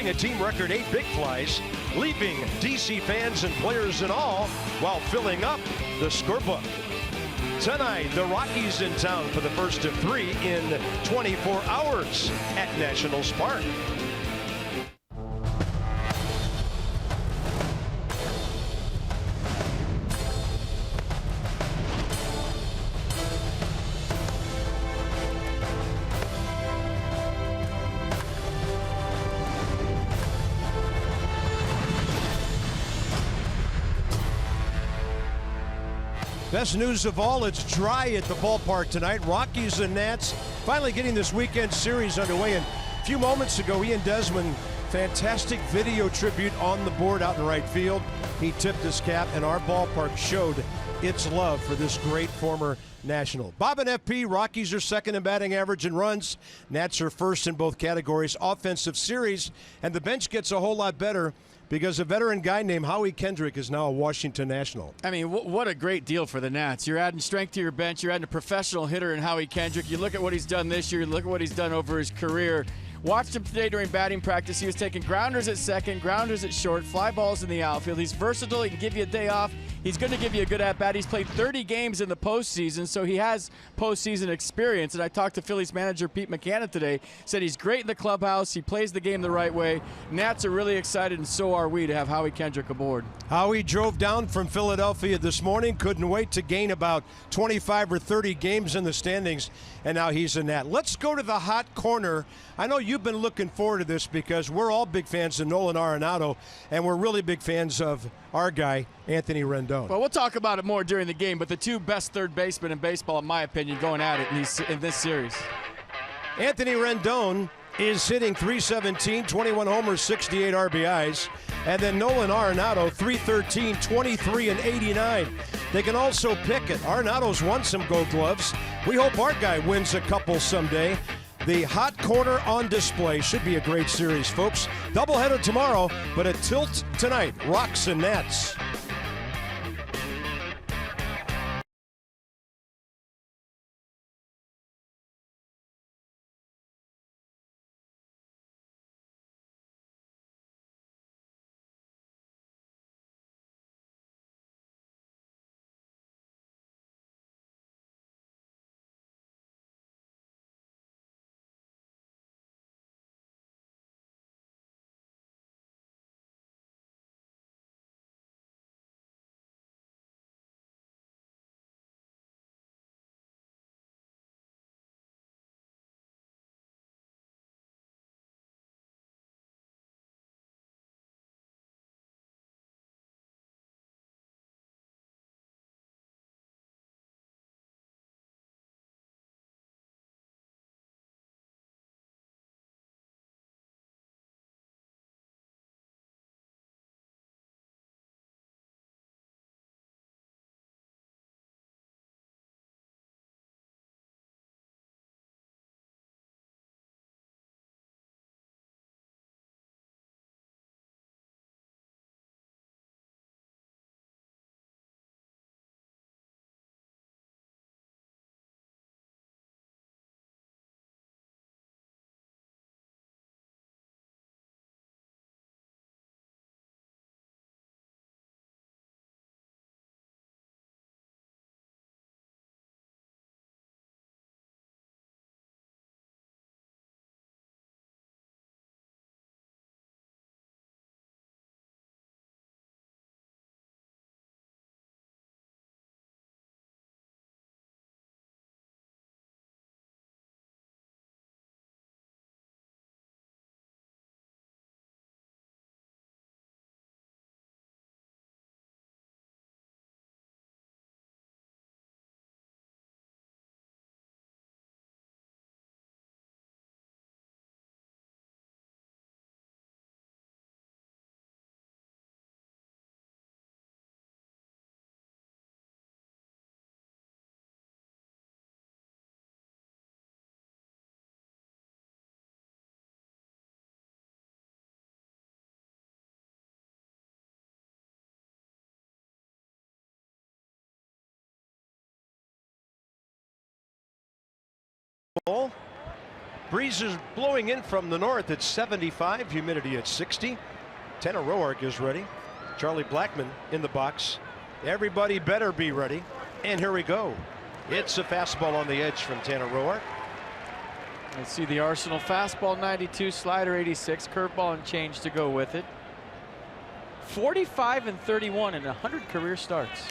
scoring a team record 8 big flies, leaving DC fans and players in awe while filling up the scorebook. Tonight, the Rockies in town for the first of 3 in 24 hours at Nationals Park. Best news of all, it's dry at the ballpark tonight. Rockies and Nats finally getting this weekend series underway. And a few moments ago, Ian Desmond, fantastic video tribute on the board out in right field. He tipped his cap, and our ballpark showed its love for this great former National. Bob and FP, Rockies are second in batting average and runs. Nats are first in both categories, offensive series, and the bench gets a whole lot better because a veteran guy named Howie Kendrick is now a Washington National. I mean, what a great deal for the Nats. You're adding strength to your bench. You're adding a professional hitter in Howie Kendrick. You look at what he's done this year. Look at what he's done over his career. Watched him today during batting practice. He was taking grounders at second, grounders at short, fly balls in the outfield. He's versatile. He can give you a day off. He's going to give you a good at-bat. He's played 30 games in the postseason, so he has postseason experience. And I talked to Phillies manager Pete McCann today, said he's great in the clubhouse. He plays the game the right way. Nats are really excited, and so are we, to have Howie Kendrick aboard. Howie drove down from Philadelphia this morning, couldn't wait to gain about 25 or 30 games in the standings, and now he's a Nat. Let's go to the hot corner. I know you've been looking forward to this because we're all big fans of Nolan Arenado, and we're really big fans of our guy, Anthony Rendon. Well, we'll talk about it more during the game, but the two best third basemen in baseball, in my opinion, going at it in this series. Anthony Rendon is hitting .317, 21 homers, 68 RBIs. And then Nolan Arenado, .313, 23 and 89. They can also pick it. Arenado's won some Gold Gloves. We hope our guy wins a couple someday. The hot corner on display. Should be a great series, folks. Doubleheader tomorrow, but a tilt tonight. Rocks and Nats. Breeze is blowing in from the north at 75, humidity at 60. Tanner Roark is ready. Charlie Blackmon in the box. Everybody better be ready. And here we go. It's a fastball on the edge from Tanner Roark. Let's see the Arsenal fastball 92, slider 86, curveball and change to go with it. 45 and 31 and 100 career starts.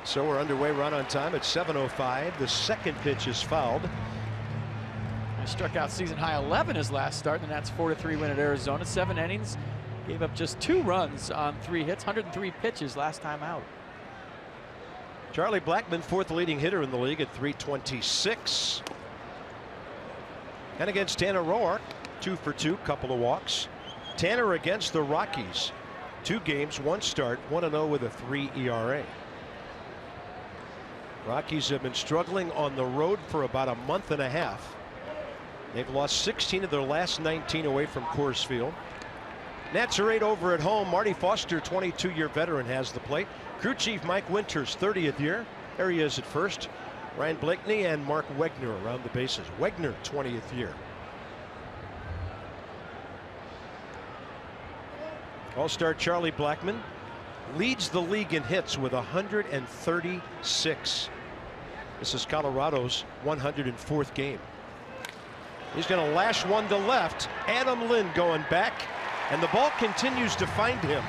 So we're underway, run on time at 7:05. The second pitch is fouled. He struck out season high 11 his last start, and that's 4-3 win at Arizona. 7 innings, gave up just 2 runs on 3 hits, 103 pitches last time out. Charlie Blackmon, 4th leading hitter in the league at .326. And against Tanner Roark, 2 for 2, couple of walks. Tanner against the Rockies, 2 games, 1 start, 1-0 with a 3 ERA. Rockies have been struggling on the road for about a month and a half. They've lost 16 of their last 19 away from Coors Field. Nats are 8 over at home. Marty Foster, 22-year veteran, has the plate. Crew chief Mike Winters, 30th year. There he is at first. Ryan Blakeney and Mark Wegner around the bases. Wegner, 20th year. All-star Charlie Blackmon leads the league in hits with 136. This is Colorado's 104th game. He's going to lash one to left. Adam Lind going back, and the ball continues to find him.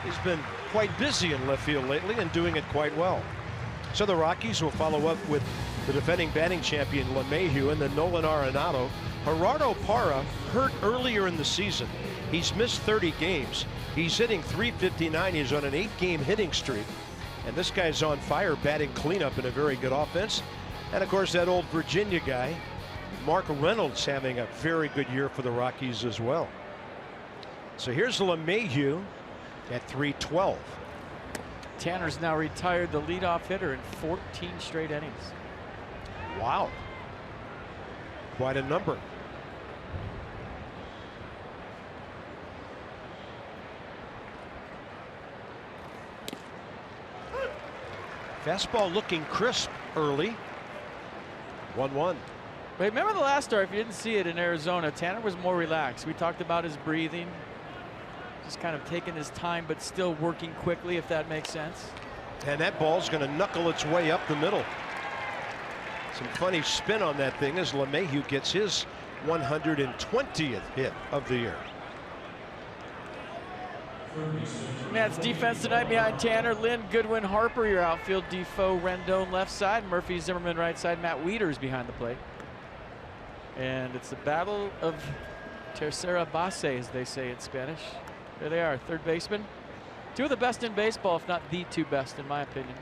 He's been quite busy in left field lately and doing it quite well. So the Rockies will follow up with the defending batting champion LeMahieu and then Nolan Arenado. Gerardo Parra hurt earlier in the season. He's missed 30 games. He's hitting .359. He's on an 8-game hitting streak. And this guy's on fire, batting cleanup in a very good offense. And of course, that old Virginia guy, Mark Reynolds, having a very good year for the Rockies as well. So here's LeMahieu at .312. Tanner's now retired the leadoff hitter in 14 straight innings. Wow. Quite a number. Fastball looking crisp early. 1-1. But remember the last start, if you didn't see it in Arizona, Tanner was more relaxed. We talked about his breathing, just kind of taking his time, but still working quickly, if that makes sense. And that ball's going to knuckle its way up the middle. Some funny spin on that thing as LeMahieu gets his 120th hit of the year. Nats defense tonight behind Tanner, Lind, Goodwin, Harper, your outfield, Defoe, Rendon left side, Murphy, Zimmerman right side, Matt Wieters behind the plate. And it's the battle of tercera base, as they say in Spanish. There they are, third baseman. 2 of the best in baseball, if not the 2 best, in my opinion.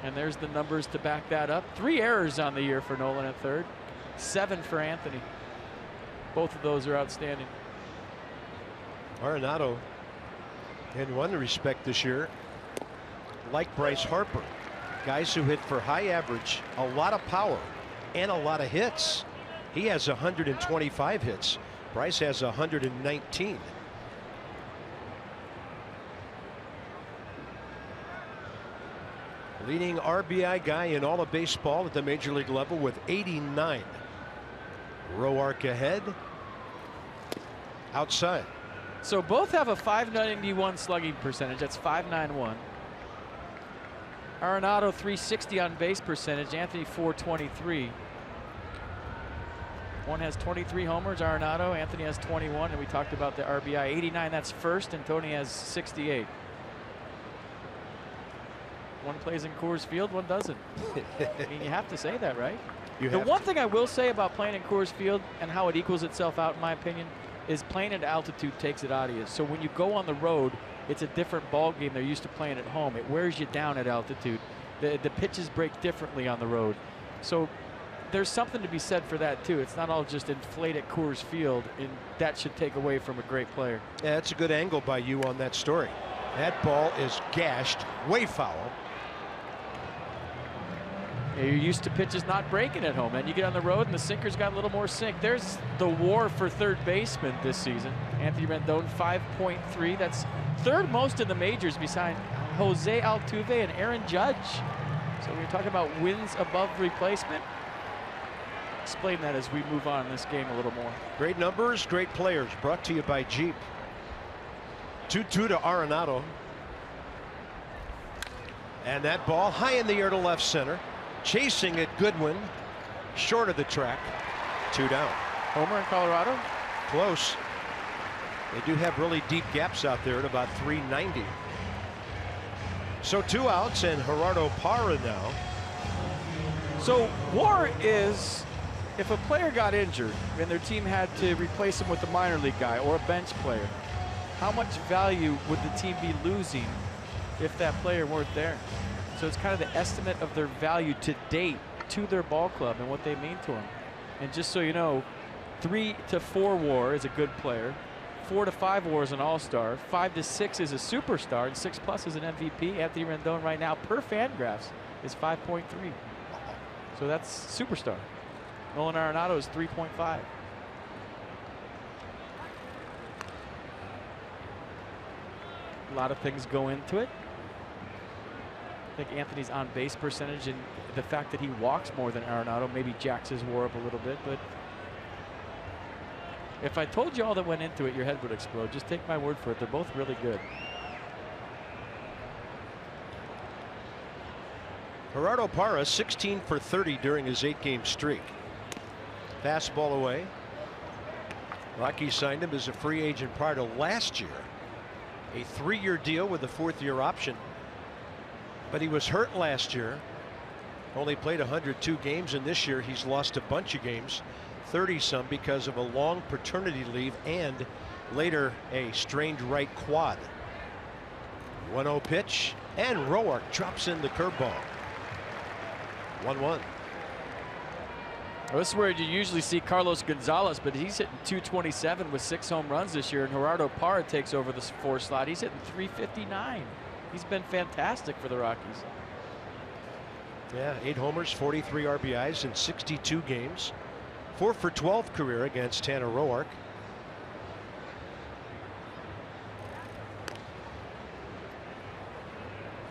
And there's the numbers to back that up. 3 errors on the year for Nolan at third, 7 for Anthony. Both of those are outstanding. Arenado, in one respect this year, like Bryce Harper, guys who hit for high average, a lot of power, and a lot of hits. He has 125 hits. Bryce has 119. Leading RBI guy in all of baseball at the major league level with 89. Roark ahead. Outside. So both have a .591 slugging percentage. That's .591. Arenado .360 on base percentage. Anthony .423. One has 23 homers, Arenado. Anthony has 21, and we talked about the RBI. 89, that's first, and Tony has 68. One plays in Coors Field, one doesn't. I mean, you have to say that, right? The one thing I will say about playing in Coors Field and how it equals itself out, in my opinion, is playing at altitude takes it out of you. So when you go on the road, it's a different ball game. They're used to playing at home. It wears you down at altitude. The pitches break differently on the road. So there's something to be said for that too. It's not all just inflate at Coors Field, and that should take away from a great player. Yeah, that's a good angle by you on that story. That ball is gashed, way foul. Yeah, you're used to pitches not breaking at home, and you get on the road and the sinker's got a little more sink. There's the war for third baseman this season. Anthony Rendon 5.3. That's third most in the majors behind Jose Altuve and Aaron Judge. So we're talking about wins above replacement. explain that as we move on in this game a little more. Great numbers, great players. Brought to you by Jeep. 2-2 to Arenado. And that ball high in the air to left center. Chasing it, Goodwin. Short of the track. 2 down. Homer in Colorado? Close. They do have really deep gaps out there at about 390. So 2 outs and Gerardo Parra now. So WAR is, if a player got injured and their team had to replace him with a minor league guy or a bench player, how much value would the team be losing if that player weren't there? So it's kind of the estimate of their value to date to their ball club and what they mean to them. And just so you know, 3 to 4 WAR is a good player. 4 to 5 WAR is an all-star. 5 to 6 is a superstar, and 6+ is an MVP. Anthony Rendon right now per Fangraphs is 5.3. So that's superstar. Nolan Arenado is 3.5. A lot of things go into it. I think Anthony's on base percentage and the fact that he walks more than Arenado maybe jacks his WAR up a little bit, but if I told you all that went into it, your head would explode. Just take my word for it. They're both really good. Gerardo Parra 16 for 30 during his 8-game streak. Fastball away. Rockies signed him as a free agent prior to last year. A 3-year deal with a 4th-year option. But he was hurt last year. Only played 102 games, and this year he's lost a bunch of games. 30-some because of a long paternity leave and later a strained right quad. 1-0 pitch, and Roark drops in the curveball. 1-1. Well, this is where you usually see Carlos Gonzalez, but he's hitting 227 with 6 home runs this year, and Gerardo Parra takes over the 4 slot. He's hitting 359. He's been fantastic for the Rockies. Yeah, 8 homers, 43 RBIs in 62 games. 4 for 12 career against Tanner Roark.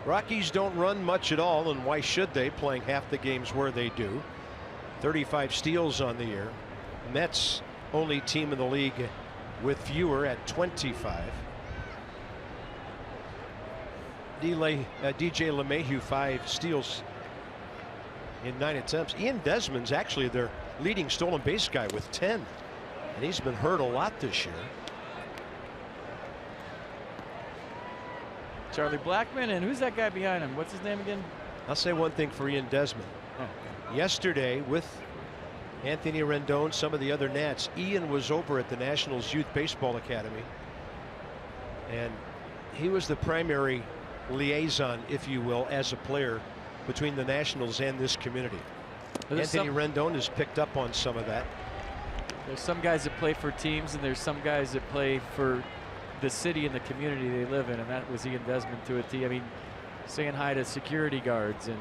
Rockies don't run much at all, and why should they, playing half the games where they do. 35 steals on the year. Mets only team in the league with fewer at 25. DJ LeMahieu 5 steals in 9 attempts. Ian Desmond's actually their leading stolen base guy with 10, and he's been hurt a lot this year. Charlie Blackmon, and who's that guy behind him? What's his name again? I'll say one thing for Ian Desmond. Yesterday with Anthony Rendon, some of the other Nats, Ian was over at the Nationals Youth Baseball Academy, and he was the primary liaison, if you will, as a player between the Nationals and this community. Anthony Rendon has picked up on some of that. There's some guys that play for teams, and there's some guys that play for the city and the community they live in, and that was Ian Desmond to a T. I mean, saying hi to security guards and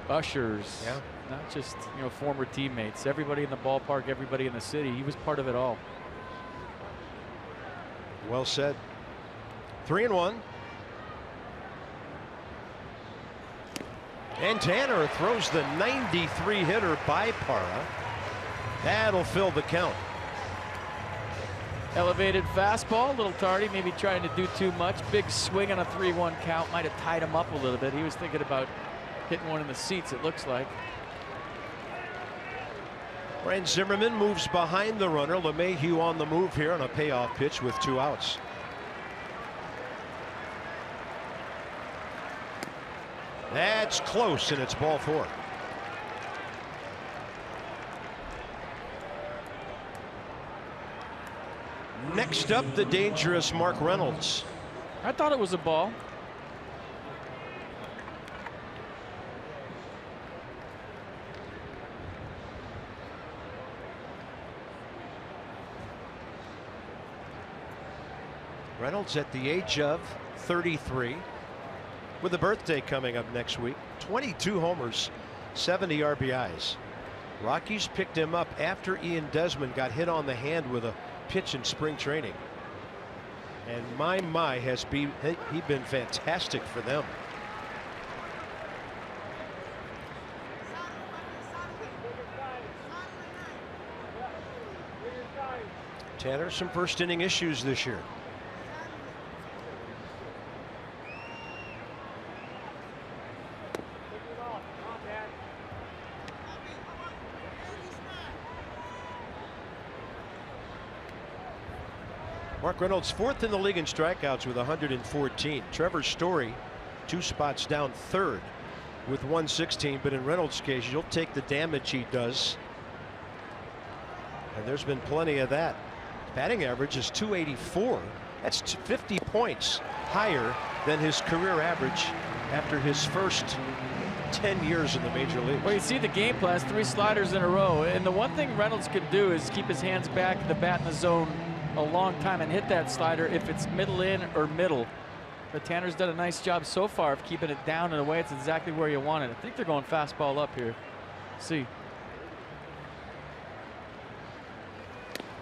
ushers, yeah, not just, you know, former teammates, everybody in the ballpark, everybody in the city. He was part of it all. Well said. 3-1. And Tanner throws the 93 hitter by Parra. That'll fill the count. Elevated fastball, a little tardy, maybe trying to do too much. Big swing on a 3-1 count might have tied him up a little bit. He was thinking about hitting one in the seats, it looks like. Ryan Zimmerman moves behind the runner. LeMahieu on the move here on a payoff pitch with 2 outs. That's close, and it's ball 4. Next up, the dangerous Mark Reynolds. I thought it was a ball. Reynolds at the age of 33, with a birthday coming up next week. 22 homers, 70 RBIs. Rockies picked him up after Ian Desmond got hit on the hand with a pitch in spring training. And my has he been fantastic for them. Tanner, some first inning issues this year. Mark Reynolds fourth in the league in strikeouts with 114. Trevor Story 2 spots down third with 116, but in Reynolds' case you'll take the damage he does, and there's been plenty of that. Batting average is .284. That's 50 points higher than his career average after his first 10 years in the major leagues. Well, you see the game plan, 3 sliders in a row, and the one thing Reynolds can do is keep his hands back, the bat in the zone a long time, and hit that slider if it's middle in or middle. But Tanner's done a nice job so far of keeping it down in a way it's exactly where you want it. I think they're going fastball up here. See.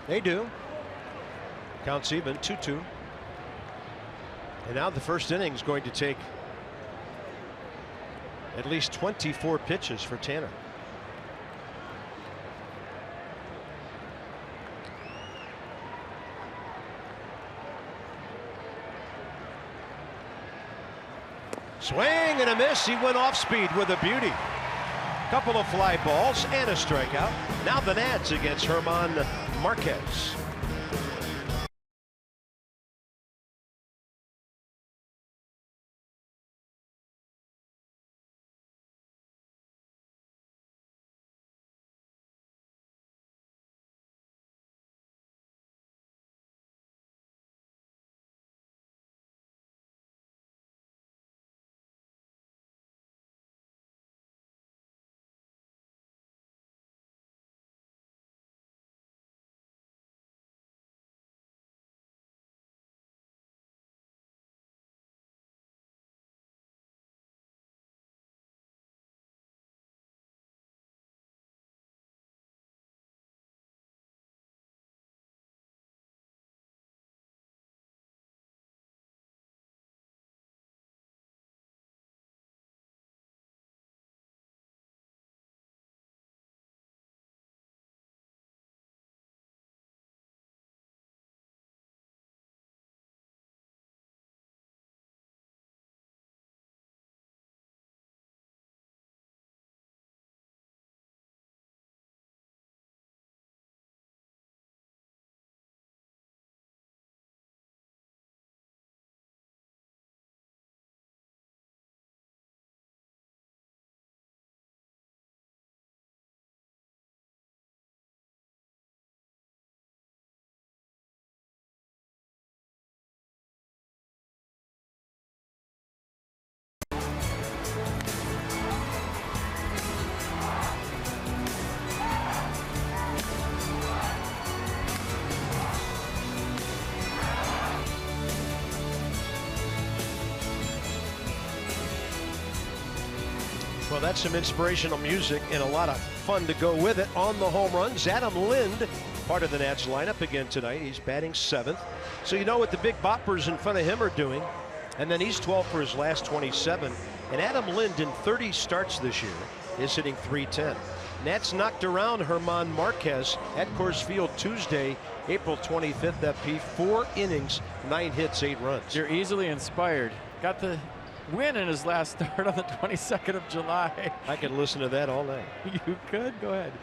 They do. Counts even, 2-2. And now the first inning is going to take at least 24 pitches for Tanner. Swing and a miss. He went off speed with a beauty. Couple of fly balls and a strikeout. Now the Nats against German Marquez. Well, that's some inspirational music and a lot of fun to go with it. On the home runs, Adam Lind, part of the Nats lineup again tonight. He's batting 7th. So you know what the big boppers in front of him are doing. And then he's 12 for his last 27. And Adam Lind in 30 starts this year is hitting .310. Nats knocked around German Marquez at Coors Field Tuesday, April 25th. FP 4 innings, 9 hits, 8 runs. You're easily inspired. Got the win in his last start on the 22nd of July. I could listen to that all night. You could. Go ahead.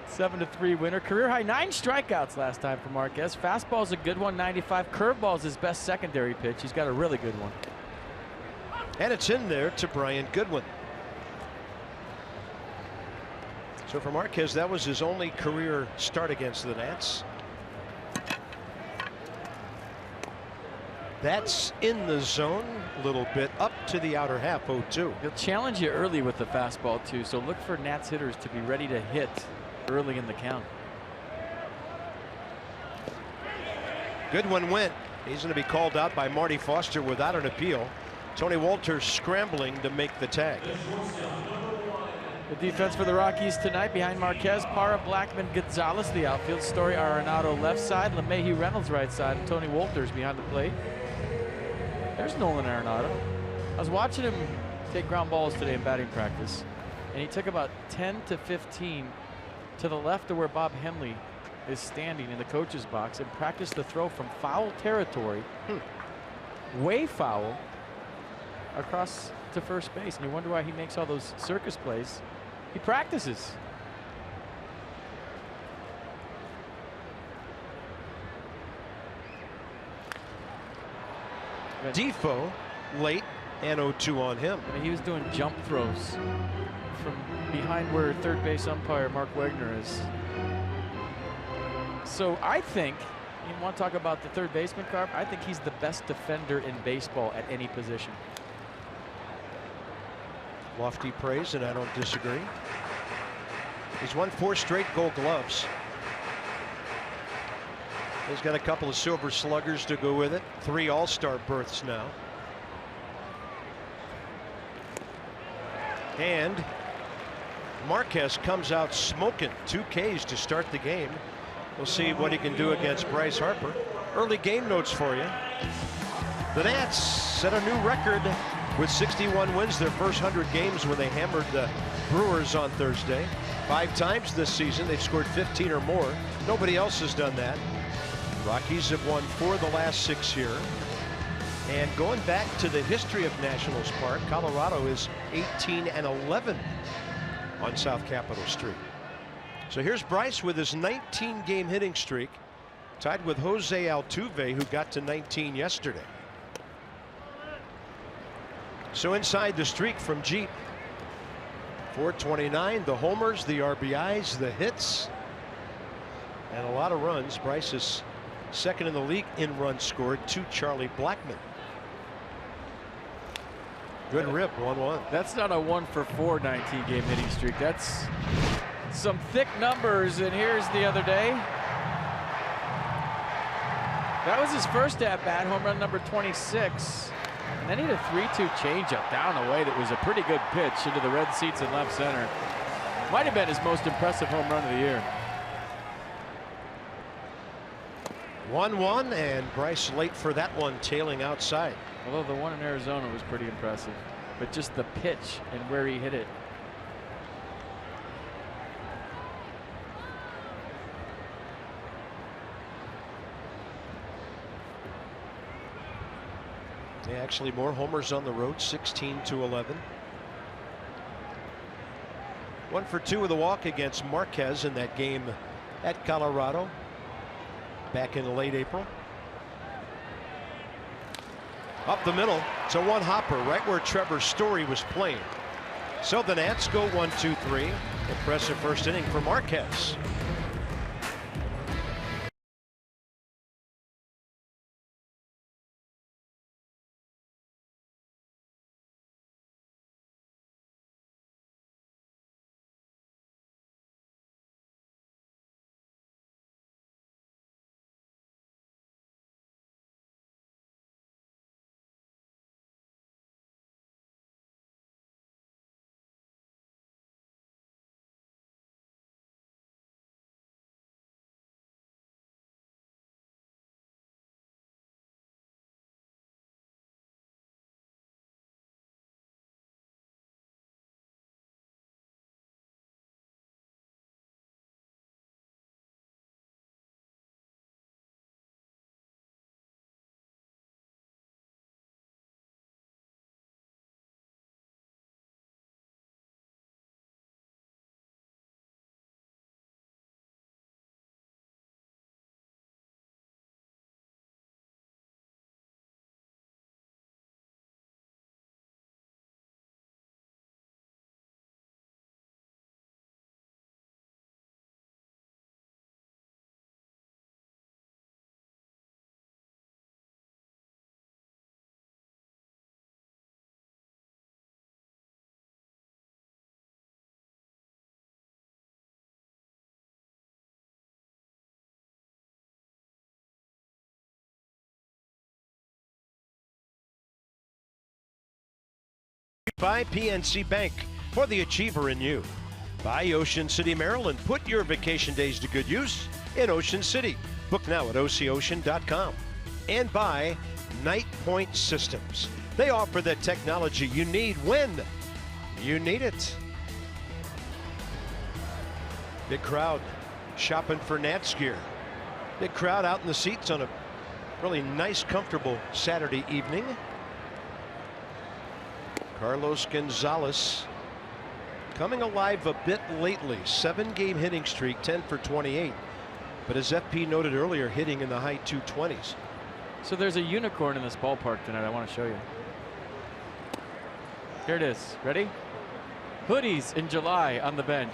7-3 winner. Career high 9 strikeouts last time for Marquez. Fastball's a good one, 95. Curveball's his best secondary pitch. He's got a really good one. And it's in there to Brian Goodwin. So for Marquez, that was his only career start against the Nats. That's in the zone a little bit up to the outer half, 0-2. He'll challenge you early with the fastball too, so look for Nats hitters to be ready to hit early in the count. Goodwin went. He's going to be called out by Marty Foster without an appeal. Tony Wolters scrambling to make the tag. The defense for the Rockies tonight behind Marquez, Parra, Blackman, Gonzalez, the outfield. Story, Arenado left side, LeMahieu, Reynolds right side, and Tony Wolters behind the plate. There's Nolan Arenado. I was watching him take ground balls today in batting practice, and he took about 10 to 15 to the left of where Bob Hemley is standing in the coach's box and practiced the throw from foul territory, way foul, across to first base. And you wonder why he makes all those circus plays. He practices. Defoe late and 0-2 on him. I mean, he was doing jump throws from behind where third base umpire Mark Wegner is. So I think, you want to talk about the third baseman, Carp? I think he's the best defender in baseball at any position. Lofty praise, and I don't disagree. He's won 4 straight Gold Gloves. He's got a couple of Silver Sluggers to go with it. 3 All-Star berths now. And Marquez comes out smoking. 2 Ks to start the game. We'll see what he can do against Bryce Harper. Early game notes for you. The Nats set a new record with 61 wins their first 100 games when they hammered the Brewers on Thursday. 5 times this season they've scored 15 or more. Nobody else has done that. Rockies have won 4 of the last 6 here. And going back to the history of Nationals Park, Colorado is 18-11 on South Capitol Street. So here's Bryce with his 19-game hitting streak, tied with Jose Altuve, who got to 19 yesterday. So inside the streak from Jeep, 429, the homers, the RBIs, the hits, and a lot of runs. Bryce is second in the league in runs scored to Charlie Blackmon. Good rip, 1-1. That's not a 1-for-4 19-game hitting streak. That's some thick numbers. And here's the other day. That was his first at-bat, home run number 26. And then he had a 3-2 changeup down the way that was a pretty good pitch into the red seats in left center. Might have been his most impressive home run of the year. 1-1, and Bryce late for that one, tailing outside. Although the one in Arizona was pretty impressive, but just the pitch and where he hit it. Yeah, actually more homers on the road, 16-11. 1 for 2 with a walk against Marquez in that game at Colorado back in late April. Up the middle, it's a 1-hopper right where Trevor Story was playing. So the Nats go 1-2-3. Impressive first inning for Marquez. By PNC Bank, for the achiever in you. By Ocean City, Maryland. Put your vacation days to good use in Ocean City. Book now at OCOcean.com. And by Night Point Systems. They offer the technology you need when you need it. Big crowd shopping for Nats gear. Big crowd out in the seats on a really nice, comfortable Saturday evening. Carlos Gonzalez coming alive a bit lately. 7-game hitting streak, 10 for 28. But as FP noted earlier, hitting in the high 220s. So there's a unicorn in this ballpark tonight. I want to show you. Here it is. Ready? Hoodies in July on the bench.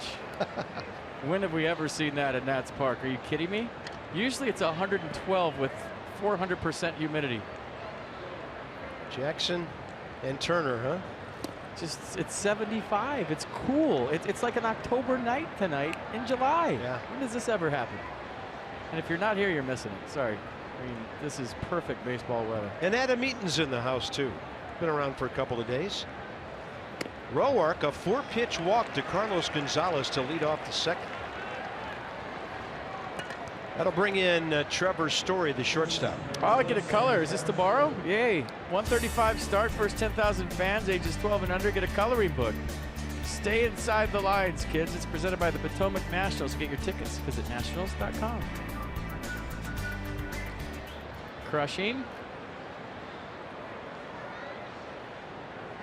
When have we ever seen that at Nats Park? Are you kidding me? Usually it's 112 with 400% humidity. Jackson and Turner, huh? Just, it's 75. It's cool. It's like an October night tonight in July. Yeah. When does this ever happen? And if you're not here, you're missing it. Sorry. I mean, this is perfect baseball weather. And Adam Eaton's in the house, too. Been around for a couple of days. Roark, a 4-pitch walk to Carlos Gonzalez to lead off the second. That'll bring in Trevor Story, the shortstop. Oh, I get a color. Is this to borrow? Yay. 135 start, first 10,000 fans, ages 12 and under, get a coloring book. Stay inside the lines, kids. It's presented by the Potomac Nationals. Get your tickets. Visit nationals.com. Crushing.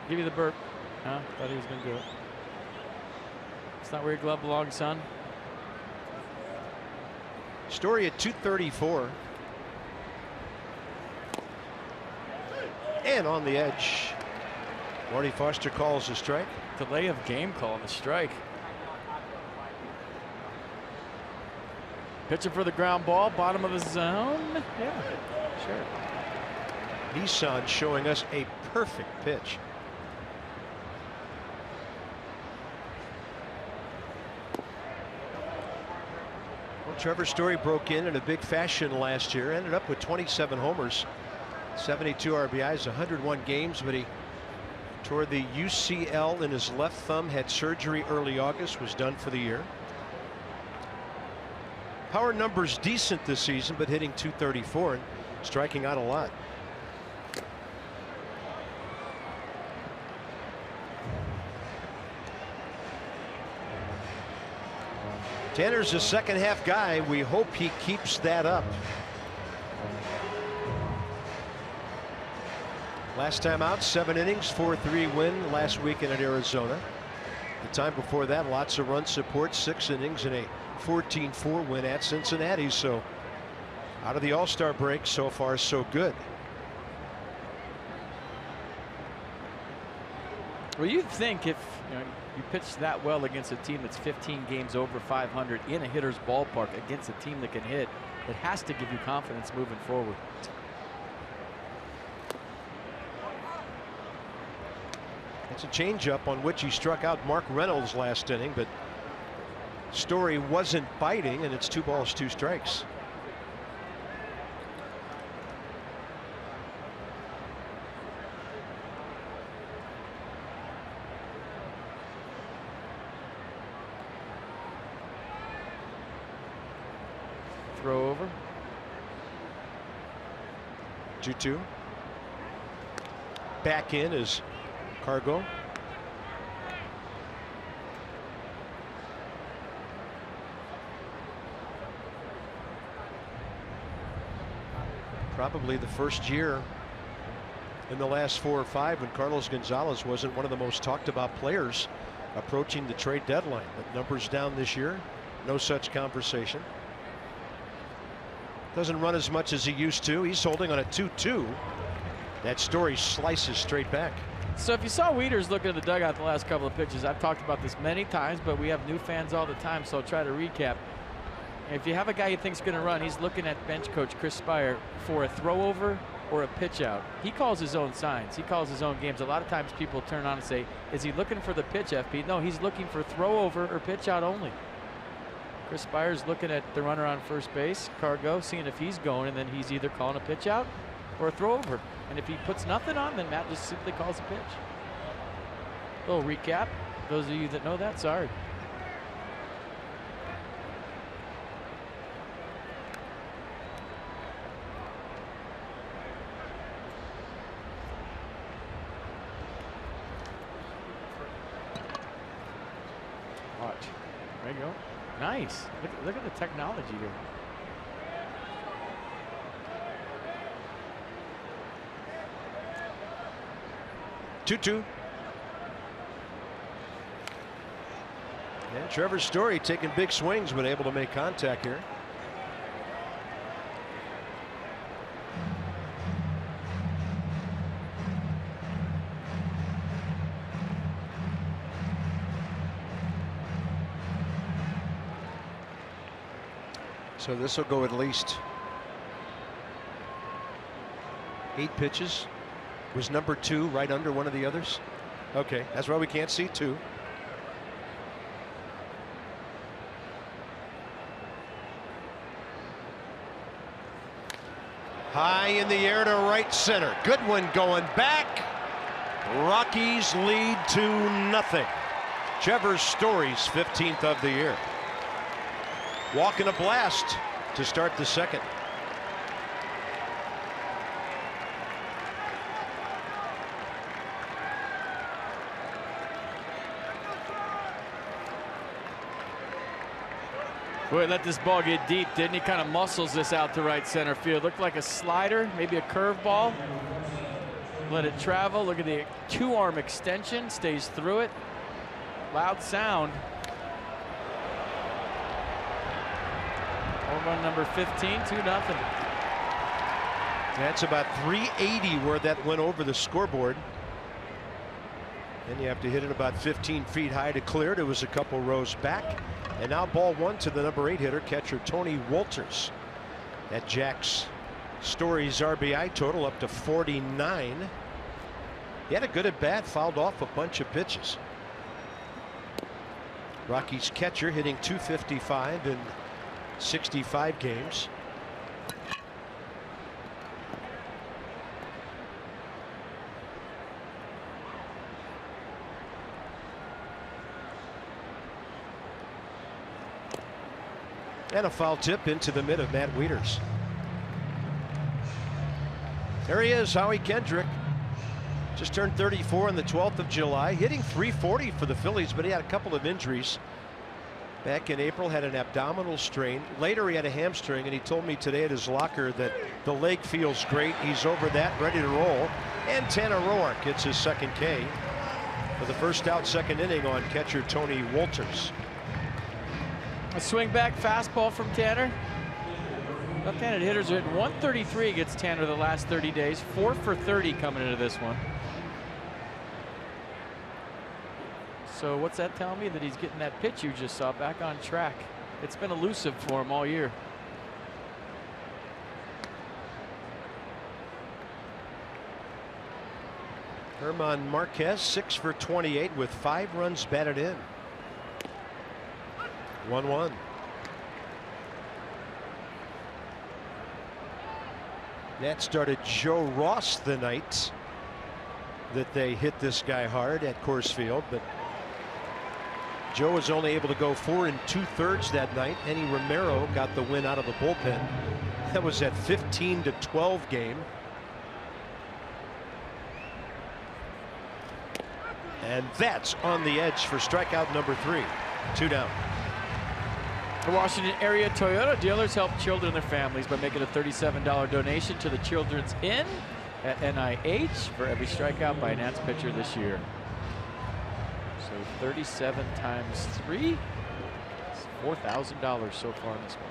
Give you the burp. Huh? Thought he was going to do it. It's not where your glove belongs, son. Story at 234. And on the edge. Marty Foster calls a strike. Delay of game call on the strike. Pitching for the ground ball, bottom of the zone. Yeah, sure. Nissan showing us a perfect pitch. Well, Trevor Story broke in a big fashion last year. Ended up with 27 homers, 72 RBIs, 101 games, but he tore the UCL in his left thumb, had surgery early August, was done for the year. Power numbers decent this season, but hitting 234 and striking out a lot. Tanner's a second half guy. We hope he keeps that up. Last time out, 7 innings, 4-3 win last weekend at Arizona. The time before that, lots of run support, 6 innings and a 14-4 win at Cincinnati. So out of the All-Star break, so far so good. Well, you'd think if you pitch that well against a team that's 15 games over 500 in a hitter's ballpark against a team that can hit, it has to give you confidence moving forward. It's a changeup on which he struck out Mark Reynolds last inning, but Story wasn't biting, and it's 2 balls, 2 strikes. Throw over. 2-2. Back in is Cargo. Probably the first year in the last 4 or 5 when Carlos Gonzalez wasn't one of the most talked about players approaching the trade deadline. But numbers down this year, no such conversation. Doesn't run as much as he used to. He's holding on a 2-2. That Story slices straight back. So if you saw Wieters looking at the dugout the last couple of pitches, I've talked about this many times, but we have new fans all the time, so I'll try to recap. If you have a guy you think's going to run, he's looking at bench coach Chris Spire for a throw over or a pitch out. He calls his own signs. He calls his own games. A lot of times people turn on and say, is he looking for the pitch, FP? No, he's looking for throw over or pitch out only. Chris Spire's looking at the runner on first base, Cargo, seeing if he's going, and then he's either calling a pitch out or a throw over. And if he puts nothing on, then Matt just simply calls a pitch. A little recap. Those of you that know that, sorry. Watch. There you go. Nice. Look at the technology here. Two. And Trevor Story taking big swings, but able to make contact here. So this will go at least 8 pitches. Was number 2 right under one of the others? Okay, that's why we can't see 2. High in the air to right center. Good one going back. Rockies lead 2-0. Trevor Story's 15th of the year. Walking a blast to start the second. Boy, let this ball get deep, didn't he? Kind of muscles this out to right center field. Looked like a slider, maybe a curveball. Let it travel. Look at the 2-arm extension, stays through it. Loud sound. Home run number 15, 2-0. That's about 380 where that went over the scoreboard. Then you have to hit it about 15 feet high to clear it. It was a couple rows back. And now ball 1 to the number 8 hitter, catcher Tony Wolters. That jacks Story's RBI total up to 49. He had a good at bat, fouled off a bunch of pitches. Rockies catcher hitting .255 in 65 games. And a foul tip into the mid of Matt Wieters. There he is, Howie Kendrick. Just turned 34 on the 12th of July, hitting .340 for the Phillies, but he had a couple of injuries. Back in April, had an abdominal strain. Later, he had a hamstring, and he told me today at his locker that the leg feels great. He's over that, ready to roll. And Tanner Roark gets his second K for the first out, second inning on catcher Tony Wolters. A swing back fastball from Tanner. Left-handed hitters are hitting .133 against Tanner the last 30 days. 4 for 30 coming into this one. So what's that telling me? That he's getting that pitch you just saw back on track. It's been elusive for him all year. German Marquez 6 for 28 with 5 runs batted in. 1-1. That started Joe Ross the night that they hit this guy hard at Coors Field, but Joe was only able to go 4 2/3 that night. Eddie Romero got the win out of the bullpen. That was that 15-12 game. And that's on the edge for strikeout number 3. 2 down. The Washington area Toyota dealers help children and their families by making a $37 donation to the Children's Inn at NIH for every strikeout by a Nats pitcher this year. So 37 times 3, it's $4,000 so far in this one.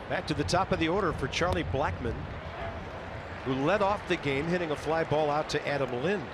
Back to the top of the order for Charlie Blackmon, who led off the game hitting a fly ball out to Adam Lind.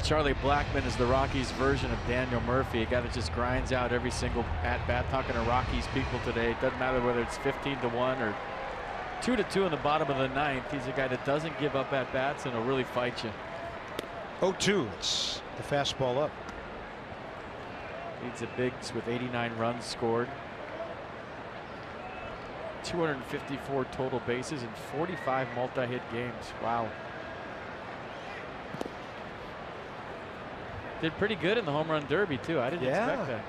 Charlie Blackmon is the Rockies version of Daniel Murphy, a guy that just grinds out every single at-bat. Talking to Rockies people today, it doesn't matter whether it's 15-1 or 2-2 in the bottom of the 9th. He's a guy that doesn't give up at-bats and will really fight you. 0-2. It's the fastball up. Leads the Bigs with 89 runs scored. 254 total bases and 45 multi-hit games. Wow. Did pretty good in the home run derby too. I didn't expect that.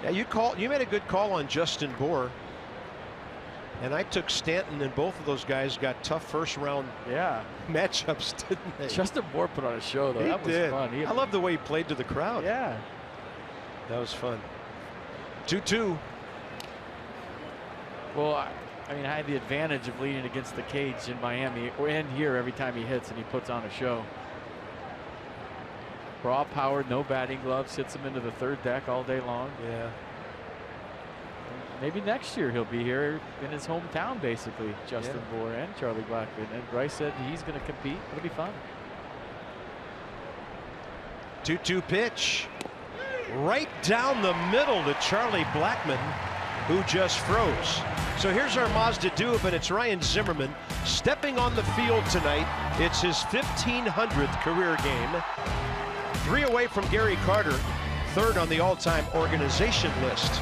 Yeah, you made a good call on Justin Bour. And I took Stanton, and both of those guys got tough first round matchups, didn't they? Justin Bour put on a show, though. That was fun. I love the way he played to the crowd. Yeah. That was fun. 2-2. Well, I mean, I had the advantage of leading against the cage in Miami and here every time he hits, and he puts on a show. Raw powered, no batting gloves, hits him into the third deck all day long. Yeah. Maybe next year he'll be here in his hometown, basically, Justin Bour and Charlie Blackmon. And Bryce said he's going to compete. It'll be fun. 2-2 pitch. Right down the middle to Charlie Blackmon, who just froze. So here's our Mazda Doob, and it's Ryan Zimmerman stepping on the field tonight. It's his 1,500th career game. 3 away from Gary Carter, 3rd on the all-time organization list.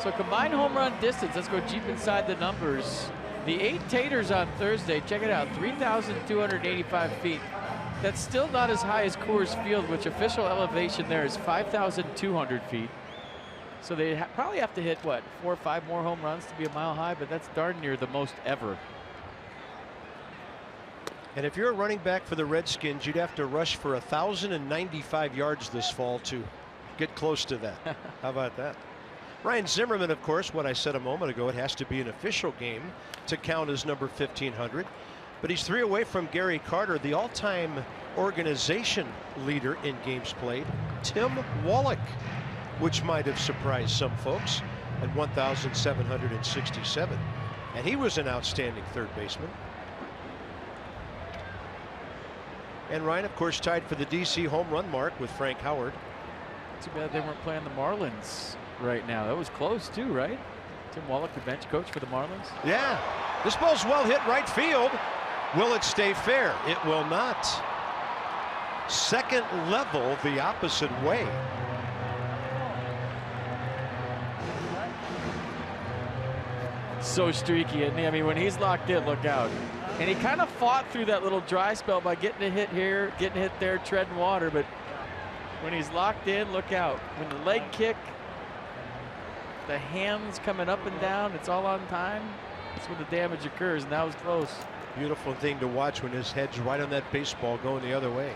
So combined home run distance, let's go deep inside the numbers. The 8 Taters on Thursday, check it out, 3,285 feet. That's still not as high as Coors Field, which official elevation there is 5,200 feet. So they probably have to hit, what, 4 or 5 more home runs to be a mile high, but that's darn near the most ever. And if you're a running back for the Redskins, you'd have to rush for 1,095 yards this fall to get close to that. How about that? Ryan Zimmerman, of course, what I said a moment ago, it has to be an official game to count as number 1,500. But he's 3 away from Gary Carter, the all-time organization leader in games played, Tim Wallach, which might have surprised some folks at 1,767. And he was an outstanding third baseman. And Ryan, of course, tied for the DC home run mark with Frank Howard. Too bad they weren't playing the Marlins right now. That was close too, right? Tim Wallach, the bench coach for the Marlins. Yeah. This ball's well hit right field. Will it stay fair? It will not. Second level the opposite way. So streaky, isn't he? I mean, when he's locked in, look out. And he kind of fought through that little dry spell by getting a hit here, getting a hit there, treading water. But when he's locked in, look out. When the leg kick, the hands coming up and down, it's all on time. That's when the damage occurs, and that was close. Beautiful thing to watch when his head's right on that baseball going the other way.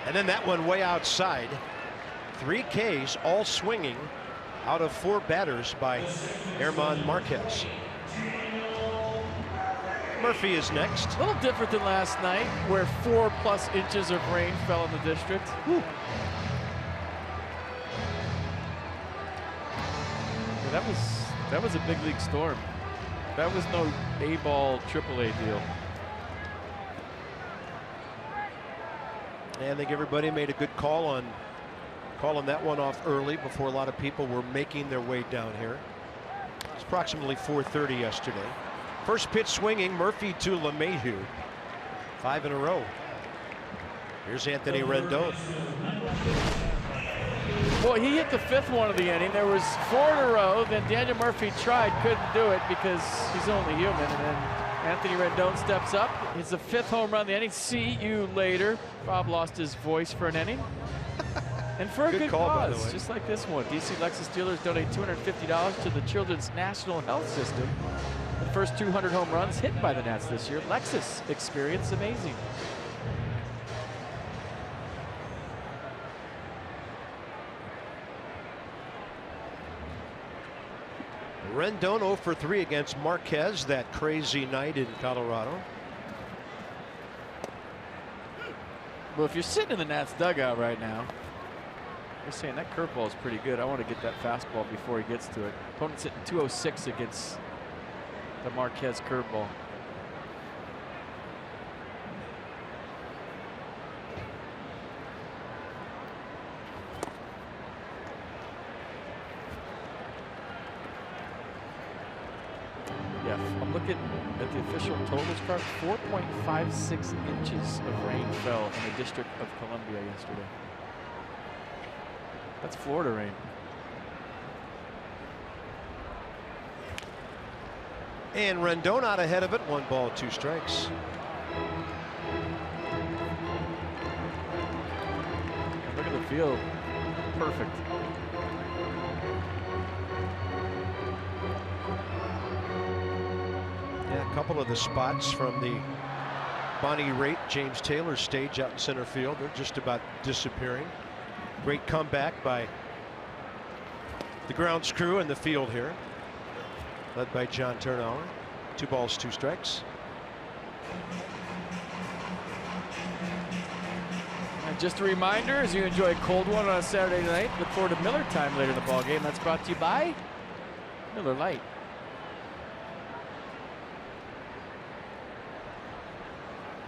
And then that one way outside. 3 Ks, all swinging out of 4 batters by German Marquez. Murphy is next. A little different than last night, where 4+ inches of rain fell in the district. Whew. Yeah, that was a big league storm. That was no A-ball, AAA deal. And I think everybody made a good call on calling that one off early before a lot of people were making their way down here. It's approximately 4:30 yesterday. First pitch swinging, Murphy to LeMahieu. 5 in a row. Here's Anthony Rendon. Boy, he hit the 5th one of the inning. There was 4 in a row. Then Daniel Murphy tried, couldn't do it because he's only human. And then Anthony Rendon steps up. It's the 5th home run of the inning. See you later. Bob lost his voice for an inning. And for a good call, cause, by the way. just like this one. DC Lexus dealers donate $250 to the Children's National Health System. The first 200 home runs hit by the Nats this year. Lexus, experience amazing. Rendon 0 for 3 against Marquez that crazy night in Colorado. Well, if you're sitting in the Nats dugout right now, you're saying that curveball is pretty good. I want to get that fastball before he gets to it. Opponent's hitting 206 against the Marquez curveball. Yeah, I'm looking at the official totals card. 4.56 inches of rain fell in the District of Columbia yesterday. That's Florida rain. And Rendon out ahead of it. 1 ball, 2 strikes. Look at the field. Perfect. Yeah, a couple of the spots from the Bonnie Raitt, James Taylor stage out in center field, they're just about disappearing. Great comeback by the grounds crew in the field here, led by John Turnauer. 2 balls, 2 strikes. And just a reminder, as you enjoy a cold one on a Saturday night, look forward to Miller time later in the ball game. That's brought to you by Miller Lite.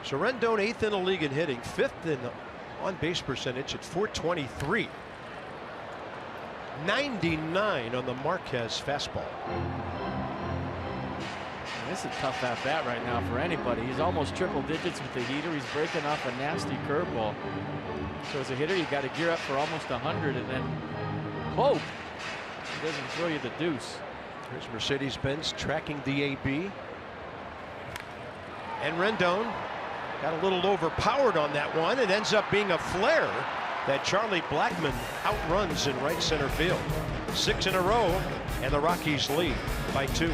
So Rendon 8th in the league in hitting, 5th in on base percentage at .423. 99 on the Marquez fastball. And this is a tough at bat right now for anybody. He's almost triple digits with the heater. He's breaking off a nasty curveball. So as a hitter, you got to gear up for almost 100 and then hope he doesn't throw you the deuce. Here's Mercedes-Benz tracking the AB. And Rendon got a little overpowered on that one. It ends up being a flare that Charlie Blackmon outruns in right center field. 6 in a row, and the Rockies lead by 2.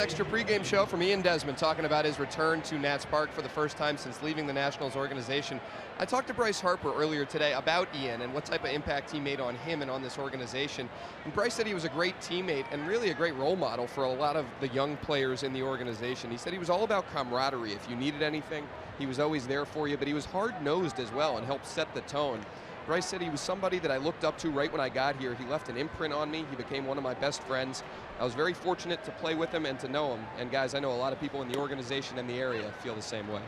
Extra pregame show from Ian Desmond talking about his return to Nats Park for the first time since leaving the Nationals organization. I talked to Bryce Harper earlier today about Ian and what type of impact he made on him and on this organization. And Bryce said he was a great teammate and really a great role model for a lot of the young players in the organization. He said he was all about camaraderie. If you needed anything, he was always there for you, but he was hard-nosed as well and helped set the tone. Bryce said he was somebody that I looked up to right when I got here. He left an imprint on me. He became one of my best friends. I was very fortunate to play with him and to know him. And guys, I know a lot of people in the organization and the area feel the same way.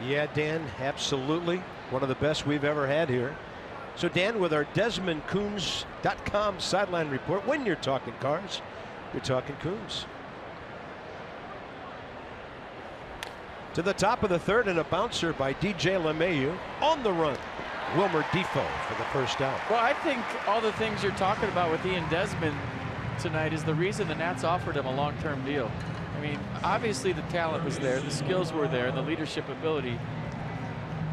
Yeah, Dan, absolutely. One of the best we've ever had here. So, Dan, with our DesmondCoons.com sideline report, when you're talking Cars, you're talking Coons. To the top of the third and a bouncer by DJ LeMahieu on the run. Wilmer Defoe for the first out. Well, I think all the things you're talking about with Ian Desmond tonight is the reason the Nats offered him a long-term deal. I mean, obviously the talent was there, the skills were there, the leadership ability,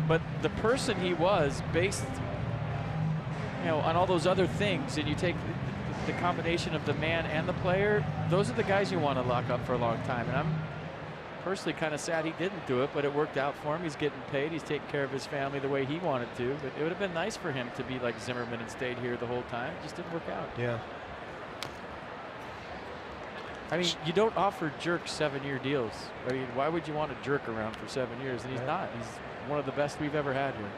but the person he was based, on all those other things, and you take the combination of the man and the player, those are the guys you want to lock up for a long time. And I'm personally kind of sad he didn't do it, but it worked out for him. He's getting paid. He's taking care of his family the way he wanted to. But it would have been nice for him to be like Zimmerman and stayed here the whole time. It just didn't work out. Yeah. I mean, you don't offer jerks 7-year deals. I mean, why would you want a jerk around for 7 years? And he's not. He's one of the best we've ever had here.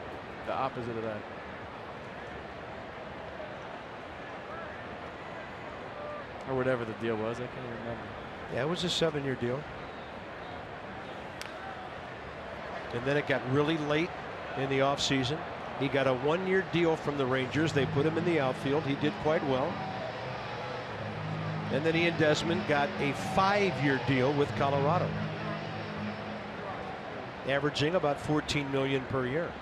The opposite of that. Or whatever the deal was. I can't even remember. Yeah, it was a 7-year deal. And then it got really late in the offseason. He got a 1-year deal from the Rangers. They put him in the outfield. He did quite well. And then Ian Desmond got a 5-year deal with Colorado, averaging about $14 million per year.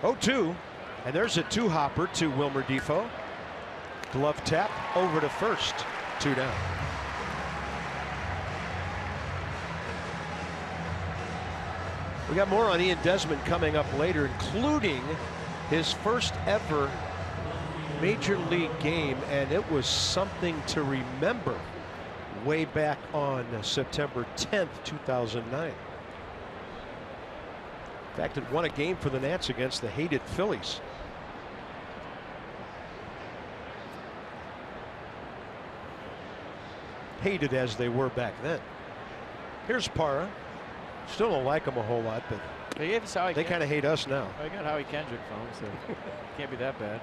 0-2, and there's a two-hopper to Wilmer Defoe. Glove tap over to first. 2 down. We got more on Ian Desmond coming up later, including his first ever major league game, and it was something to remember way back on September 10th, 2009. In fact, it won a game for the Nats against the hated Phillies. Hated as they were back then. Here's Parra. Still don't like him a whole lot, but they kind of hate us now. I got Howie Kendrick phone, so can't be that bad.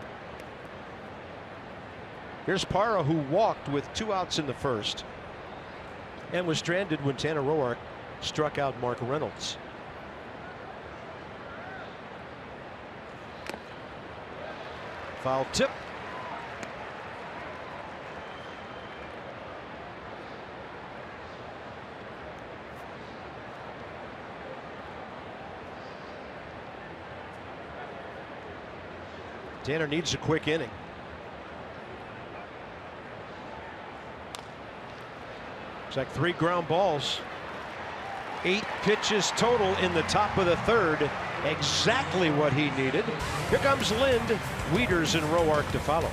Here's Parra, who walked with 2 outs in the first and was stranded when Tanner Roark struck out Mark Reynolds. Foul tip. Tanner needs a quick inning. It's like 3 ground balls. 8 pitches total in the top of the third. Exactly what he needed. Here comes Lind, Wieters, and Roark to follow.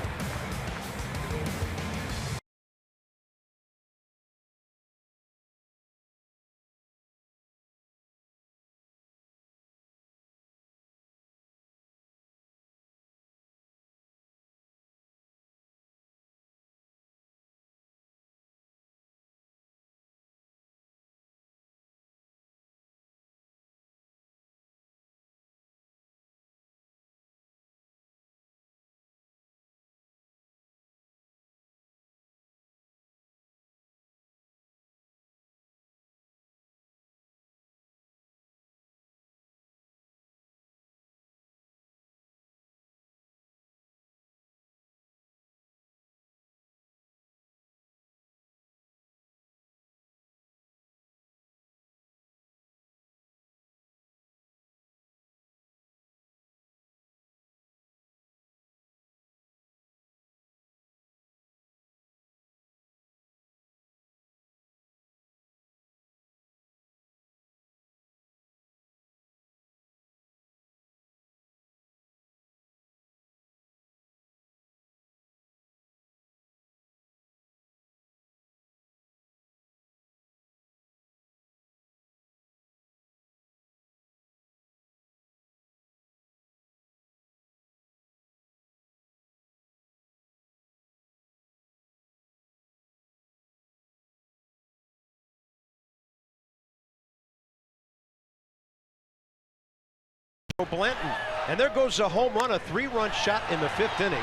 Blanton. And there goes a home run, a 3-run shot in the 5th inning.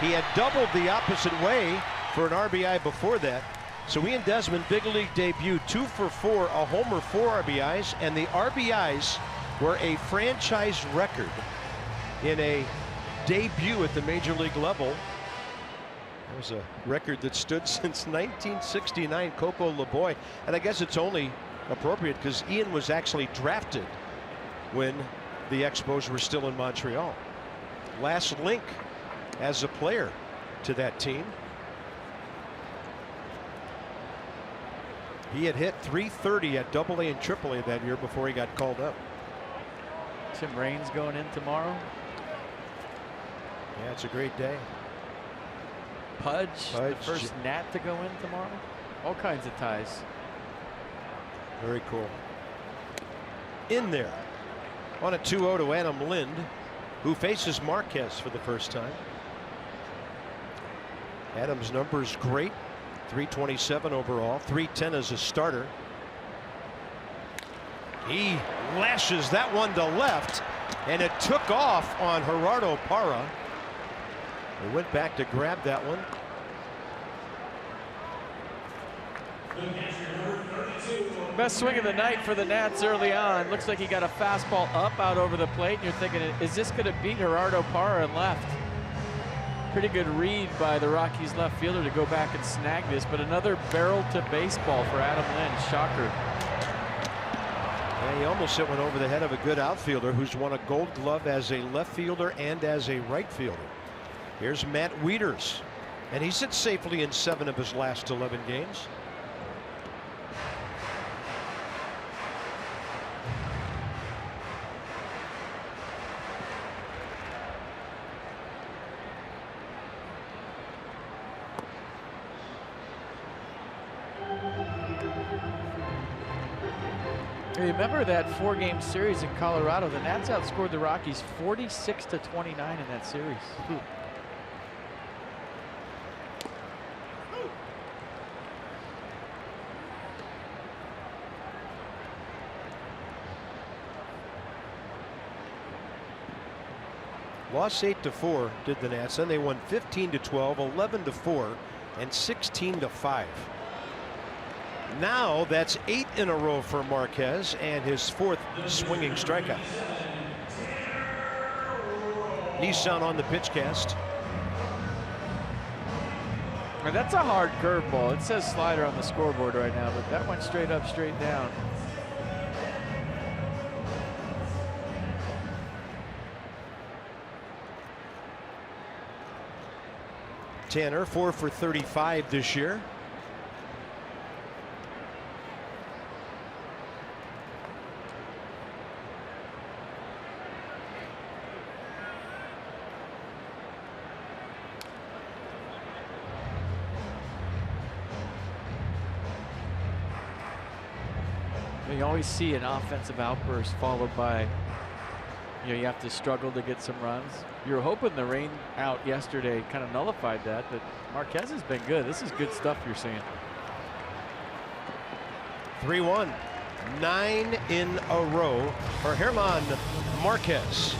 He had doubled the opposite way for an RBI before that. So Ian Desmond, big league debut, 2 for 4, a homer, 4 RBIs, and the RBIs were a franchise record in a debut at the major league level. That was a record that stood since 1969, Coco LeBoy. And I guess it's only appropriate because Ian was actually drafted when the Expos were still in Montreal. Last link as a player to that team. He had hit .330 at AA and AAA that year before he got called up. Tim Raines going in tomorrow. Yeah, it's a great day. Pudge, the first Nat to go in tomorrow. All kinds of ties. Very cool. In there on a 2-0 to Adam Lind, who faces Marquez for the first time. Adam's numbers great. 327 overall, 310 as a starter. He lashes that one to left, and it took off on Gerardo Parra. He went back to grab that one. Best swing of the night for the Nats early on. Looks like he got a fastball up out over the plate, and you're thinking, is this going to beat Gerardo Parra and left? Pretty good read by the Rockies left fielder to go back and snag this, but another barrel to baseball for Adam Lind. Shocker. Yeah, he almost hit one over the head of a good outfielder who's won a Gold Glove as a left fielder and as a right fielder. Here's Matt Wieters, and he sits safely in 7 of his last 11 games. Remember that 4-game series in Colorado? The Nats outscored the Rockies 46-29 in that series. Lost 8-4 did the Nats. Then they won 15-12, 11-4, and 16-5. Now that's 8 in a row for Marquez and his 4th swinging strikeout. Nissan on the pitch cast. And that's a hard curveball. It says slider on the scoreboard right now, but that went straight up, straight down. Tanner 4 for 35 this year. You always see an offensive outburst followed by, you have to struggle to get some runs. You were hoping the rain out yesterday kind of nullified that, but Marquez has been good. This is good stuff you're seeing. 3-1, 9 in a row for German Marquez.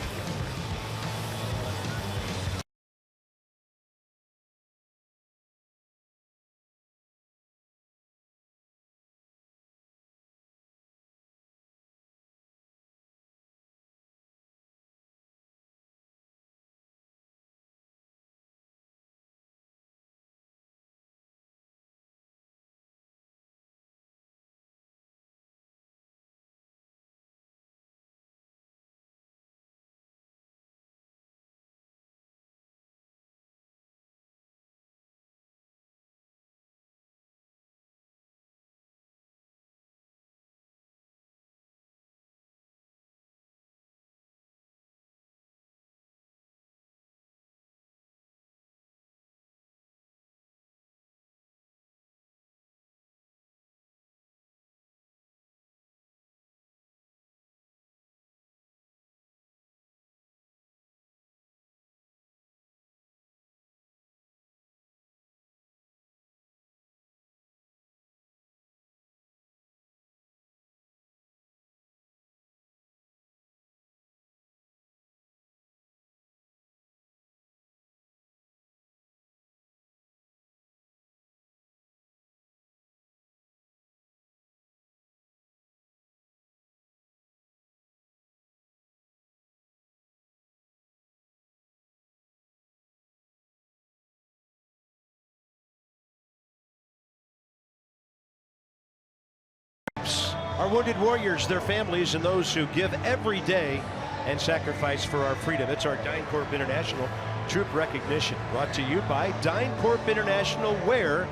Our wounded warriors, their families, and those who give every day and sacrifice for our freedom. It's our DynCorp International Troop Recognition, brought to you by DynCorp International, where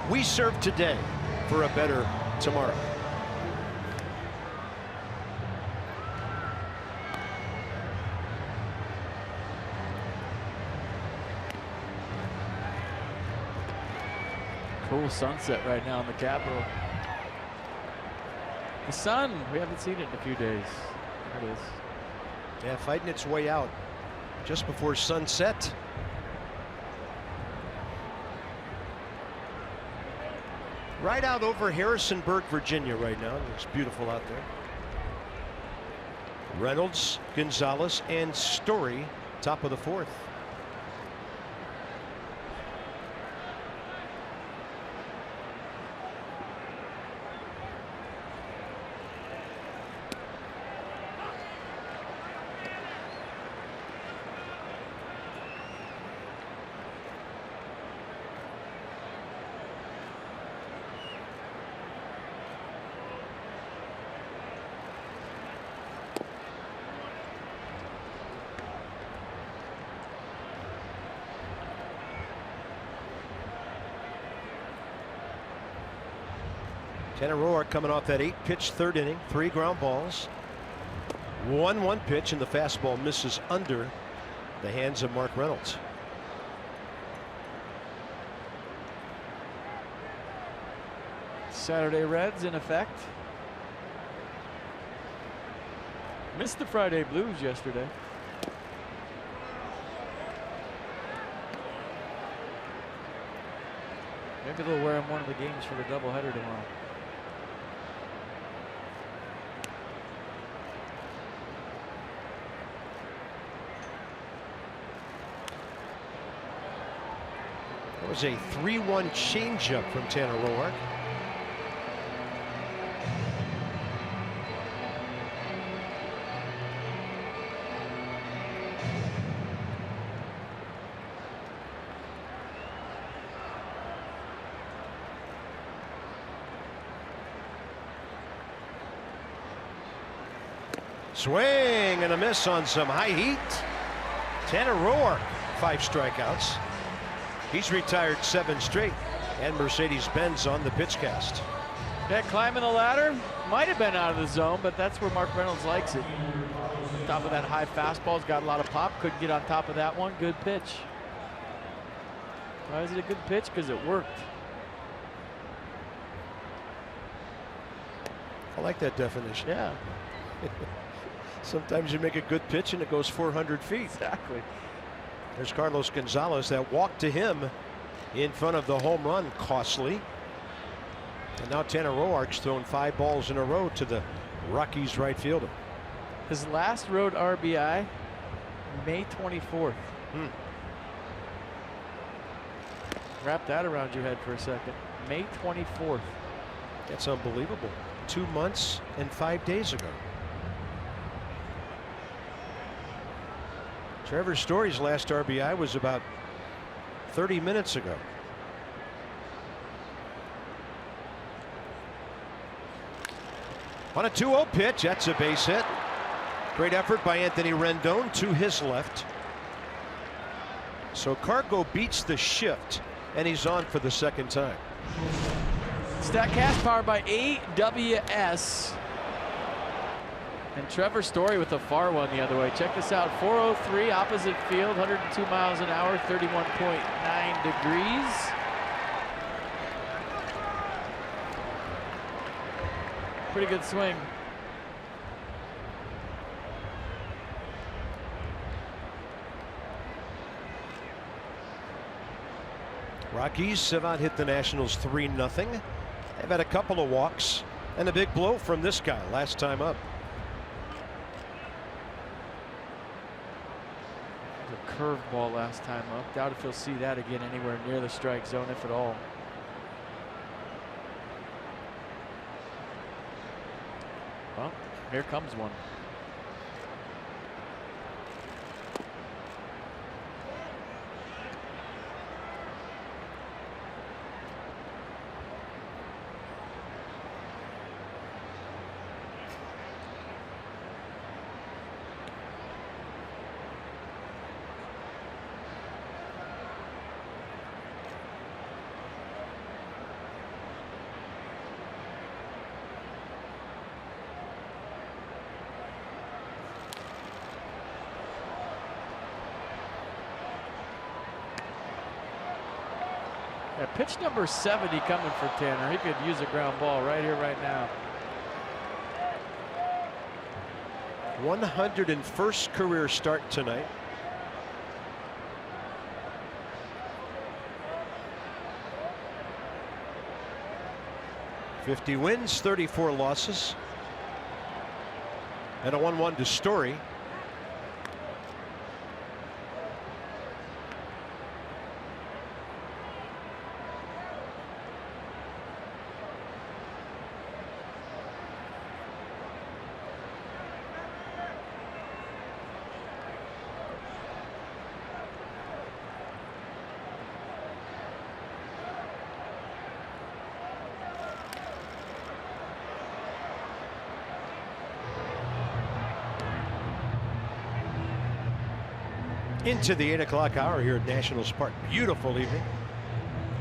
we serve today for a better tomorrow. Cool sunset right now in the Capitol. The sun, we haven't seen it in a few days. There it is. Yeah, fighting its way out just before sunset. Right out over Harrisonburg, Virginia right now. It looks beautiful out there. Reynolds, Gonzalez, and Story, top of the fourth. Tanner Roark coming off that 8-pitch third inning, 3 ground balls. 1-1 pitch, and the fastball misses under the hands of Mark Reynolds. Saturday Reds in effect. Missed the Friday Blues yesterday. Maybe they'll wear him one of the games for the doubleheader tomorrow. That was a 3-1 changeup from Tanner Roark. Swing and a miss on some high heat. Tanner Roark, 5 strikeouts. He's retired 7 straight, and Mercedes-Benz on the pitch cast. That climbing the ladder might have been out of the zone, but that's where Mark Reynolds likes it. Top of that high fastball's got a lot of pop. Couldn't get on top of that one. Good pitch. Why is it a good pitch? Because it worked. I like that definition. Yeah. Sometimes you make a good pitch and it goes 400 feet. Exactly. There's Carlos Gonzalez. That walk to him in front of the home run, costly. And now Tanner Roark's thrown 5 balls in a row to the Rockies right fielder. His last road RBI, May 24th. Wrap that around your head for a second. May 24th. That's unbelievable. 2 months and 5 days ago. Trevor Story's last RBI was about 30 minutes ago. On a 2-0 pitch, that's a base hit. Great effort by Anthony Rendon to his left. So Cargo beats the shift, and he's on for the second time. StatCast powered by AWS. And Trevor Story with a far one the other way. Check this out. 403 opposite field, 102 miles an hour, 31.9 degrees. Pretty good swing. Rockies have out hit the Nationals 3-0. They've had a couple of walks and a big blow from this guy last time up. Curveball last time up. Doubt if you'll see that again anywhere near the strike zone, if at all. Well, here comes one. Yeah, pitch number 70 coming for Tanner. He could use a ground ball right here, right now. 101st career start tonight. $50 wins, 34 losses, and a 1-1 to Story. Into the 8 o'clock hour here at Nationals Park. Beautiful evening.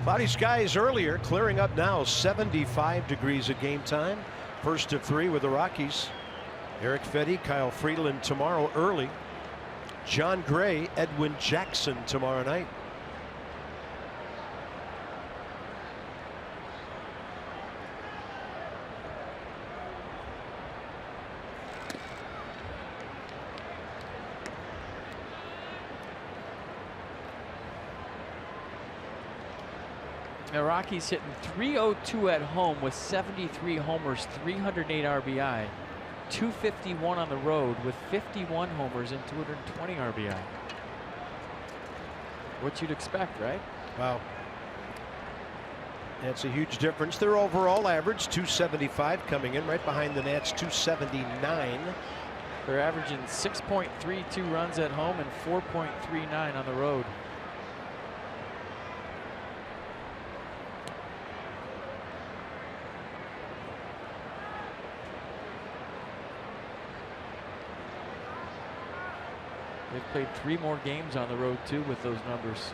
Cloudy skies earlier, clearing up now. 75 degrees at game time. First of 3 with the Rockies. Eric Fedde, Kyle Freeland tomorrow early. John Gray, Edwin Jackson tomorrow night. The Rockies hitting .302 at home with 73 homers, 308 RBI, 251 on the road with 51 homers and 220 RBI. What you'd expect, right? Wow. That's a huge difference. Their overall average, 275 coming in, right behind the Nats, 279. They're averaging 6.32 runs at home and 4.39 on the road. They've played 3 more games on the road, too, with those numbers.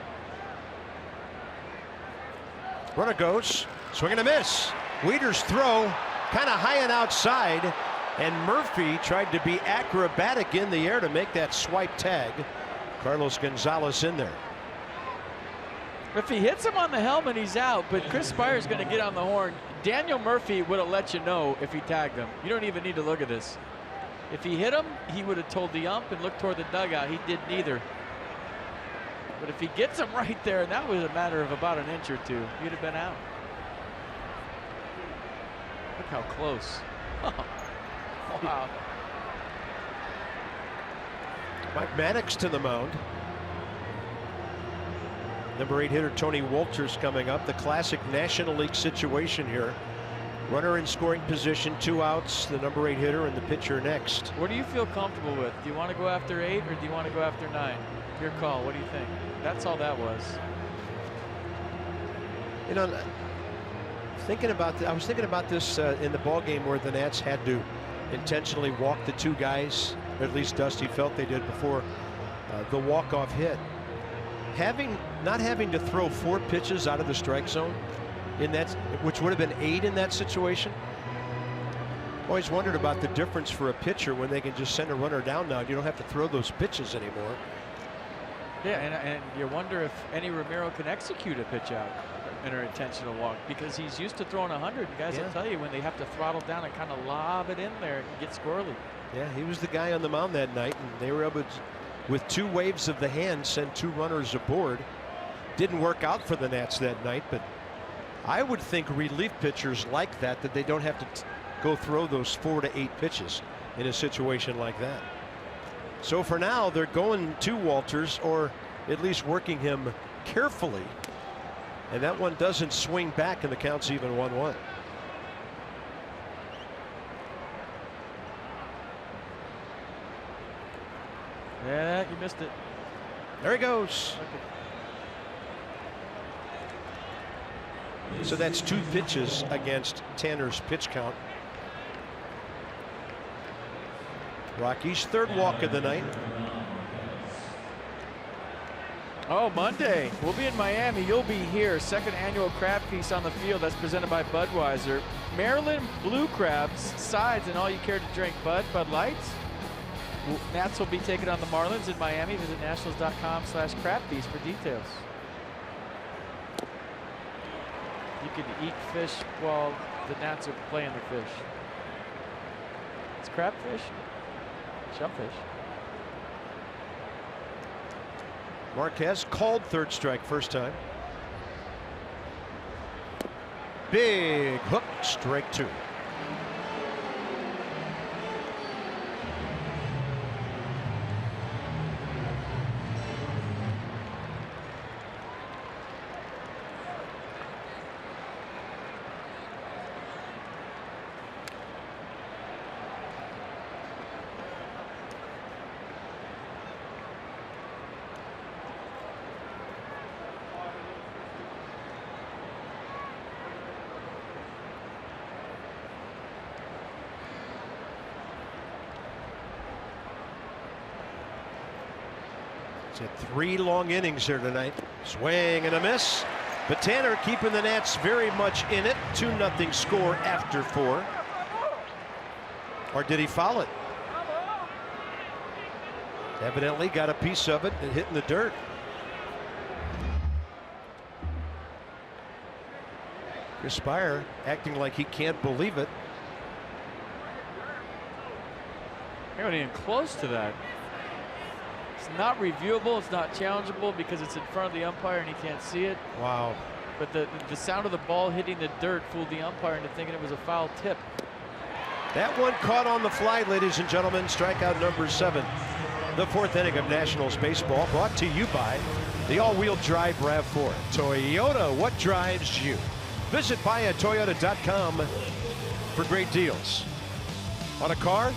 Runner goes, swing and a miss. Wieters throw, kind of high and outside, and Murphy tried to be acrobatic in the air to make that swipe tag. Carlos Gonzalez in there. If he hits him on the helmet, he's out, but Chris Spire's going to get on the horn. Daniel Murphy would have let you know if he tagged him. You don't even need to look at this. If he hit him, he would have told the ump and looked toward the dugout. He did neither. But if he gets him right there, and that was a matter of about an inch or two, he'd have been out. Look how close. Wow. Mike Maddox to the mound. Number 8 hitter Tony Wolters coming up. The classic National League situation here. Runner in scoring position, 2 outs, the number 8 hitter and the pitcher next. What do you feel comfortable with? Do you want to go after 8 or do you want to go after 9? Your call. What do you think? That's all that was. You know, I was thinking about this in the ball game where the Nats had to intentionally walk the 2 guys, or at least Dusty felt they did before the walk-off hit. Not having to throw 4 pitches out of the strike zone, in that, which would have been 8 in that situation. Always wondered about the difference for a pitcher when they can just send a runner down now. You don't have to throw those pitches anymore. Yeah, and you wonder if Eddie Ramiro can execute a pitch out in an intentional walk, because he's used to throwing 100. Guys will tell you when they have to throttle down and kind of lob it in there, it gets squirrely. Yeah, he was the guy on the mound that night, and they were able to, with 2 waves of the hand, send 2 runners aboard. Didn't work out for the Nats that night, but I would think relief pitchers like that they don't have to go throw those 4 to 8 pitches in a situation like that. So for now, they're going to Wolters, or at least working him carefully. And that one doesn't swing back, and the count's even 1-1. Yeah, you missed it. There he goes. So that's 2 pitches against Tanner's pitch count. Rockies' 3rd walk of the night. Oh, Monday. We'll be in Miami. You'll be here. 2nd annual crab feast on the field. That's presented by Budweiser. Maryland Blue Crabs, sides, and all you care to drink. Bud Lights. Nats will be taking on the Marlins in Miami. Visit nationals.com/crab feast for details. You can eat fish while the Nats are playing the fish. It's crabfish, shellfish. Marquez called third strike first time. Big hook, strike 2. He's had 3 long innings here tonight. Swing and a miss. But Tanner keeping the Nats very much in it. 2-0 score after 4. Or did he foul it? Evidently got a piece of it and hitting the dirt. Chris Spire acting like he can't believe it. You're not even close to that. It's not reviewable, it's not challengeable because it's in front of the umpire and he can't see it. Wow. But the sound of the ball hitting the dirt fooled the umpire into thinking it was a foul tip. That one caught on the fly, ladies and gentlemen. Strikeout number 7. The 4th inning of Nationals baseball, brought to you by the all-wheel drive RAV4. Toyota, what drives you? Visit buyatoyota.com for great deals. On a car?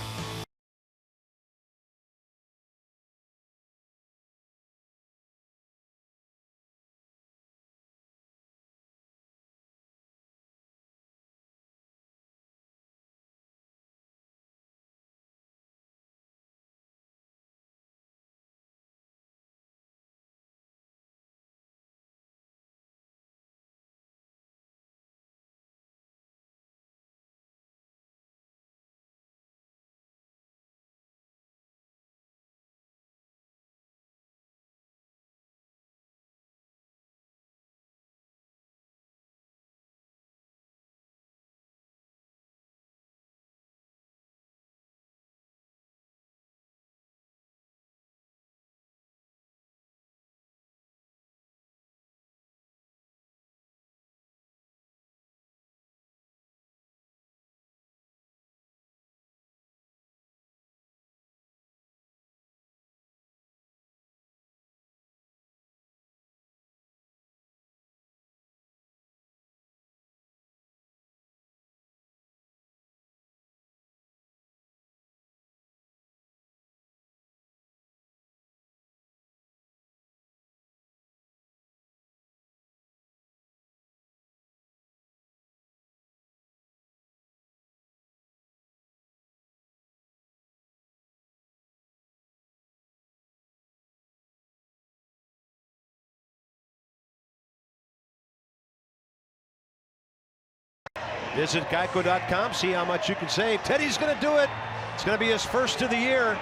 Visit Geico.com, see how much you can save. Teddy's going to do it. It's going to be his first of the year.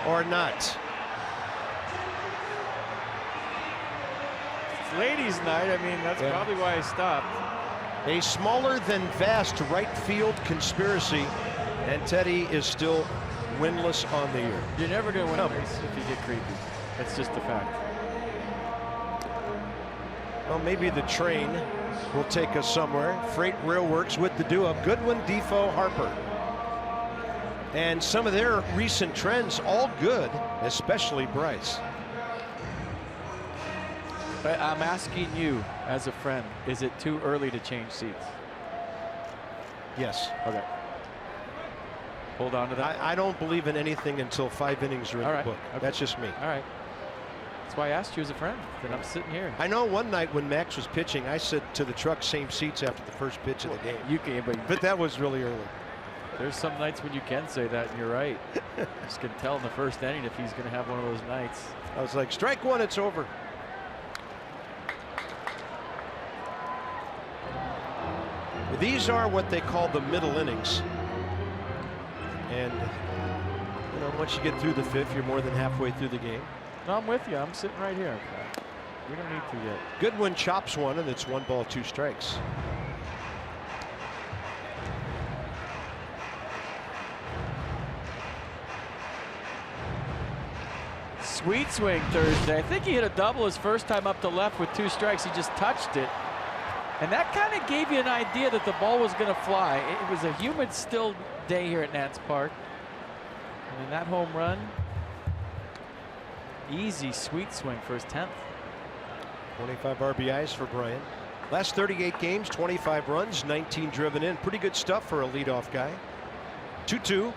Or not. It's ladies' night. I mean, that's probably why I stopped. A smaller than vast right field conspiracy, and Teddy is still winless on the year. You're never going to win a race if you get creepy. That's just a fact. Well, maybe the train will take us somewhere. Freight Railworks with the duo Goodwin, Defoe, Harper. And some of their recent trends, all good, especially Bryce. But I'm asking you, as a friend, is it too early to change seats? Yes. Okay. Hold on to that. I don't believe in anything until 5 innings are in the book. Okay. That's just me. All right. That's why I asked you as a friend. Then I'm sitting here. I know one night when Max was pitching, I said to the truck, same seats after the first pitch of the game. You can, but that was really early. There's some nights when you can say that, and you're right. Just can tell in the first inning if he's going to have one of those nights. I was like, strike one, it's over. These are what they call the middle innings. And, you know, once you get through the 5th, you're more than halfway through the game. No, I'm with you. I'm sitting right here. We don't need to yet. Goodwin chops one, and it's 1 ball, 2 strikes. Sweet swing Thursday. I think he hit a double his first time up to left with 2 strikes. He just touched it. And that kind of gave you an idea that the ball was going to fly. It was a humid, still day here at Nats Park. And then that home run, easy sweet swing for his 10th. 25 RBIs for Bryant. Last 38 games, 25 runs, 19 driven in. Pretty good stuff for a leadoff guy. 2-2.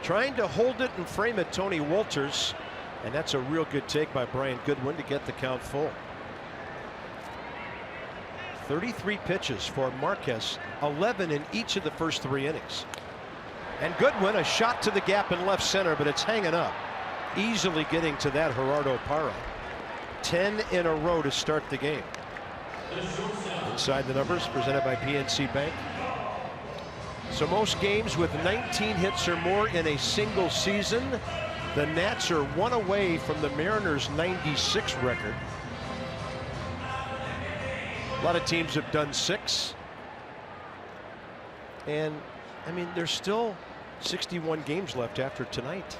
Trying to hold it and frame it, Tony Wolters. And that's a real good take by Brian Goodwin to get the count full. 33 pitches for Marquez, 11 in each of the first 3 innings. And Goodwin, a shot to the gap in left center, but it's hanging up. Easily getting to that Gerardo Parra. 10 in a row to start the game. Inside the numbers presented by PNC Bank. So most games with 19 hits or more in a single season. The Nats are 1 away from the Mariners' 96 record. A lot of teams have done 6. And I mean, there's still 61 games left after tonight.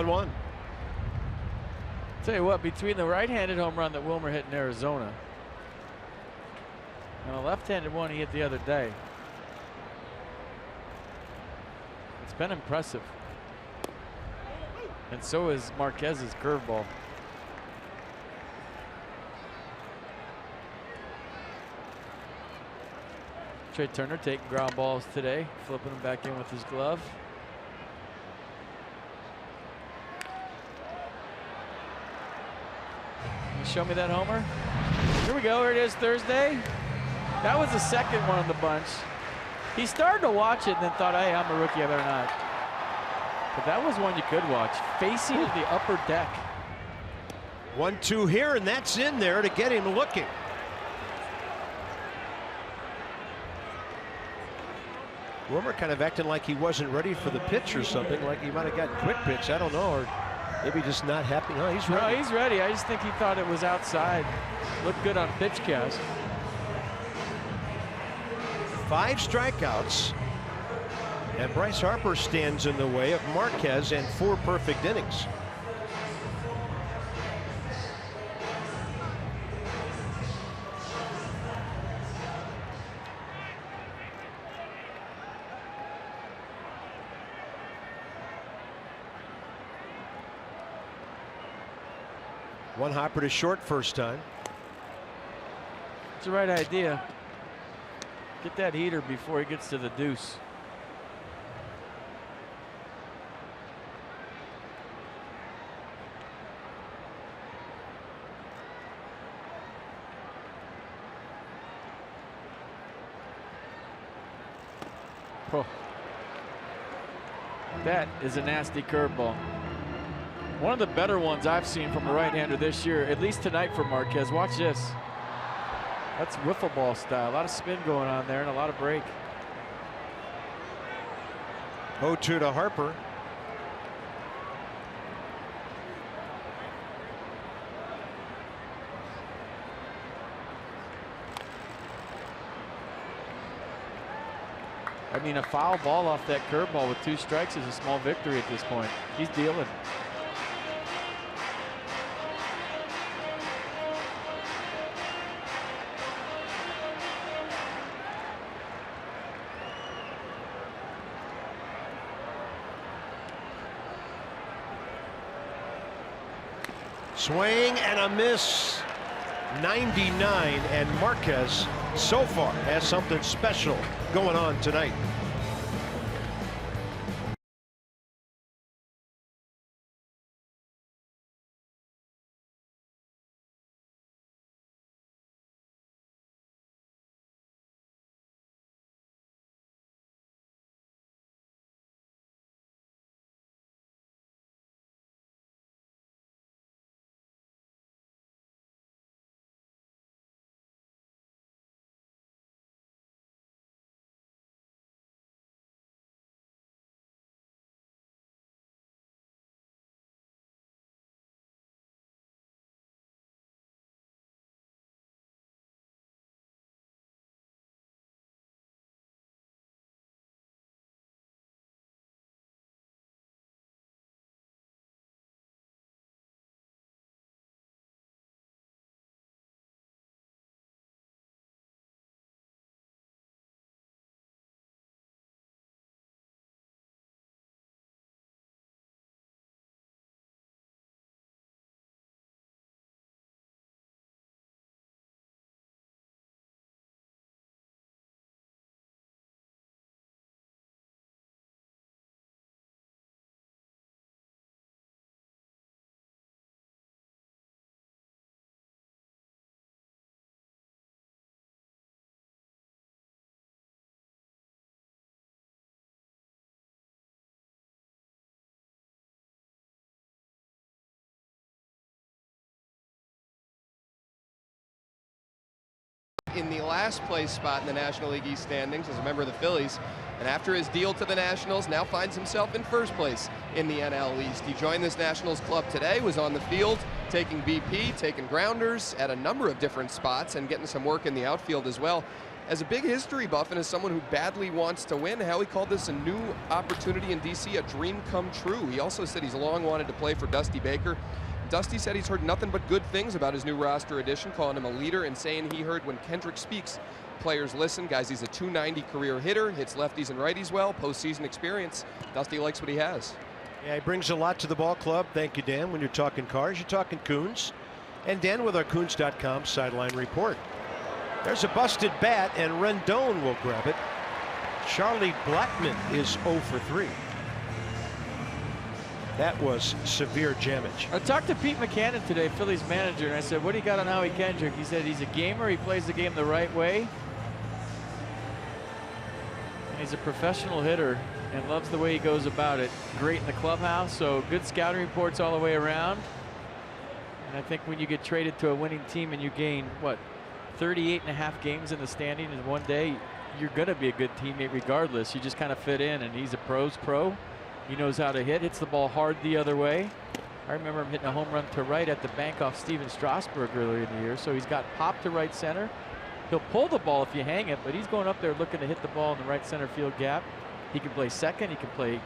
One. Tell you what, between the right-handed home run that Wilmer hit in Arizona and a left-handed one he hit the other day, it's been impressive. And so is Marquez's curveball. Trey Turner taking ground balls today, flipping them back in with his glove. Show me that homer. Here we go. Here it is, Thursday. That was the second one of the bunch. He started to watch it and then thought, hey, I'm a rookie, I better not. But that was one you could watch. Facing the upper deck. 1-2 here, and that's in there to get him looking. Wilmer kind of acting like he wasn't ready for the pitch or something, like he might have got quick pitch. I don't know, or maybe just not happy. No, he's ready. No, he's ready. I just think he thought it was outside. Looked good on pitch cast. 5 strikeouts. And Bryce Harper stands in the way of Marquez and 4 perfect innings. One hopper to short first time. It's the right idea. Get that heater before he gets to the deuce. Oh. That is a nasty curveball. One of the better ones I've seen from a right-hander this year, at least tonight for Marquez. Watch this. That's wiffle ball style. A lot of spin going on there and a lot of break. 0-2 to Harper. I mean, a foul ball off that curveball with 2 strikes is a small victory at this point. He's dealing. Swing and a miss. 99, and Marquez so far has something special going on tonight. in the last place spot in the National League East standings as a member of the Phillies. And after his deal to the Nationals, now finds himself in first place in the NL East. He joined this Nationals club today, was on the field taking BP, taking grounders at a number of different spots, and getting some work in the outfield as well. As a big history buff and as someone who badly wants to win, Howie called this a new opportunity in DC, a dream come true. He also said he's long wanted to play for Dusty Baker. Dusty said he's heard nothing but good things about his new roster addition, calling him a leader and saying he heard when Kendrick speaks, players listen. Guys, he's a .290 career hitter, hits lefties and righties well, postseason experience. Dusty likes what he has. Yeah, he brings a lot to the ball club. Thank you, Dan. When you're talking cars, you're talking Coons. And Dan with our Coons.com sideline report. There's a busted bat, and Rendon will grab it. Charlie Blackmon is 0 for 3. That was severe damage. I talked to Pete McCannon today, Phillies manager, and I said, what do you got on Howie Kendrick? He said he's a gamer, he plays the game the right way. And he's a professional hitter and loves the way he goes about it. Great in the clubhouse, so good scouting reports all the way around. And I think when you get traded to a winning team and you gain, what, 38.5 games in the standing in one day, you're going to be a good teammate regardless. You just kind of fit in, and he's a pro's pro. He knows how to hit, hits the ball hard the other way. I remember him hitting a home run to right at the bank off Steven Strasburg earlier in the year. So he's got pop to right center. He'll pull the ball if you hang it, but he's going up there looking to hit the ball in the right center field gap. He can play second. He can play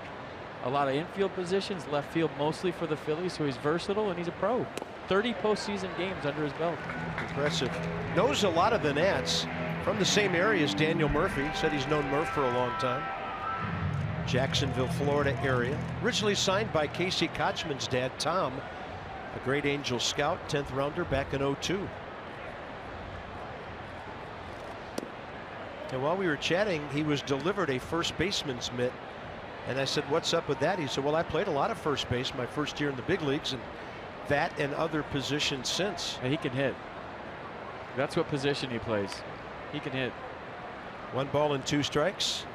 a lot of infield positions, left field mostly for the Phillies. So he's versatile, and he's a pro. 30 postseason games under his belt. Impressive. Knows a lot of the Nats from the same area as Daniel Murphy. Said he's known Murph for a long time. Jacksonville, Florida area. Originally signed by Casey Kochman's dad, Tom, a great Angel scout, 10th rounder back in '02. And while we were chatting, he was delivered a first baseman's mitt. And I said, what's up with that? He said, well, I played a lot of first base my first year in the big leagues, and that and other positions since. And he can hit. That's what position he plays. He can hit. 1 ball and 2 strikes.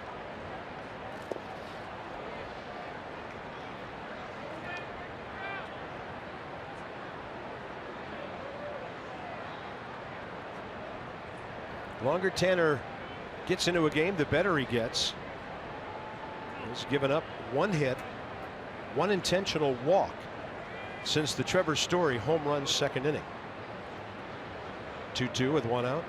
Longer Tanner gets into a game, the better he gets. He's given up 1 hit, 1 intentional walk since the Trevor Story home run 2nd inning. 2-2 with 1 out.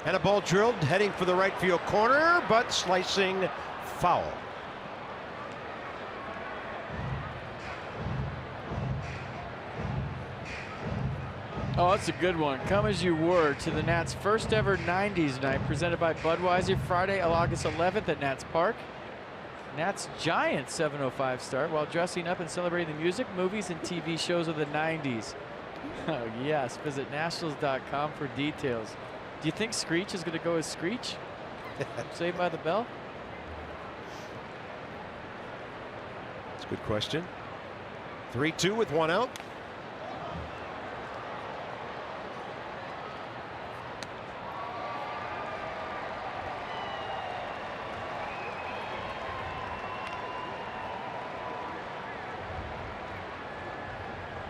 And a ball drilled, heading for the right field corner, but slicing foul. Oh, that's a good one. Come as you were to the Nats' first ever 90s night presented by Budweiser, Friday, August 11th at Nats Park. Nats Giants 7:05 start while dressing up and celebrating the music, movies, and TV shows of the 90s. Oh, yes. Visit Nationals.com for details. Do you think Screech is going to go as Screech? Saved by the Bell? That's a good question. 3-2 with 1 out.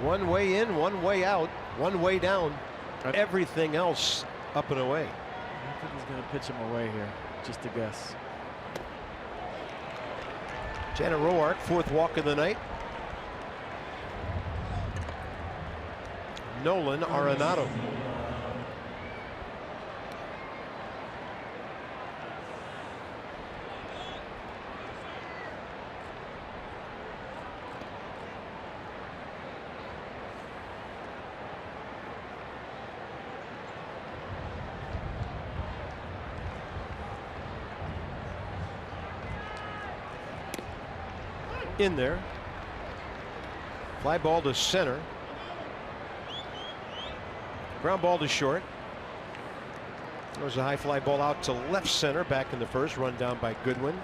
One way in, one way out, one way down. Everything else up and away. I think he's going to pitch him away here. Just a guess. Tanner Roark, 4th walk of the night. Nolan Arenado. in there. Fly ball to center. Ground ball to short. There was a high fly ball out to left center back in the first, run down by Goodwin.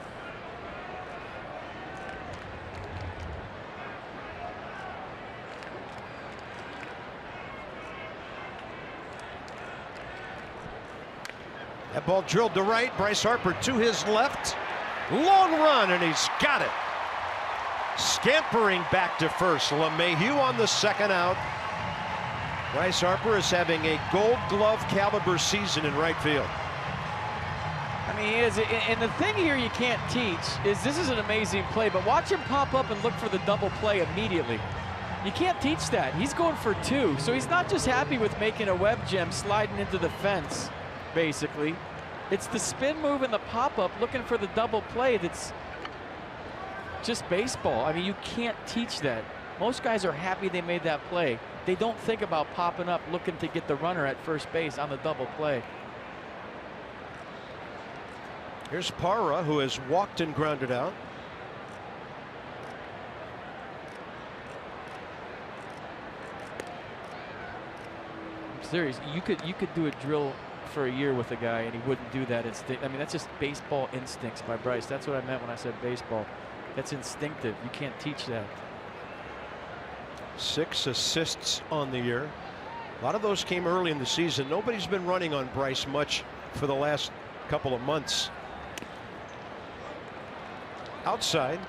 That ball drilled to right. Bryce Harper to his left. Long run, and he's got it. Scampering back to first. LeMahieu on the second out. Bryce Harper is having a Gold Glove caliber season in right field. I mean, he is. And the thing here you can't teach is this is an amazing play, but watch him pop up and look for the double play immediately. You can't teach that. He's going for two. So he's not just happy with making a web gem sliding into the fence, basically. It's the spin move and the pop-up looking for the double play that's just baseball. I mean, you can't teach that. Most guys are happy they made that play. They don't think about popping up looking to get the runner at first base on the double play. Here's Parra, who has walked and grounded out. I'm serious. You could do a drill for a year with a guy and he wouldn't do that instinct. I mean, that's just baseball instincts by Bryce. That's what I meant when I said baseball. That's instinctive. You can't teach that. 6 assists on the year. A lot of those came early in the season. Nobody's been running on Bryce much for the last couple of months. Outside.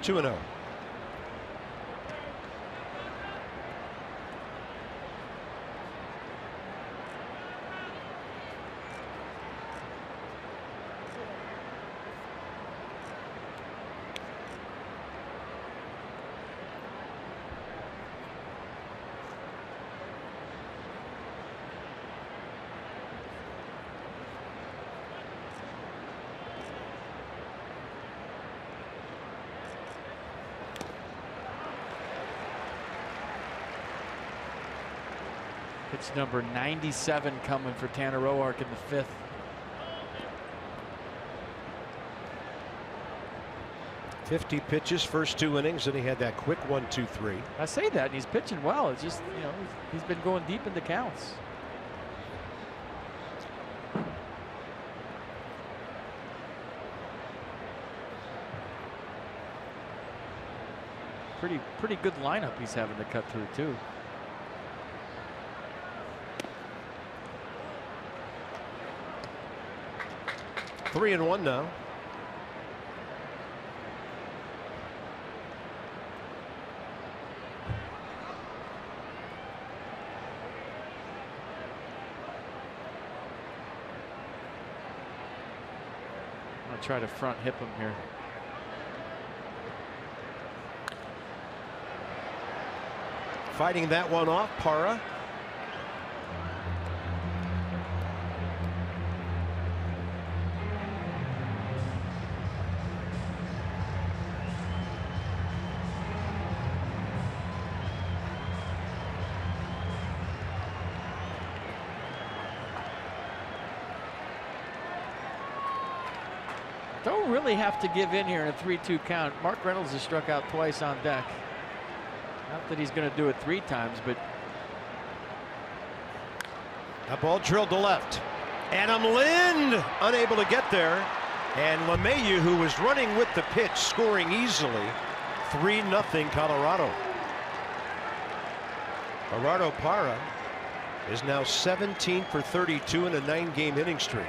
Two and 0. Pitch number 97 coming for Tanner Roark in the fifth. .50 pitches, first 2 innings, and he had that quick 1-2-3. I say that, and he's pitching well. It's just, you know, he's been going deep into counts. Pretty good lineup he's having to cut through too. Three and 1 now. I'll try to front hip him here. Fighting that one off, Parra. Don't really have to give in here in a 3-2 count. Mark Reynolds has struck out twice on deck. Not that he's going to do it 3 times, but that ball drilled to left. Adam Lind unable to get there. And LeMahieu, who was running with the pitch, scoring easily. 3-0 Colorado. Gerardo Parra is now 17 for 32 in a 9-game hitting streak.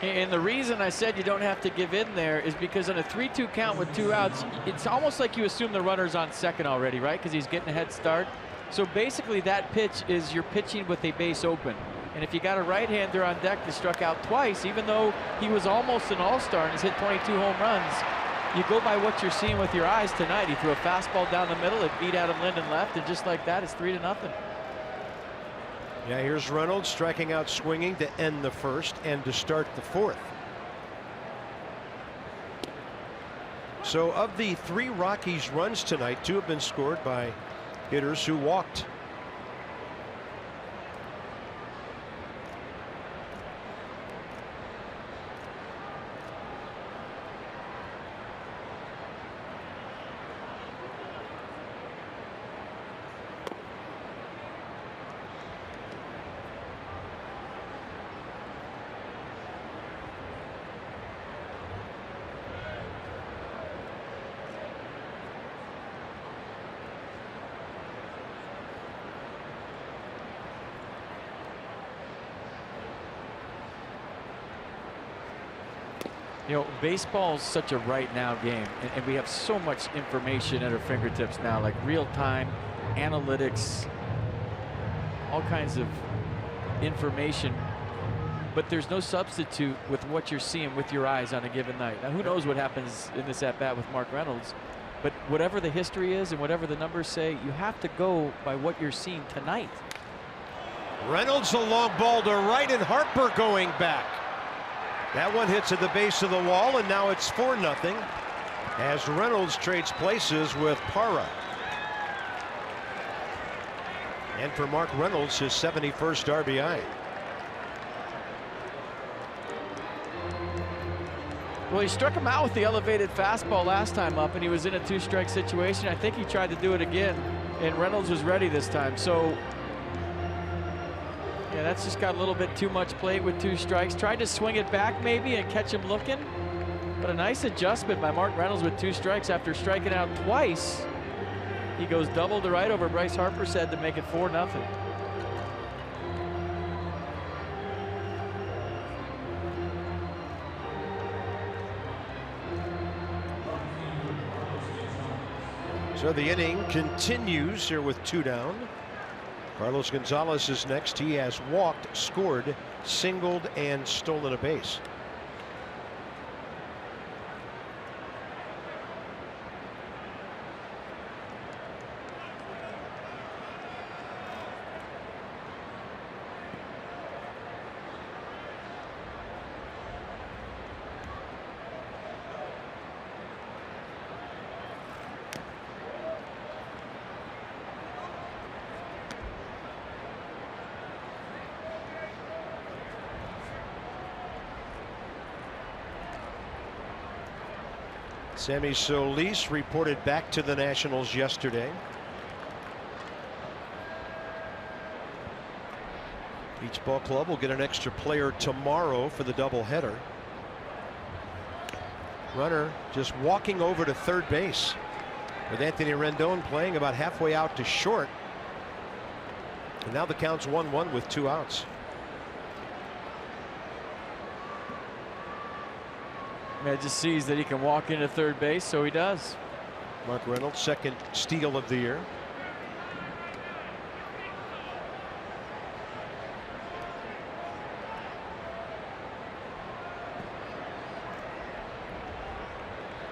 And the reason I said you don't have to give in there is because in a 3-2 count with 2 outs, it's almost like you assume the runner's on second already, right? Because he's getting a head start. So basically that pitch is you're pitching with a base open. And if you got a right-hander on deck that struck out twice, even though he was almost an all-star and has hit 22 home runs, you go by what you're seeing with your eyes tonight. He threw a fastball down the middle. It beat Adam Linden left, and just like that, it's 3-0. Yeah, here's Reynolds striking out swinging to end the first and to start the fourth. So of the 3 Rockies runs tonight, 2 have been scored by hitters who walked. You know, baseball is such a right now game, and we have so much information at our fingertips now, like real time analytics, all kinds of information. But there's no substitute with what you're seeing with your eyes on a given night. Now, who knows what happens in this at bat with Mark Reynolds? But whatever the history is and whatever the numbers say, you have to go by what you're seeing tonight. Reynolds, a long ball to right, and Harper going back. That one hits at the base of the wall, and now it's 4-0 as Reynolds trades places with Parra. And for Mark Reynolds, his 71st RBI. Well, he struck him out with the elevated fastball last time up, and he was in a 2-strike situation. I think he tried to do it again, and Reynolds was ready this time. So yeah, that's just got a little bit too much plate with 2 strikes. Tried to swing it back maybe and catch him looking. But a nice adjustment by Mark Reynolds with 2 strikes after striking out twice. He goes double to right over Bryce Harper's head to make it 4-0. So the inning continues here with 2 down. Carlos Gonzalez is next. He has walked, scored, singled, and stolen a base. Sammy Solis reported back to the Nationals yesterday. Each ball club will get an extra player tomorrow for the doubleheader. Runner just walking over to third base with Anthony Rendon playing about halfway out to short. And now the count's 1-1 with 2 outs. Yeah, just sees that he can walk into third base, so he does. Mark Reynolds, second steal of the year.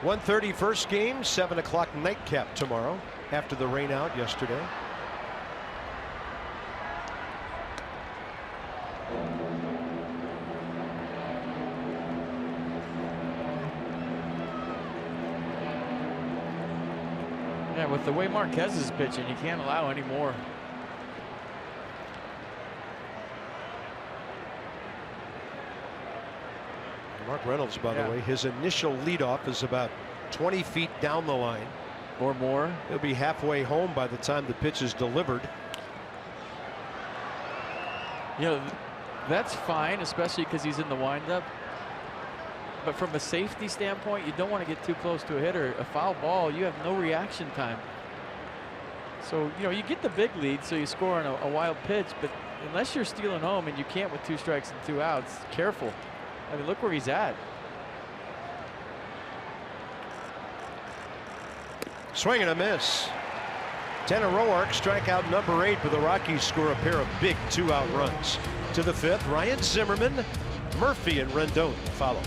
.130 first game, 7 o'clock nightcap tomorrow after the rain out yesterday. Yeah, with the way Marquez is pitching, you can't allow any more. Mark Reynolds, by the way, his initial leadoff is about 20 feet down the line. Or more. He'll be halfway home by the time the pitch is delivered. You know, that's fine, especially because he's in the windup. But from a safety standpoint, you don't want to get too close to a hitter. A foul ball, you have no reaction time. So, you know, you get the big lead, so you score on a wild pitch, but unless you're stealing home, and you can't with 2 strikes and 2 outs, careful. I mean, look where he's at. Swing and a miss. Tanner Roark, strikeout number 8, but the Rockies score a pair of big 2-out runs. To the 5th, Ryan Zimmerman, Murphy, and Rendon follow.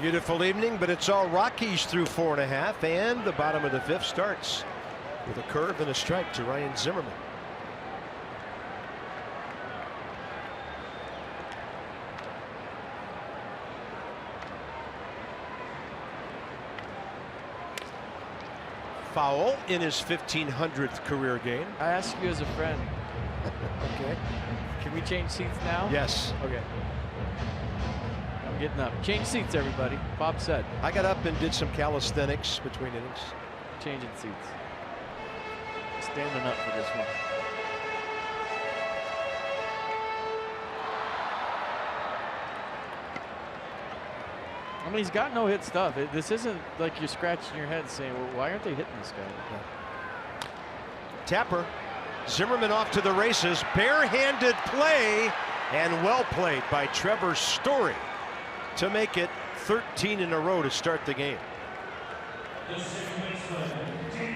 Beautiful evening, but it's all Rockies through 4.5, and the bottom of the 5th starts with a curve and a strike to Ryan Zimmerman. Foul in his 1500th career game. I ask you as a friend. Okay. Can we change seats now? Yes. Okay. I'm getting up. Change seats, everybody. Bob said. I got up and did some calisthenics between innings. Changing seats. Standing up for this one. I mean, he's got no hit stuff. This isn't like you're scratching your head saying, well, why aren't they hitting this guy? Tapper. Zimmerman off to the races. Barehanded play, and well played by Trevor Story to make it 13 in a row to start the game.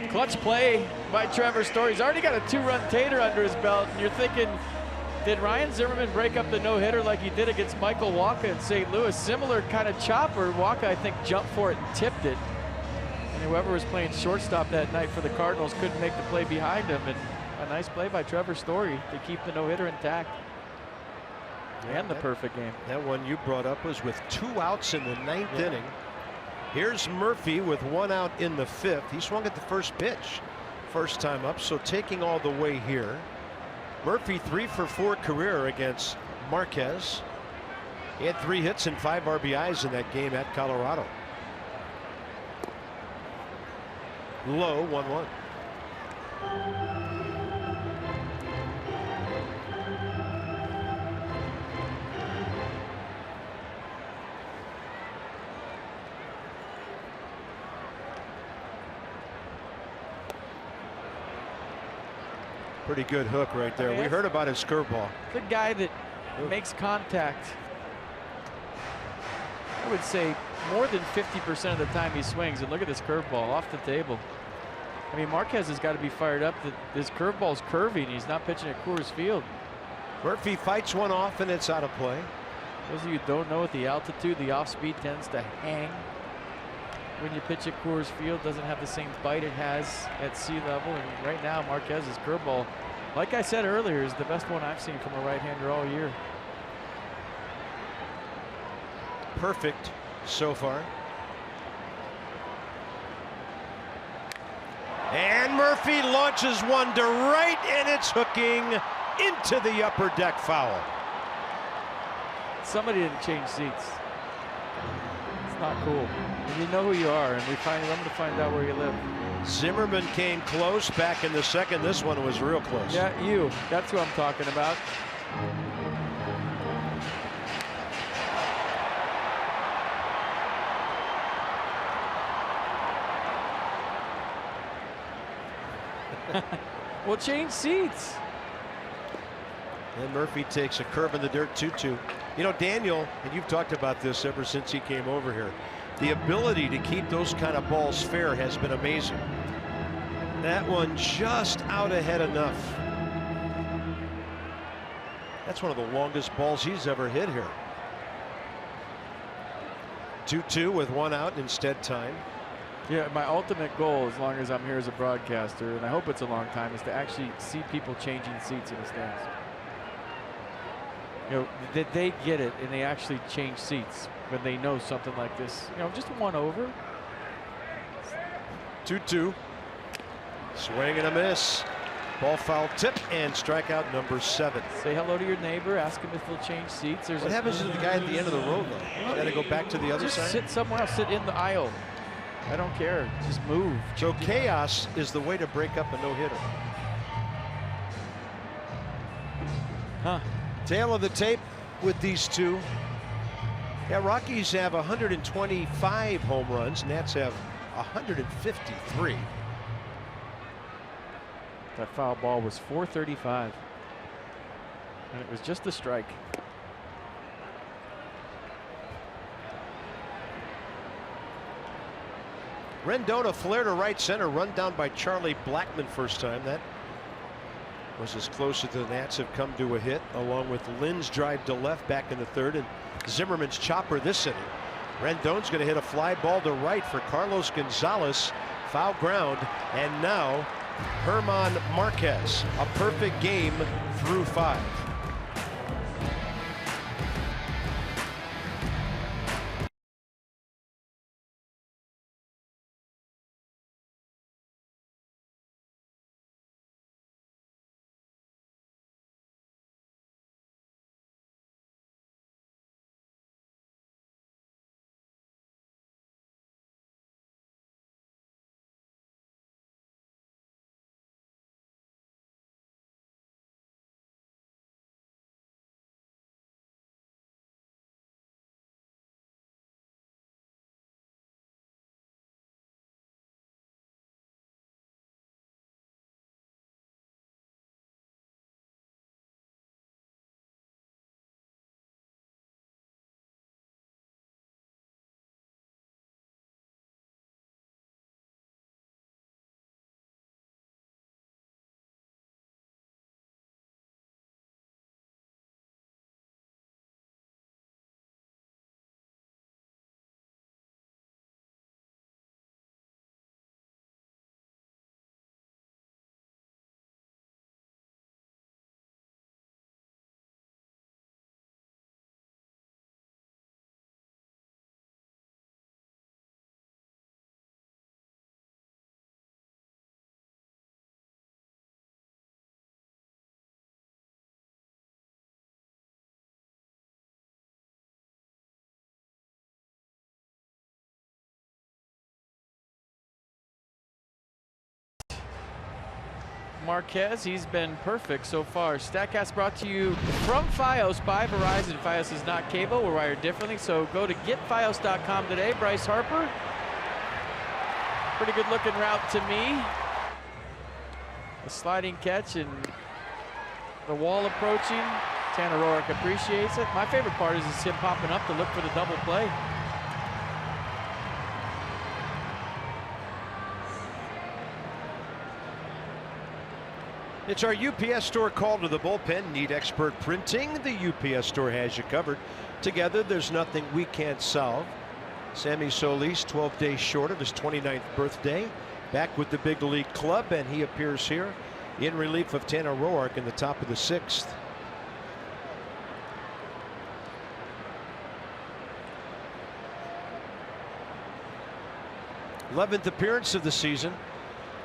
Clutch play by Trevor Story. He's already got a 2-run tater under his belt, and you're thinking, did Ryan Zimmerman break up the no-hitter like he did against Michael Wacha in St. Louis? Similar kind of chopper. Wacha, I think, jumped for it and tipped it. And whoever was playing shortstop that night for the Cardinals couldn't make the play behind him. And a nice play by Trevor Story to keep the no-hitter intact. Yeah, and the perfect game. That one you brought up was with 2 outs in the 9th inning. Here's Murphy with 1 out in the 5th. He swung at the first pitch, first time up, so taking all the way here. Murphy 3 for 4 career against Marquez. He had 3 hits and 5 RBIs in that game at Colorado. Low 1-1. Pretty good hook right there. We heard about his curveball. The guy that makes contact, I would say more than 50% of the time he swings. And look at this curveball off the table. I mean, Marquez has got to be fired up that this curveball's curving. He's not pitching at Coors Field. Murphy fights one off and it's out of play. Those of you who don't know, at the altitude, the off speed tends to hang. When you pitch at Coors Field, doesn't have the same bite it has at sea level. And right now, Marquez's curveball, like I said earlier, is the best one I've seen from a right-hander all year. Perfect so far. And Murphy launches one to right, and it's hooking into the upper deck foul. Somebody didn't change seats. It's not cool. And you know who you are, and I'm going to find out where you live. Zimmerman came close back in the 2nd. This one was real close. Yeah, you. That's who I'm talking about. We'll change seats. And Murphy takes a curve in the dirt 2-2. You know, Daniel, and you've talked about this ever since he came over here, the ability to keep those kind of balls fair has been amazing. That one just out ahead enough. That's one of the longest balls he's ever hit here. 2-2 with 1 out, instead time. Yeah, my ultimate goal, as long as I'm here as a broadcaster, and I hope it's a long time, is to actually see people changing seats in the stands. You know, that they get it and they actually change seats when they know something like this. You know, just 1 over. 2-2. Swing and a miss. Ball foul tip and strikeout number 7. Say hello to your neighbor. Ask him if they'll change seats. What happens to the guy at the end of the road, though? Got to go back to the other side? Sit somewhere else. Sit in the aisle. I don't care. Just move. So chaos is the way to break up a no-hitter. Huh. Tail of the tape with these two. Yeah, Rockies have 125 home runs. Nats have 153. That foul ball was .435. And it was just a strike. Rendon, flare to right center, run down by Charlie Blackmon first time. That was as close as the Nats have come to a hit, along with Lynn's drive to left back in the 3rd and Zimmerman's chopper this inning. Rendon's going to hit a fly ball to right for Carlos Gonzalez. Foul ground. And now German Marquez. A perfect game through 5. Marquez, he's been perfect so far. StatCast brought to you from Fios by Verizon. Fios is not cable, we're wired differently, so go to getfios.com today. Bryce Harper, pretty good looking route to me. A sliding catch and the wall approaching. Tanner Roark appreciates it. My favorite part is him popping up to look for the double play. It's our UPS store call to the bullpen. Need expert printing? The UPS store has you covered. Together, there's nothing we can't solve. Sammy Solis, 12 days short of his 29th birthday, back with the big league club, and he appears here in relief of Tanner Roark in the top of the 6th. th appearance of the season.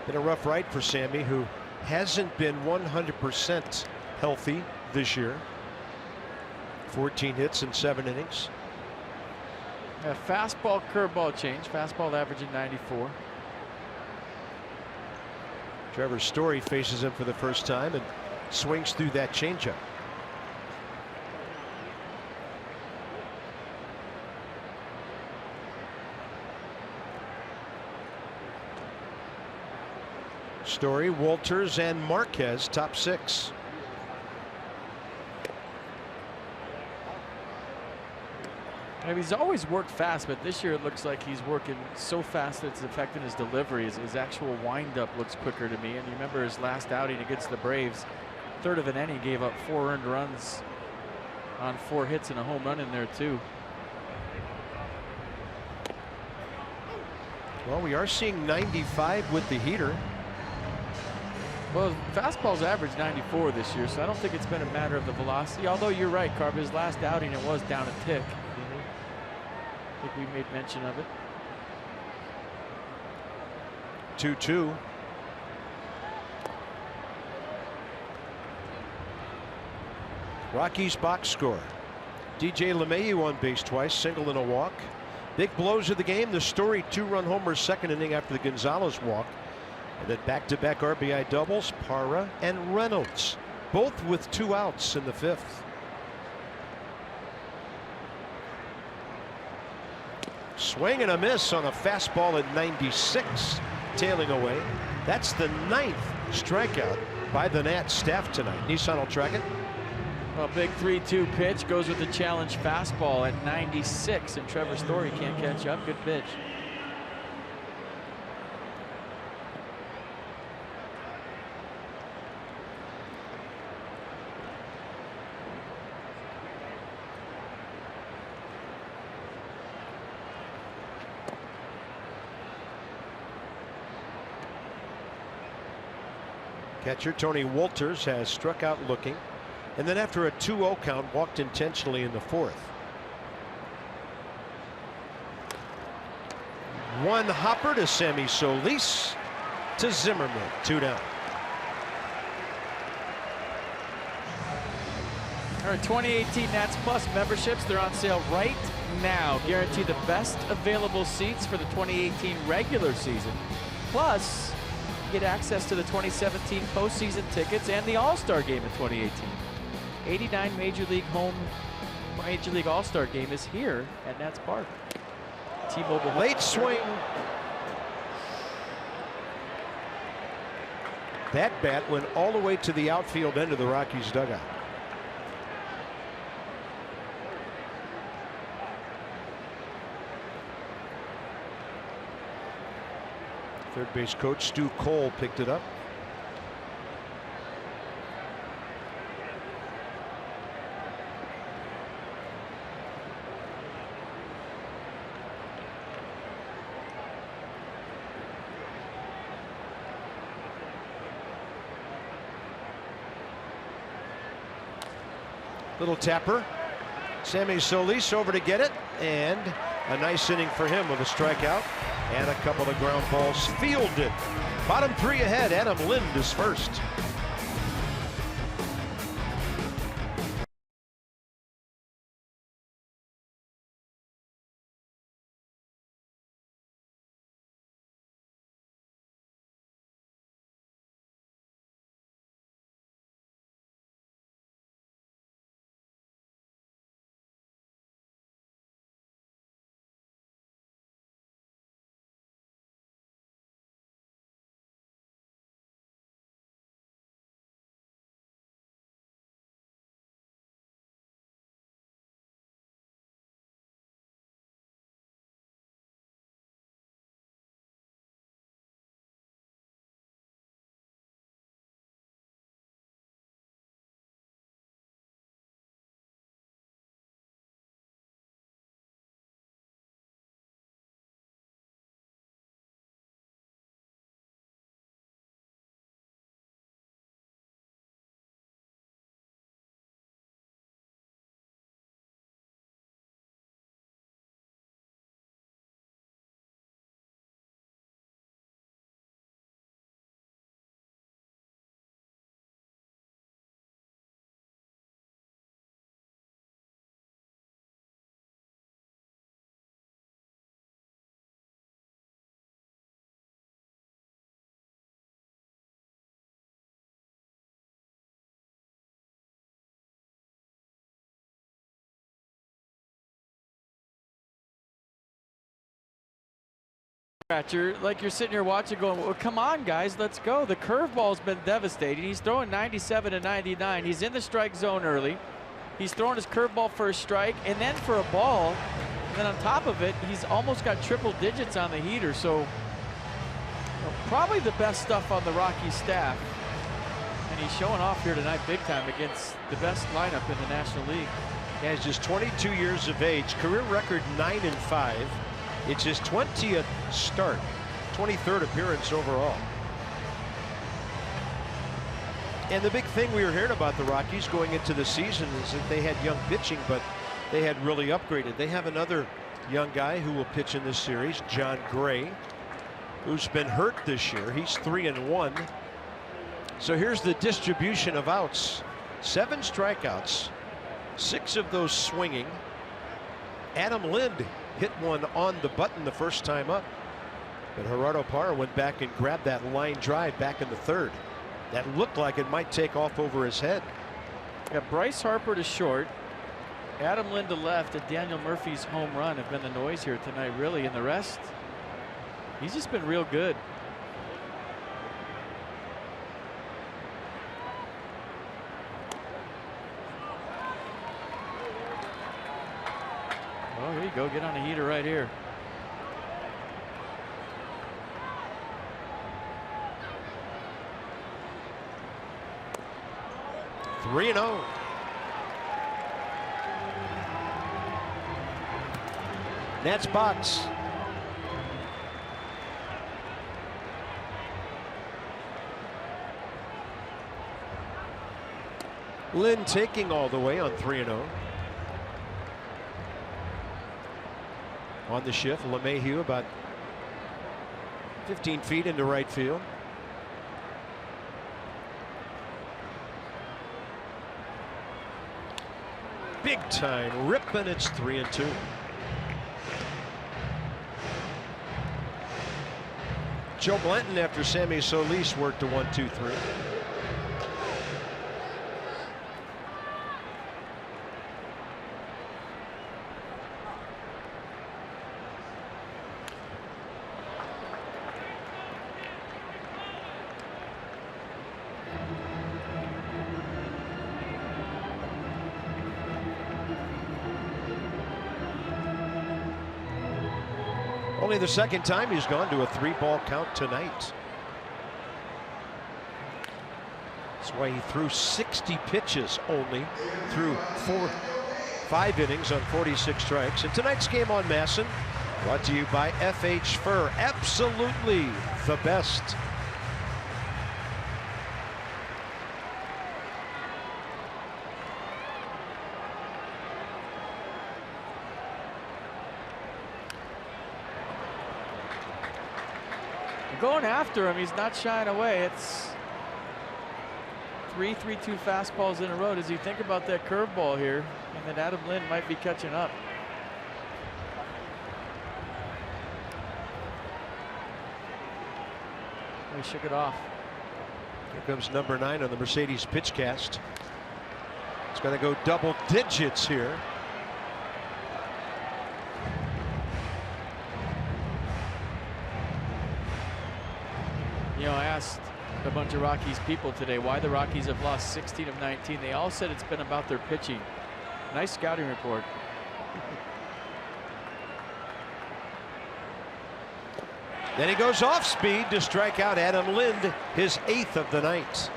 Been a rough ride for Sammy, who hasn't been 100% healthy this year. 14 hits in 7 innings. A fastball curveball change. Fastball averaging 94. Trevor Story faces him for the first time and swings through that changeup. Story, Walters, and Marquez, top 6. He's always worked fast, but this year it looks like he's working so fast that it's affecting his delivery. His actual windup looks quicker to me. And you remember his last outing against the Braves, third of an inning, gave up 4 earned runs on 4 hits and a home run in there too. Well, we are seeing 95 with the heater. Well, fastball's averaged 94 this year, so I don't think it's been a matter of the velocity. Although you're right, Carb, his last outing it was down a tick. I think we made mention of it. 2-2. Rockies box score. DJ LeMahieu on base twice, single and a walk. Big blows of the game. The Story 2-run homer second inning after the Gonzalez walk. And then back-to-back RBI doubles, Parra and Reynolds, both with 2 outs in the 5th. Swing and a miss on a fastball at 96, tailing away. That's the 9th strikeout by the Nats staff tonight. Nissan will track it. Well, big 3-2 pitch goes with the challenge fastball at 96, and Trevor Story can't catch up. Good pitch. Catcher Tony Wolters has struck out looking, and then after a 2-0 count walked intentionally in the 4th. One hopper to Sammy Solis, to Zimmerman, 2 down. All right, 2018 Nats Plus memberships, they're on sale right now. Guarantee the best available seats for the 2018 regular season. Plus, you get access to the 2017 postseason tickets and the All-Star game in 2018. 89 Major League All-Star game is here at Nats Park. T-Mobile. Late swing. That bat went all the way to the outfield end of the Rockies dugout. Third base coach Stu Cole picked it up. Little tapper. Sammy Solis over to get it, and a nice inning for him with a strikeout and a couple of ground balls fielded. Bottom 3 ahead. Adam Lind is first. Like you're sitting here watching going, well, come on guys, let's go. The curveball's been devastating. He's throwing 97 to 99. He's in the strike zone early. He's throwing his curveball for a strike and then for a ball. And then on top of it, he's almost got triple digits on the heater. So probably the best stuff on the Rockies staff. And he's showing off here tonight big time against the best lineup in the National League. Yeah, he's just 22 years of age. Career record 9-5. It's his 20th start, 23rd appearance overall. And the big thing we were hearing about the Rockies going into the season is that they had young pitching, but they had really upgraded. They have another young guy who will pitch in this series, John Gray, who's been hurt this year. He's 3-1. So here's the distribution of outs. 7 strikeouts, 6 of those swinging. Adam Lind hit one on the button the first time up, but Gerardo Parra went back and grabbed that line drive back in the 3rd. That looked like it might take off over his head. Got Bryce Harper to short, Adam Lind to left, and Daniel Murphy's home run have been the noise here tonight, really, and the rest, he's just been real good. Oh, here you go. Get on a heater right here. Three and 0. Nats box. Lynn taking all the way on 3-0. On the shift, LeMahieu about 15 feet into right field. Big time rip, and it's 3-2. Joe Blanton, after Sammy Solis worked a 1-2-3. Only the second time he's gone to a 3-ball count tonight. That's why he threw 60 pitches only through 5 innings on 46 strikes. And tonight's game on Masson, brought to you by FH Fur. Absolutely the best. Going after him, he's not shying away. It's 3-3-2 fastballs in a row. As you think about that curveball here, and that Adam Lynn might be catching up. He shook it off. Here comes number 9 on the Mercedes pitch cast. It's going to go double digits here. You know, I asked a bunch of Rockies people today why the Rockies have lost 16 of 19. They all said it's been about their pitching. Nice scouting report. Then he goes off speed to strike out Adam Lind, his 8th of the night.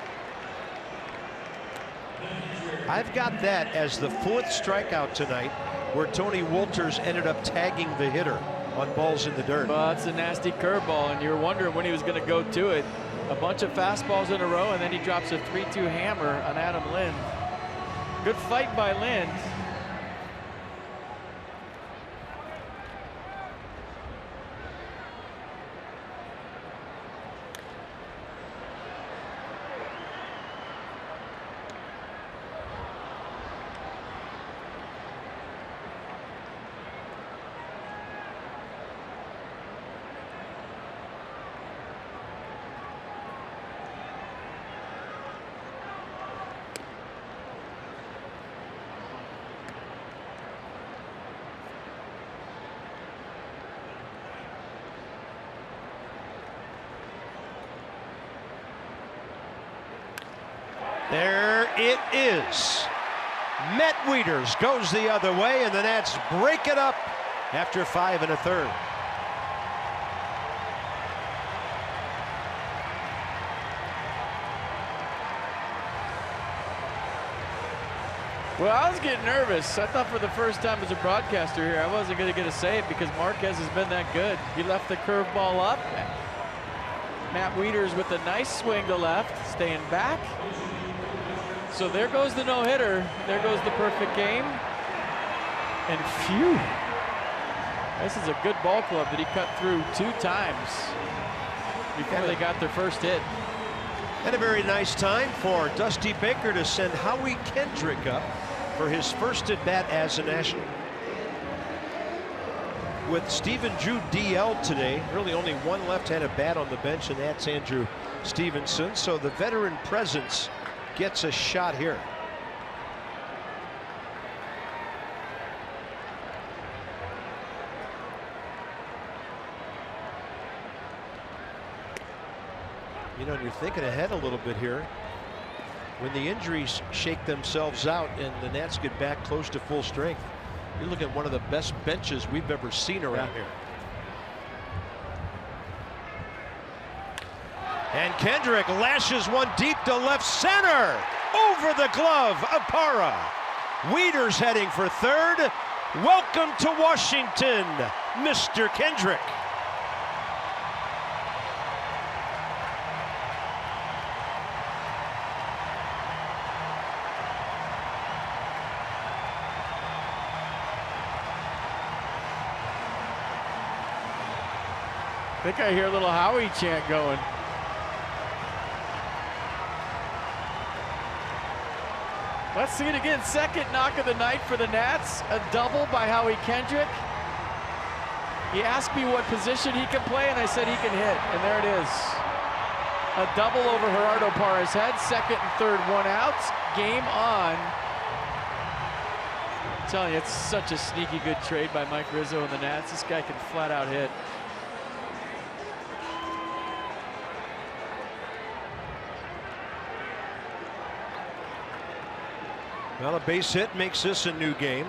I've got that as the 4th strikeout tonight, where Tony Wolters ended up tagging the hitter on balls in the dirt. Well, it's a nasty curveball, and you're wondering when he was going to go to it. A bunch of fastballs in a row, and then he drops a 3-2 hammer on Adam Lind. Good fight by Lind. There it is. Matt Wieters goes the other way, and the Nats break it up after 5 1/3. Well, I was getting nervous. I thought for the first time as a broadcaster here, I wasn't going to get a say it because Marquez has been that good. He left the curveball up. Matt Wieters with a nice swing to left, staying back. So there goes the no-hitter. There goes the perfect game. And phew, this is a good ball club that he cut through 2 times before they got their first hit. And a very nice time for Dusty Baker to send Howie Kendrick up for his first at bat as a National. With Stephen Drew DL today, really only one left-handed bat on the bench, and that's Andrew Stevenson. So the veteran presence gets a shot here. You know, you're thinking ahead a little bit here. When the injuries shake themselves out and the Nats get back close to full strength, you're looking at one of the best benches we've ever seen around here. And Kendrick lashes one deep to left center. Over the glove of Parra. Wieters heading for third. Welcome to Washington, Mr. Kendrick. think I hear a little Howie chant going. Let's see it again. Second knock of the night for the Nats. A double by Howie Kendrick. He asked me what position he can play, and I said he can hit, and there it is. A double over Gerardo Parra's head. Second and third, 1 out. Game on. I'm telling you, it's such a sneaky good trade by Mike Rizzo and the Nats. This guy can flat out hit. Well, a base hit makes this a new game.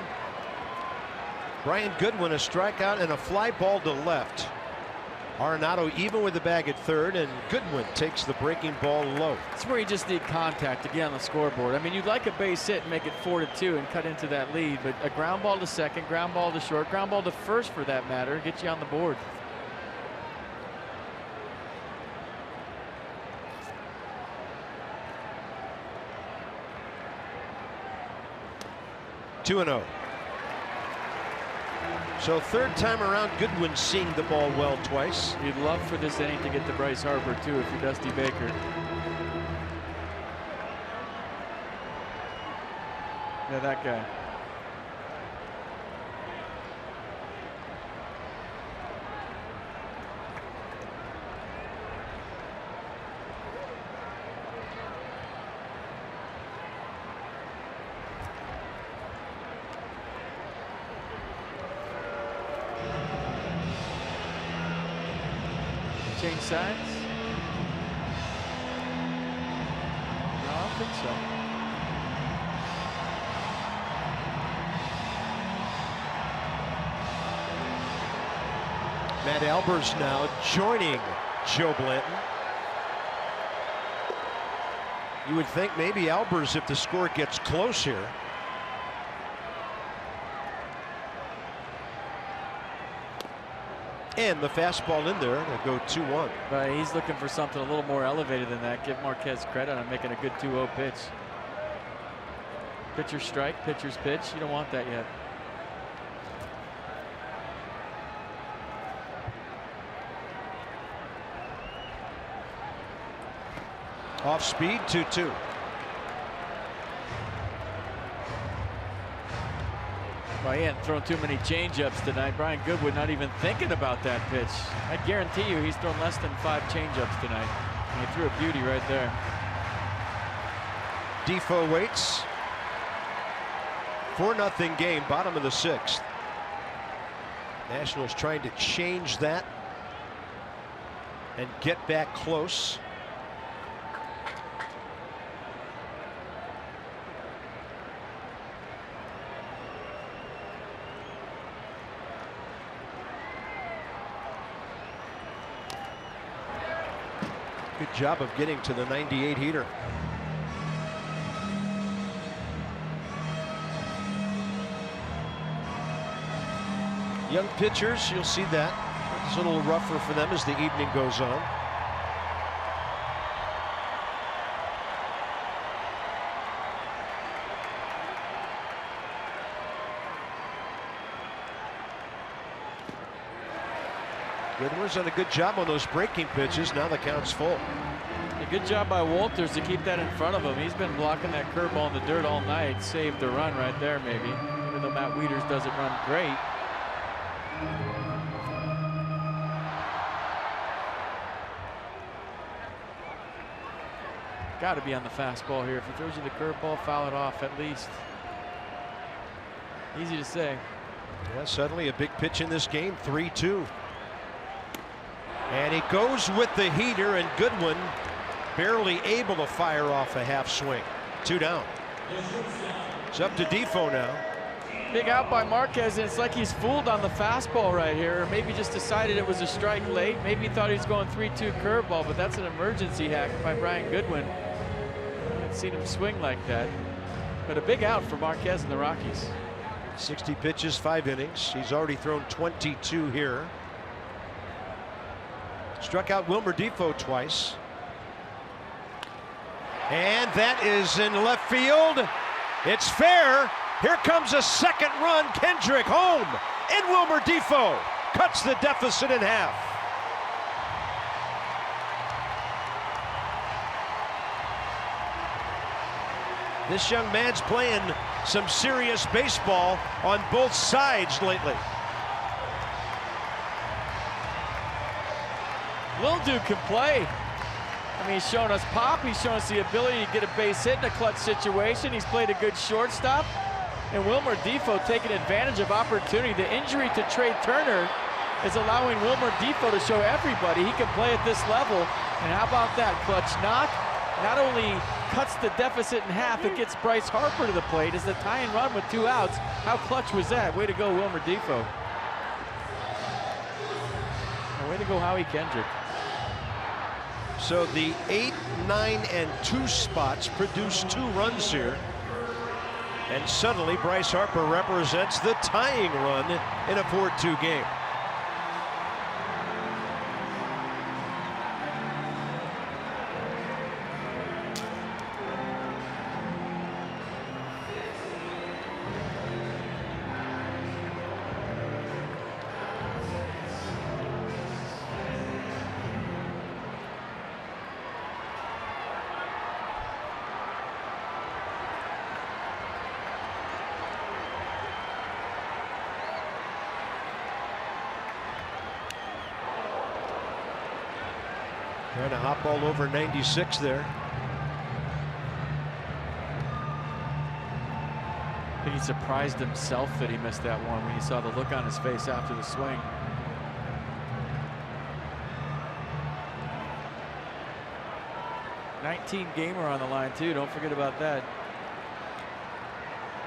Brian Goodwin a strikeout and a fly ball to left. Arenado even with the bag at third, and Goodwin takes the breaking ball low. That's where you just need contact to get on the scoreboard. I mean, you'd like a base hit and make it 4-2 and cut into that lead, but a ground ball to second, ground ball to short, ground ball to first for that matter, get you on the board. Two 2-0. So third time around, Goodwin seeing the ball well twice. You'd love for this inning to get to Bryce Harper too if you're Dusty Baker. Yeah, that guy. Change sides? No, I don't think so. Matt Albers now joining Joe Blanton. You would think maybe Albers, if the score gets close here. And the fastball in there, it'll go 2-1. But he's looking for something a little more elevated than that. Give Marquez credit on making a good 2-0 pitch. Pitcher strike, pitcher's pitch. You don't want that yet. Off speed, 2-2. Well, he hadn't thrown too many changeups tonight. Brian Goodwin not even thinking about that pitch. I guarantee you he's thrown less than 5 changeups tonight. And he threw a beauty right there. Defoe waits. 4-0 game, bottom of the 6th. Nationals trying to change that and get back close. Good job of getting to the 98 heater. Young pitchers, you'll see that. It's a little rougher for them as the evening goes on. Goodwin's done a good job on those breaking pitches. Now the count's full. A good job by Walters to keep that in front of him. He's been blocking that curveball in the dirt all night. Saved the run right there, maybe. Even though Matt Wieters doesn't run great. Got to be on the fastball here. If he throws you the curveball, foul it off at least. Easy to say. Yeah, suddenly a big pitch in this game, 3-2. And he goes with the heater, and Goodwin barely able to fire off a half swing. 2 down. It's up to Defoe now. Big out by Marquez, and it's like he's fooled on the fastball right here. Or maybe just decided it was a strike late. Maybe he thought he was going 3-2 curveball, but that's an emergency hack by Brian Goodwin. I haven't seen him swing like that. But a big out for Marquez and the Rockies. 60 pitches, 5 innings. He's already thrown 22 here. Struck out Wilmer Defoe twice. And that is in left field. It's fair. Here comes a second run. Kendrick home. And Wilmer Defoe cuts the deficit in half. This young man's playing some serious baseball on both sides lately. Little dude can play. I mean, he's shown us pop. He's shown us the ability to get a base hit in a clutch situation. He's played a good shortstop. And Wilmer Difo taking advantage of opportunity. The injury to Trey Turner is allowing Wilmer Difo to show everybody he can play at this level. And how about that clutch knock? Not only cuts the deficit in half, it gets Bryce Harper to the plate as the tie-in run with 2 outs. How clutch was that? Way to go, Wilmer Difo. And way to go, Howie Kendrick. So the 8, 9, and 2 spots produce 2 runs here. And suddenly Bryce Harper represents the tying run in a 4-2 game. Trying to hop all over 96 there. I think he surprised himself that he missed that one when he saw the look on his face after the swing. '19-gamer on the line too. Don't forget about that.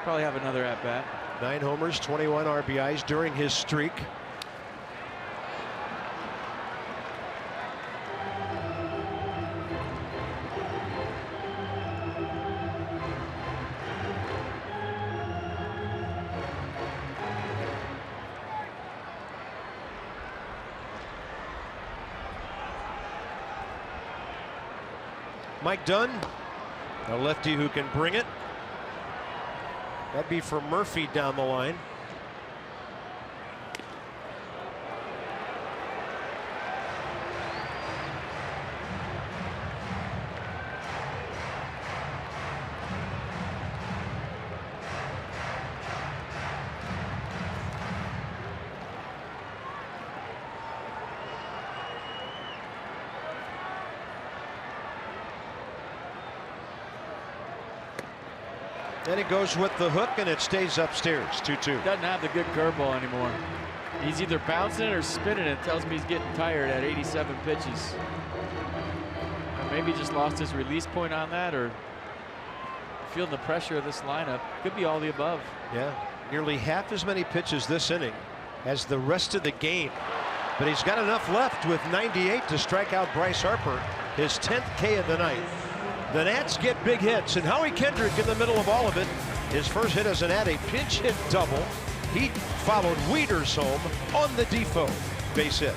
Probably have another at bat. 9 homers, 21 RBIs during his streak. Mike Dunn, a lefty who can bring it. That'd be for Murphy down the line. Then he goes with the hook and it stays upstairs. 2-2. Doesn't have the good curveball anymore. He's either bouncing it or spinning it. Tells me he's getting tired at 87 pitches. Or maybe just lost his release point on that, or feeling the pressure of this lineup. Could be all the above. Yeah, nearly half as many pitches this inning as the rest of the game. But he's got enough left with 98 to strike out Bryce Harper, his 10th K of the night. The Nats get big hits, and Howie Kendrick in the middle of all of it. His first hit as an Nat, a pinch hit double. He followed Wieters home on the Difo base hit.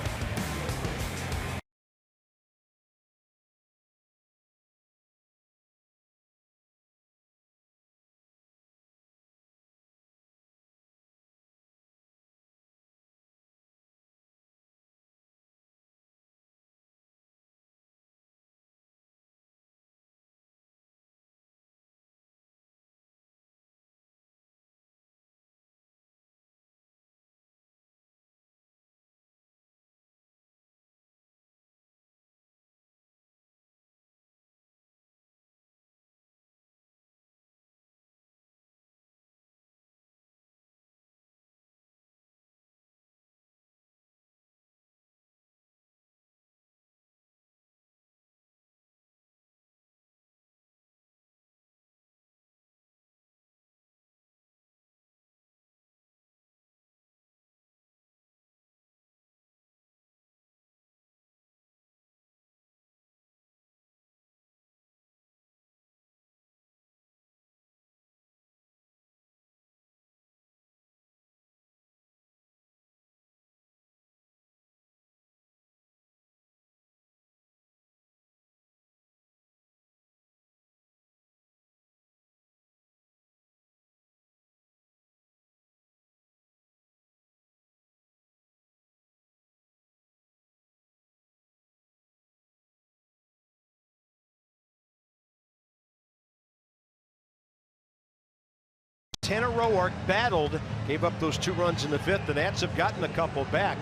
Tanner Roark battled, gave up those 2 runs in the 5th. The Nats have gotten a couple back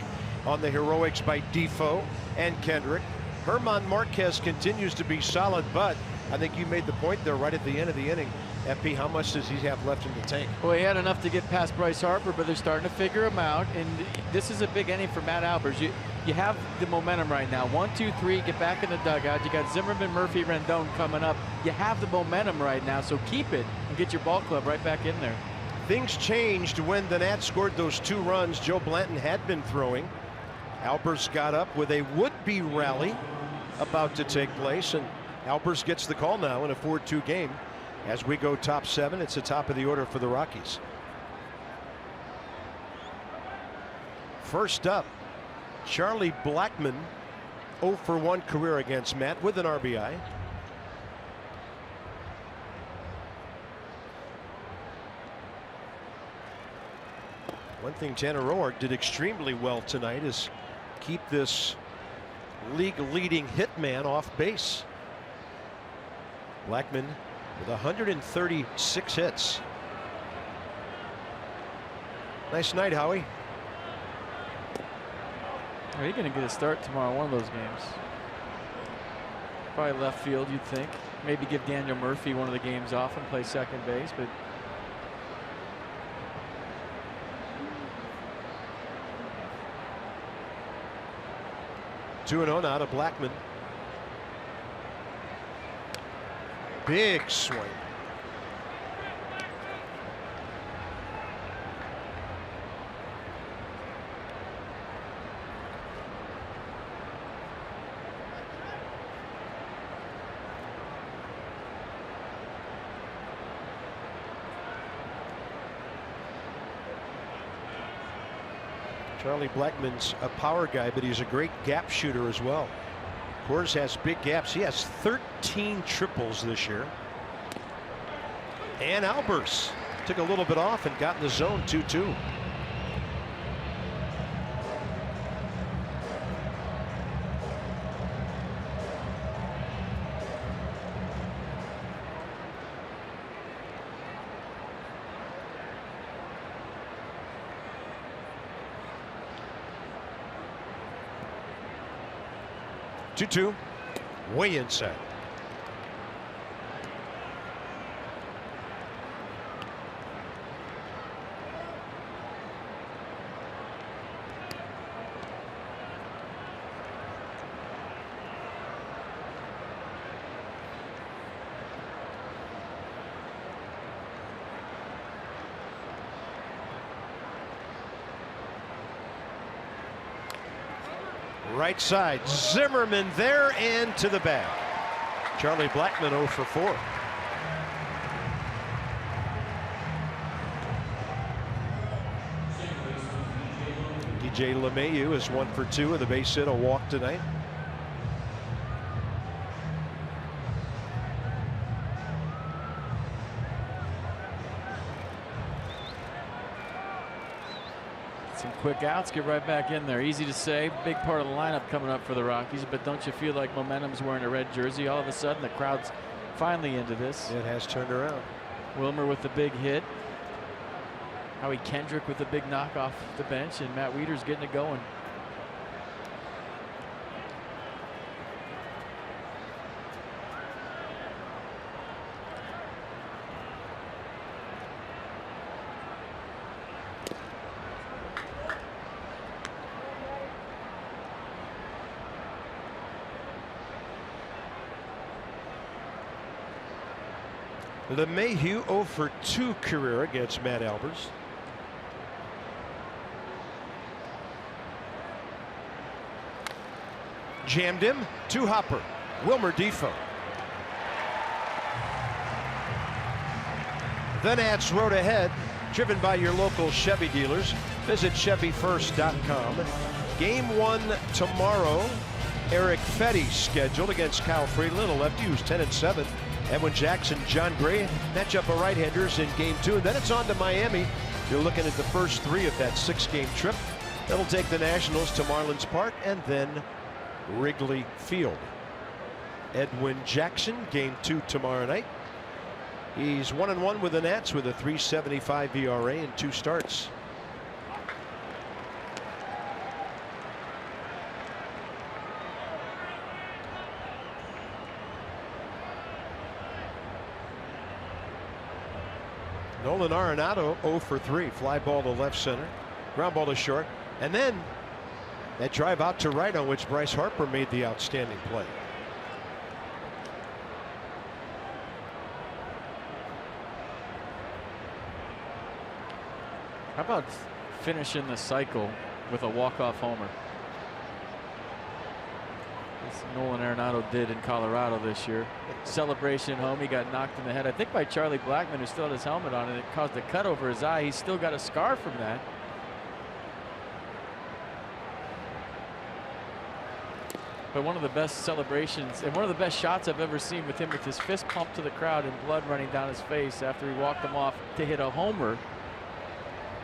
on the heroics by Defoe and Kendrick. Herman Marquez continues to be solid, but I think you made the point there right at the end of the inning. FP, how much does he have left in the tank? Well, he had enough to get past Bryce Harper, but they're starting to figure him out. And this is a big inning for Matt Albers. You have the momentum right now. 1, 2, 3, get back in the dugout. You got Zimmerman, Murphy, Rendon coming up. You have the momentum right now, so keep it and get your ball club right back in there. Things changed when the Nats scored those 2 runs. Joe Blanton had been throwing. Albers got up with a would-be rally about to take place, and Albers gets the call now in a 4-2 game. As we go top 7, it's the top of the order for the Rockies. First up, Charlie Blackmon, 0 for 1 career against Matt with an RBI. One thing Tanner Roark did extremely well tonight is keep this league-leading hitman off base. Blackmon with 136 hits. Nice night, Howie. Are you going to get a start tomorrow, one of those games? Probably left field, you'd think. Maybe give Daniel Murphy one of the games off and play second base, but Two and 0 now to Blackmon. Big swing. Charlie Blackmon's a power guy, but he's a great gap shooter as well. Coors has big gaps. He has 13 triples this year. And Albers took a little bit off and got in the zone. 2-2. Way inside. Right side, Zimmerman there and to the bag. Charlie Blackmon 0 for 4. DJ LeMahieu is 1 for 2 with a base hit, a walk tonight. some quick outs, get right back in there. Easy to say, big part of the lineup coming up for the Rockies, but don't you feel like momentum's wearing a red jersey? All of a sudden the crowd's finally into this. It has turned around. Wilmer with the big hit. Howie Kendrick with the big knock off the bench, and Matt Wieters getting it going. LeMahieu 0 for 2 career against Matt Albers. Jammed him to Hopper. Wilmer Defoe. The Nats road ahead, driven by your local Chevy dealers. Visit ChevyFirst.com. Game 1 tomorrow. Eric Fetty scheduled against Kyle Friedland, a lefty who's 10-7. Edwin Jackson, John Gray match up of right-handers in Game 2, and then it's on to Miami. You're looking at the first 3 of that 6-game trip. That'll take the Nationals to Marlins Park and then Wrigley Field. Edwin Jackson, Game 2 tomorrow night. He's 1-1 with the Nats with a 3.75 ERA in 2 starts. Nolan Arenado 0 for 3. Fly ball to left center. Ground ball to short. And then that drive out to right on which Bryce Harper made the outstanding play. How about finishing the cycle with a walk-off homer? As Nolan Arenado did in Colorado this year. Celebration home. He got knocked in the head, I think, by Charlie Blackmon, who still had his helmet on, and it caused a cut over his eye. He's still got a scar from that. But one of the best celebrations and one of the best shots I've ever seen with him, with his fist pumped to the crowd and blood running down his face after he walked him off to hit a homer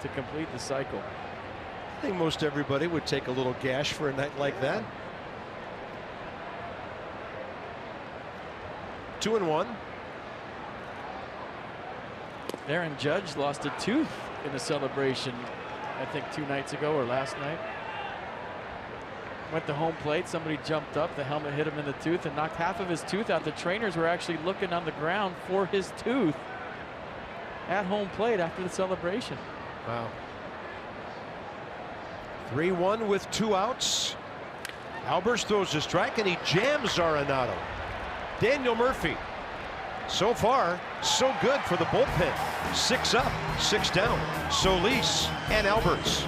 to complete the cycle. I think most everybody would take a little gash for a night like that. 2-1. Aaron Judge lost a tooth in a celebration, I think 2 nights ago or last night. Went to home plate, somebody jumped up, the helmet hit him in the tooth and knocked half of his tooth out. The trainers were actually looking on the ground for his tooth at home plate after the celebration. Wow. 3-1 with 2 outs. Albers throws a strike and he jams Arenado. Daniel Murphy. So far, so good for the bullpen. 6 up, 6 down. Solis and Albers.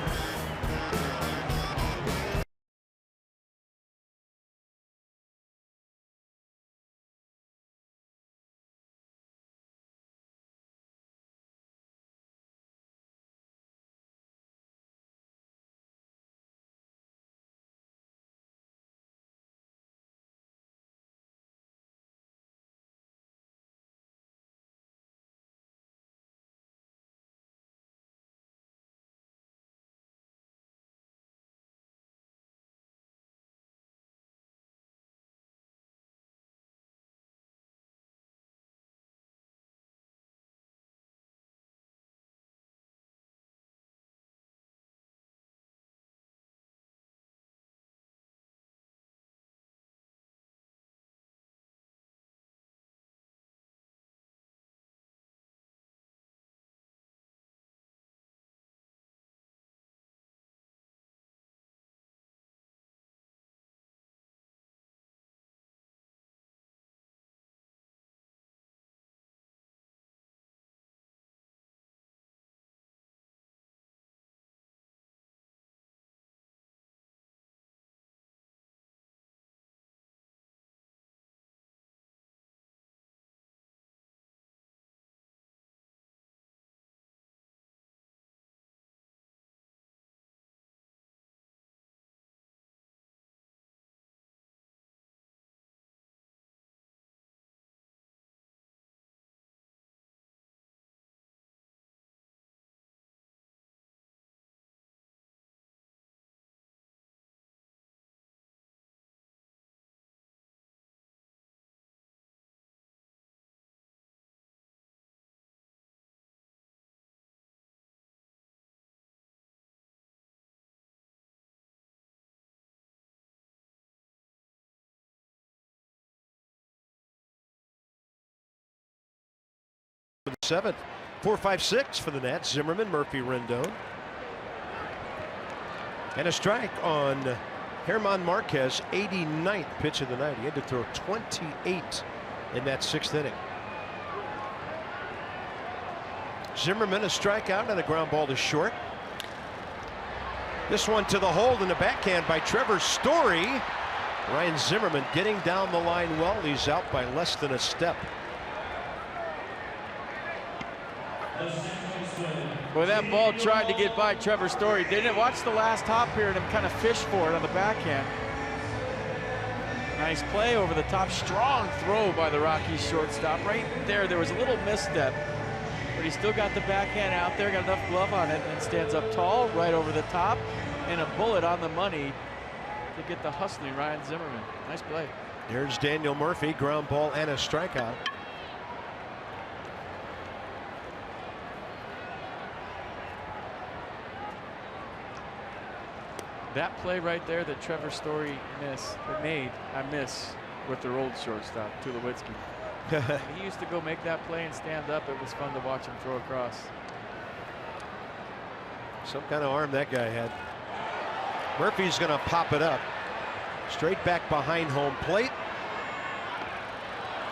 The 7th, 4-5-6 for the Nats. Zimmerman, Murphy, Rendon. And a strike on German Marquez, 89th pitch of the night. He had to throw 28 in that 6th inning. Zimmerman a strikeout and a ground ball to short. This one to the hold in the backhand by Trevor Story. Ryan Zimmerman getting down the line well. He's out by less than a step. Well, that ball tried to get by Trevor Story, didn't it? Watch the last hop here and him kind of fish for it on the backhand. Nice play over the top. Strong throw by the Rockies shortstop. Right there, there was a little misstep, but he still got the backhand out there, got enough glove on it, and stands up tall right over the top, and a bullet on the money to get the hustling Ryan Zimmerman. Nice play. There's Daniel Murphy, ground ball and a strikeout. That play right there that Trevor Story I miss with their old shortstop, Tulowitzki. He used to go make that play and stand up. It was fun to watch him throw across. Some kind of arm that guy had. Murphy's going to pop it up. Straight back behind home plate.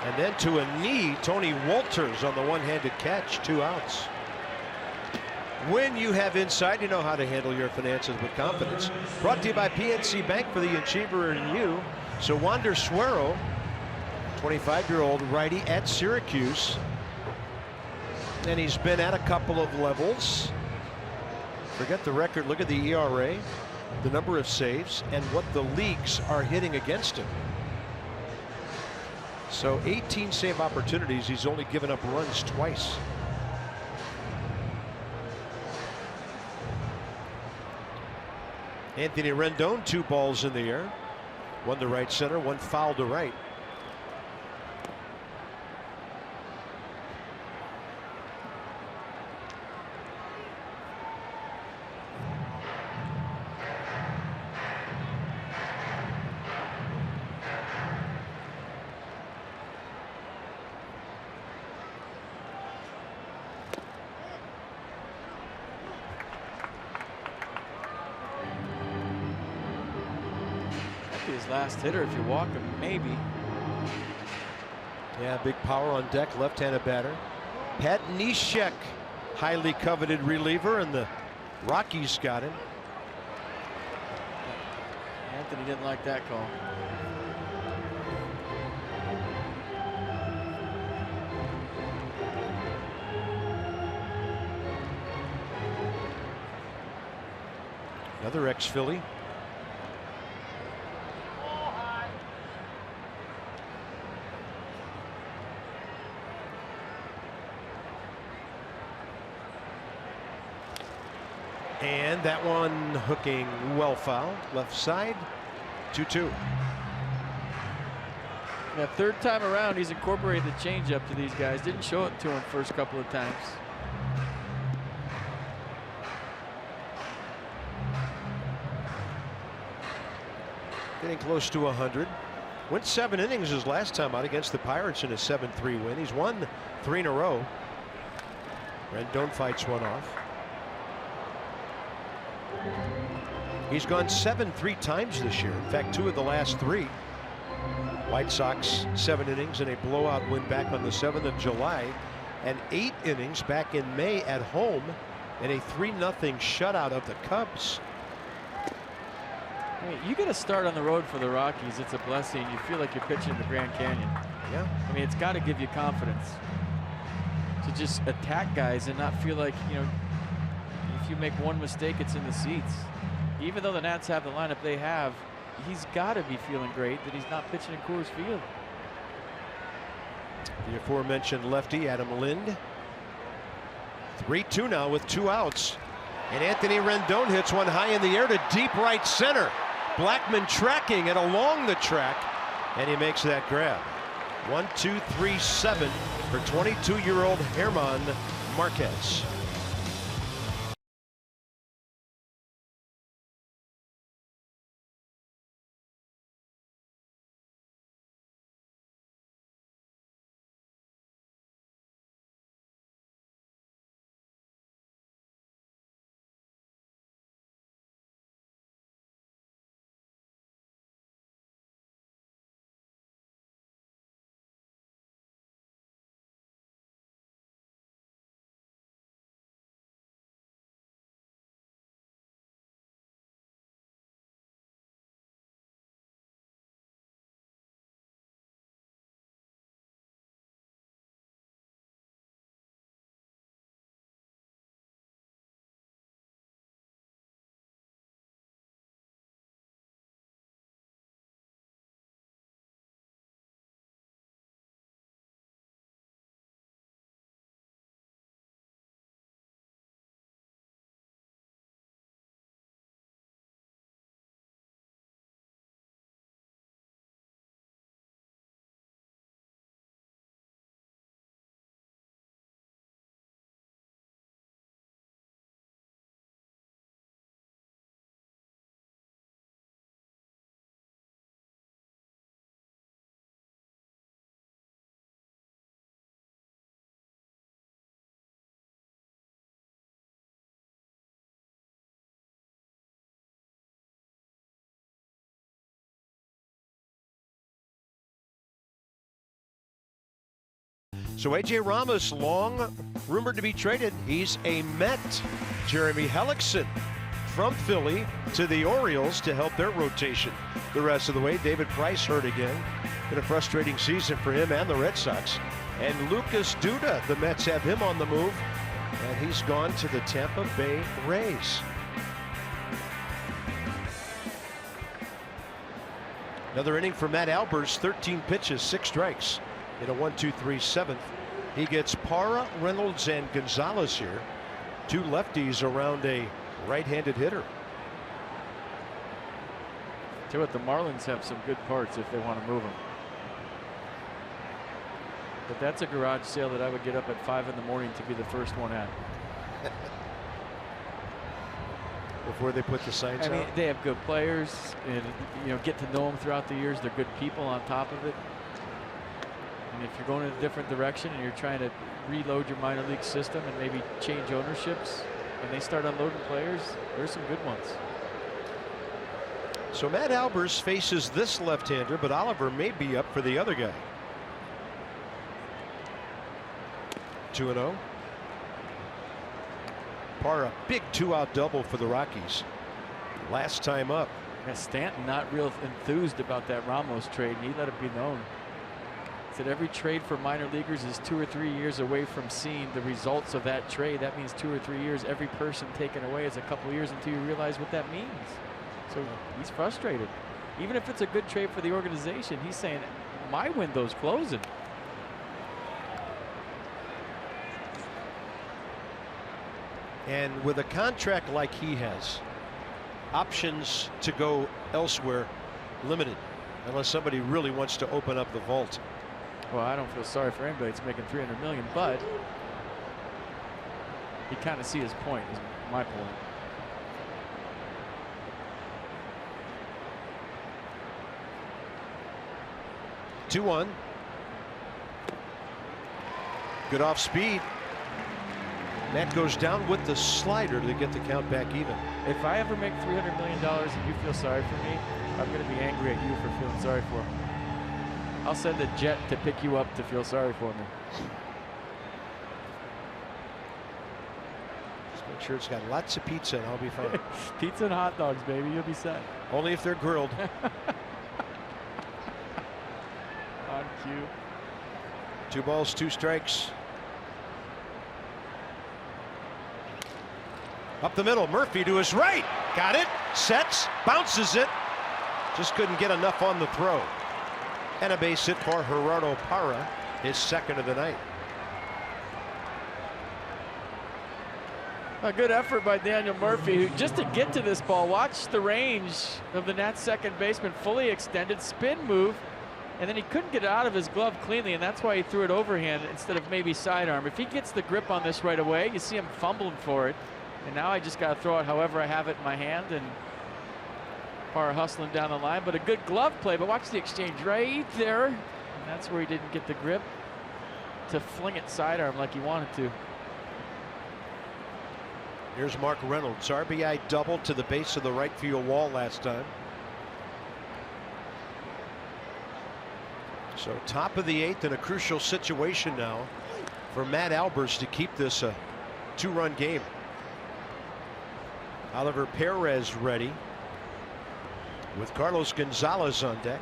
And then to a knee, Tony Wolters on the one-handed catch, 2 outs. When you have insight, you know how to handle your finances with confidence. Brought to you by PNC Bank for the achiever in you. So Wander Suero, 25-year-old righty at Syracuse. And he's been at a couple of levels. Forget the record, look at the ERA, the number of saves, and what the leagues are hitting against him. So 18 save opportunities, he's only given up runs twice. Anthony Rendon, 2 balls in the air. One to right center, one foul to right. His last hitter if you walk him, maybe. Yeah, big power on deck, left-handed batter. Pat Neshek, highly coveted reliever, and the Rockies got him. Anthony didn't like that call. Another ex-Philly. And that one hooking well foul, left side, 2-2. Now, 3rd time around, he's incorporated the changeup to these guys. Didn't show it to him first couple of times. Getting close to 100. Went 7 innings his last time out against the Pirates in a 7-3 win. He's won 3 in a row. Rendon fights one off. He's gone 7 3 times this year. In fact, 2 of the last 3. White Sox 7 innings and a blowout win back on the 7th of July, and 8 innings back in May at home and a 3-0 shutout of the Cubs. I mean, you get a start on the road for the Rockies. It's a blessing. You feel like you're pitching the Grand Canyon. Yeah. I mean, it's got to give you confidence to just attack guys and not feel like, you know, if you make one mistake, it's in the seats. Even though the Nats have the lineup they have, he's got to be feeling great that he's not pitching in Coors Field. The aforementioned lefty, Adam Lind. 3-2 now with 2 outs. And Anthony Rendon hits one high in the air to deep right center. Blackman tracking it along the track, and he makes that grab. 1-2-3-7 for 22-year-old German Marquez. So A.J. Ramos, long rumored to be traded. He's a Met. Jeremy Hellickson from Philly to the Orioles to help their rotation the rest of the way. David Price hurt again. Been a frustrating season for him and the Red Sox. And Lucas Duda, the Mets have him on the move, and he's gone to the Tampa Bay Rays. Another inning for Matt Albers, 13 pitches, 6 strikes in a 1-2-3 seventh. He gets Parra, Reynolds, and Gonzalez here. 2 lefties around a right-handed hitter. Tell you what, the Marlins have some good parts if they want to move them. But that's a garage sale that I would get up at 5 in the morning to be the first one at. Before they put the signs out? I mean, they have good players, and get to know them throughout the years. They're good people on top of it. And if you're going in a different direction and you're trying to reload your minor league system and maybe change ownerships, and they start unloading players, there's some good ones. So Matt Albers faces this left-hander, but Oliver may be up for the other guy. 2-0. Parra, big 2-out double for the Rockies. Last time up. Yeah, Stanton not real enthused about that Ramos trade, and he let it be known. Said every trade for minor leaguers is 2 or 3 years away from seeing the results of that trade. That means 2 or 3 years. Every person taken away is a couple of years until you realize what that means. So he's frustrated. Even if it's a good trade for the organization, he's saying my window's closing. And with a contract like he has, options to go elsewhere limited, unless somebody really wants to open up the vault. Well, I don't feel sorry for anybody that's making $300 million, but you kind of see his point, is my point. Two-1. Good off speed. That goes down with the slider to get the count back even. If I ever make $300 million and you feel sorry for me, I'm going to be angry at you for feeling sorry for me. I'll send a jet to pick you up to feel sorry for me. Just make sure it's got lots of pizza and I'll be fine. Pizza and hot dogs, baby. You'll be set. Only if they're grilled. On cue. 2 balls, 2 strikes. Up the middle, Murphy to his right. Got it, sets, bounces it. Just couldn't get enough on the throw. And a base hit for Gerardo Parra, his second of the night. A good effort by Daniel Murphy, who just to get to this ball, watch the range of the Nats second baseman, fully extended, spin move, and then he couldn't get it out of his glove cleanly, and that's why he threw it overhand instead of maybe sidearm. If he gets the grip on this right away, you see him fumbling for it. And now I just got to throw it however I have it in my hand, and Parra hustling down the line. But a good glove play, but watch the exchange right there. And that's where he didn't get the grip to fling it sidearm like he wanted to. Here's Mark Reynolds, RBI double to the base of the right field wall last time. So top of the 8th in a crucial situation now for Matt Albers to keep this a 2-run game. Oliver Perez ready with Carlos Gonzalez on deck.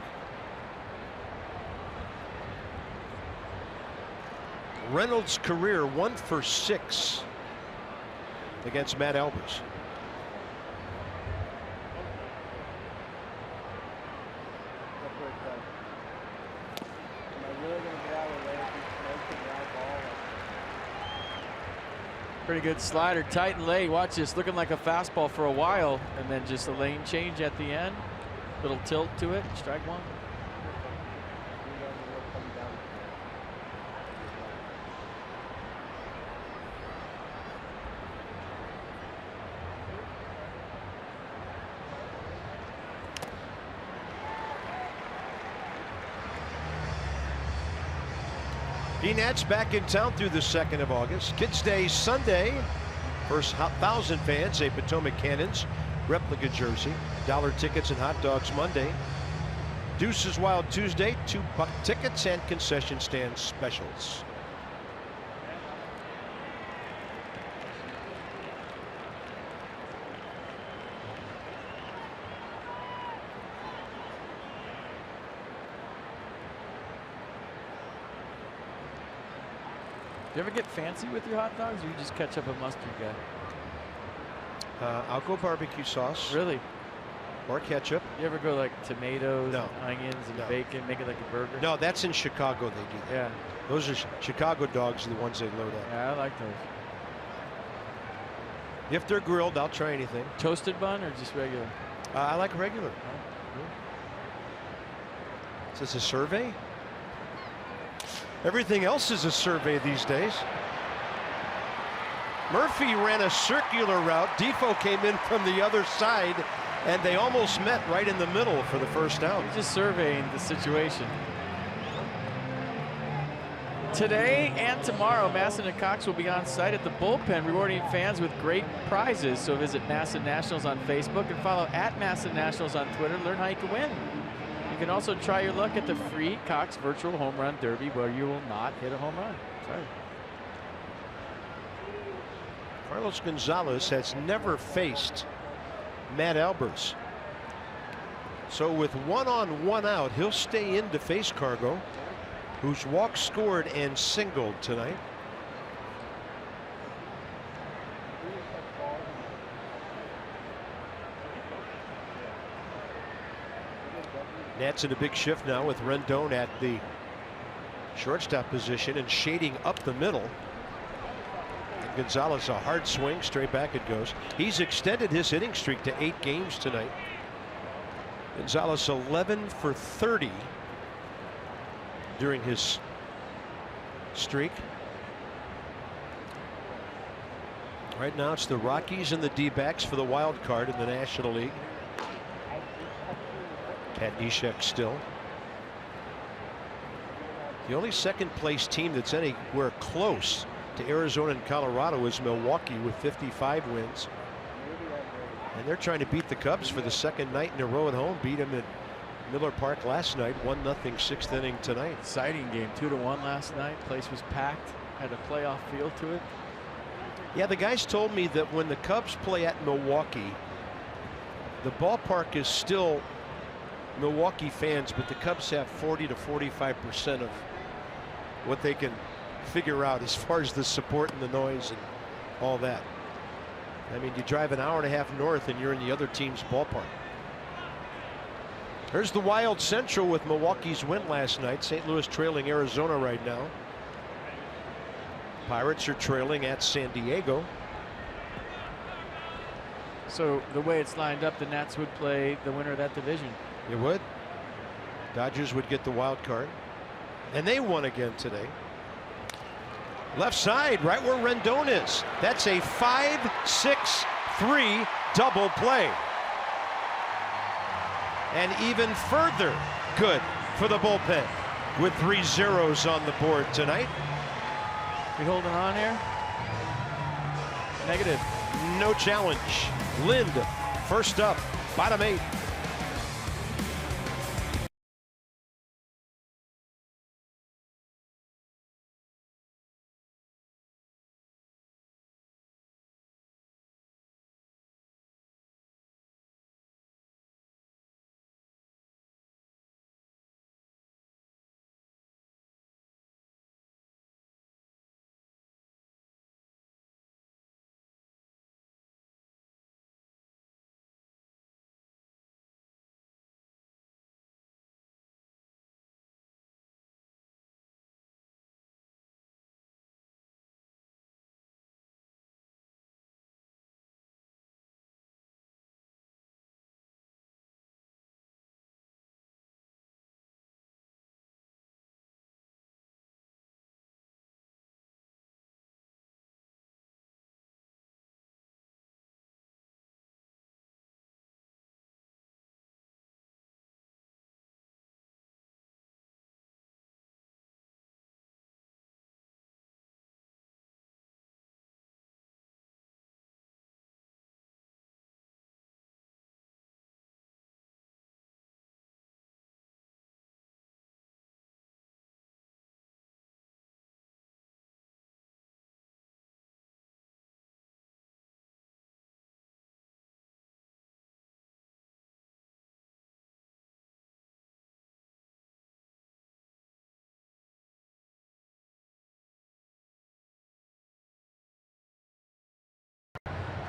Reynolds' career 1 for 6 against Matt Albers. Pretty good slider, tight and late. Watch this, looking like a fastball for a while, and then just a lane change at the end. Little tilt to it, strike one. The Nats back in town through the 2nd of August. Kids Day Sunday. First 1,000 fans, a Potomac Cannons replica jersey. $1 tickets and hot dogs Monday. Deuces Wild Tuesday, $2 tickets and concession stand specials. You ever get fancy with your hot dogs, or you just ketchup and mustard guy? I'll go barbecue sauce. Really? Or ketchup. You ever go like tomatoes No. and onions and No. bacon, make it like a burger? No, that's in Chicago they do that. Yeah. Those are Chicago dogs are the ones they load up. Yeah, I like those. If they're grilled, I'll try anything. Toasted bun or just regular? I like regular. Oh, Is this a survey? Everything else is a survey these days. Murphy ran a circular route. Defoe came in from the other side, and they almost met right in the middle for the first out. He's just surveying the situation. Today and tomorrow, Masson and Cox will be on site at the bullpen rewarding fans with great prizes. So visit Masson Nationals on Facebook and follow at Masson Nationals on Twitter to learn how you can win. You can also try your luck at the free Cox Virtual Home Run Derby, where you will not hit a home run. Sorry. Carlos Gonzalez has never faced Matt Albers. So with 1 on 1 out, he'll stay in to face Cargo, who's walked, scored, and singled tonight. Nats in a big shift now with Rendon at the shortstop position and shading up the middle. And Gonzalez, a hard swing, straight back it goes. He's extended his hitting streak to 8 games tonight. Gonzalez 11 for 30 during his streak. Right now it's the Rockies and the D-backs for the wild card in the National League. Pat Neshek still. The only second place team that's anywhere close to Arizona and Colorado is Milwaukee with 55 wins. And they're trying to beat the Cubs for the second night in a row at home. Beat them at Miller Park last night, 1-0 6th inning tonight. Exciting game, 2-1 last night. Place was packed, had a playoff feel to it. Yeah, the guys told me that when the Cubs play at Milwaukee, the ballpark is still Milwaukee fans, but the Cubs have 40 to 45% of what they can figure out as far as the support and the noise and all that. I mean, you drive an hour and a half north and you're in the other team's ballpark. There's the Wild Central with Milwaukee's win last night. St. Louis trailing Arizona right now. Pirates are trailing at San Diego. So the way it's lined up, the Nats would play the winner of that division. It would. Dodgers would get the wild card. And they won again today. Left side, right where Rendon is. That's a 5-6-3 double play. And even further good for the bullpen with 3 zeros on the board tonight. We holding on here? Negative. No challenge. Lind first up, bottom 8.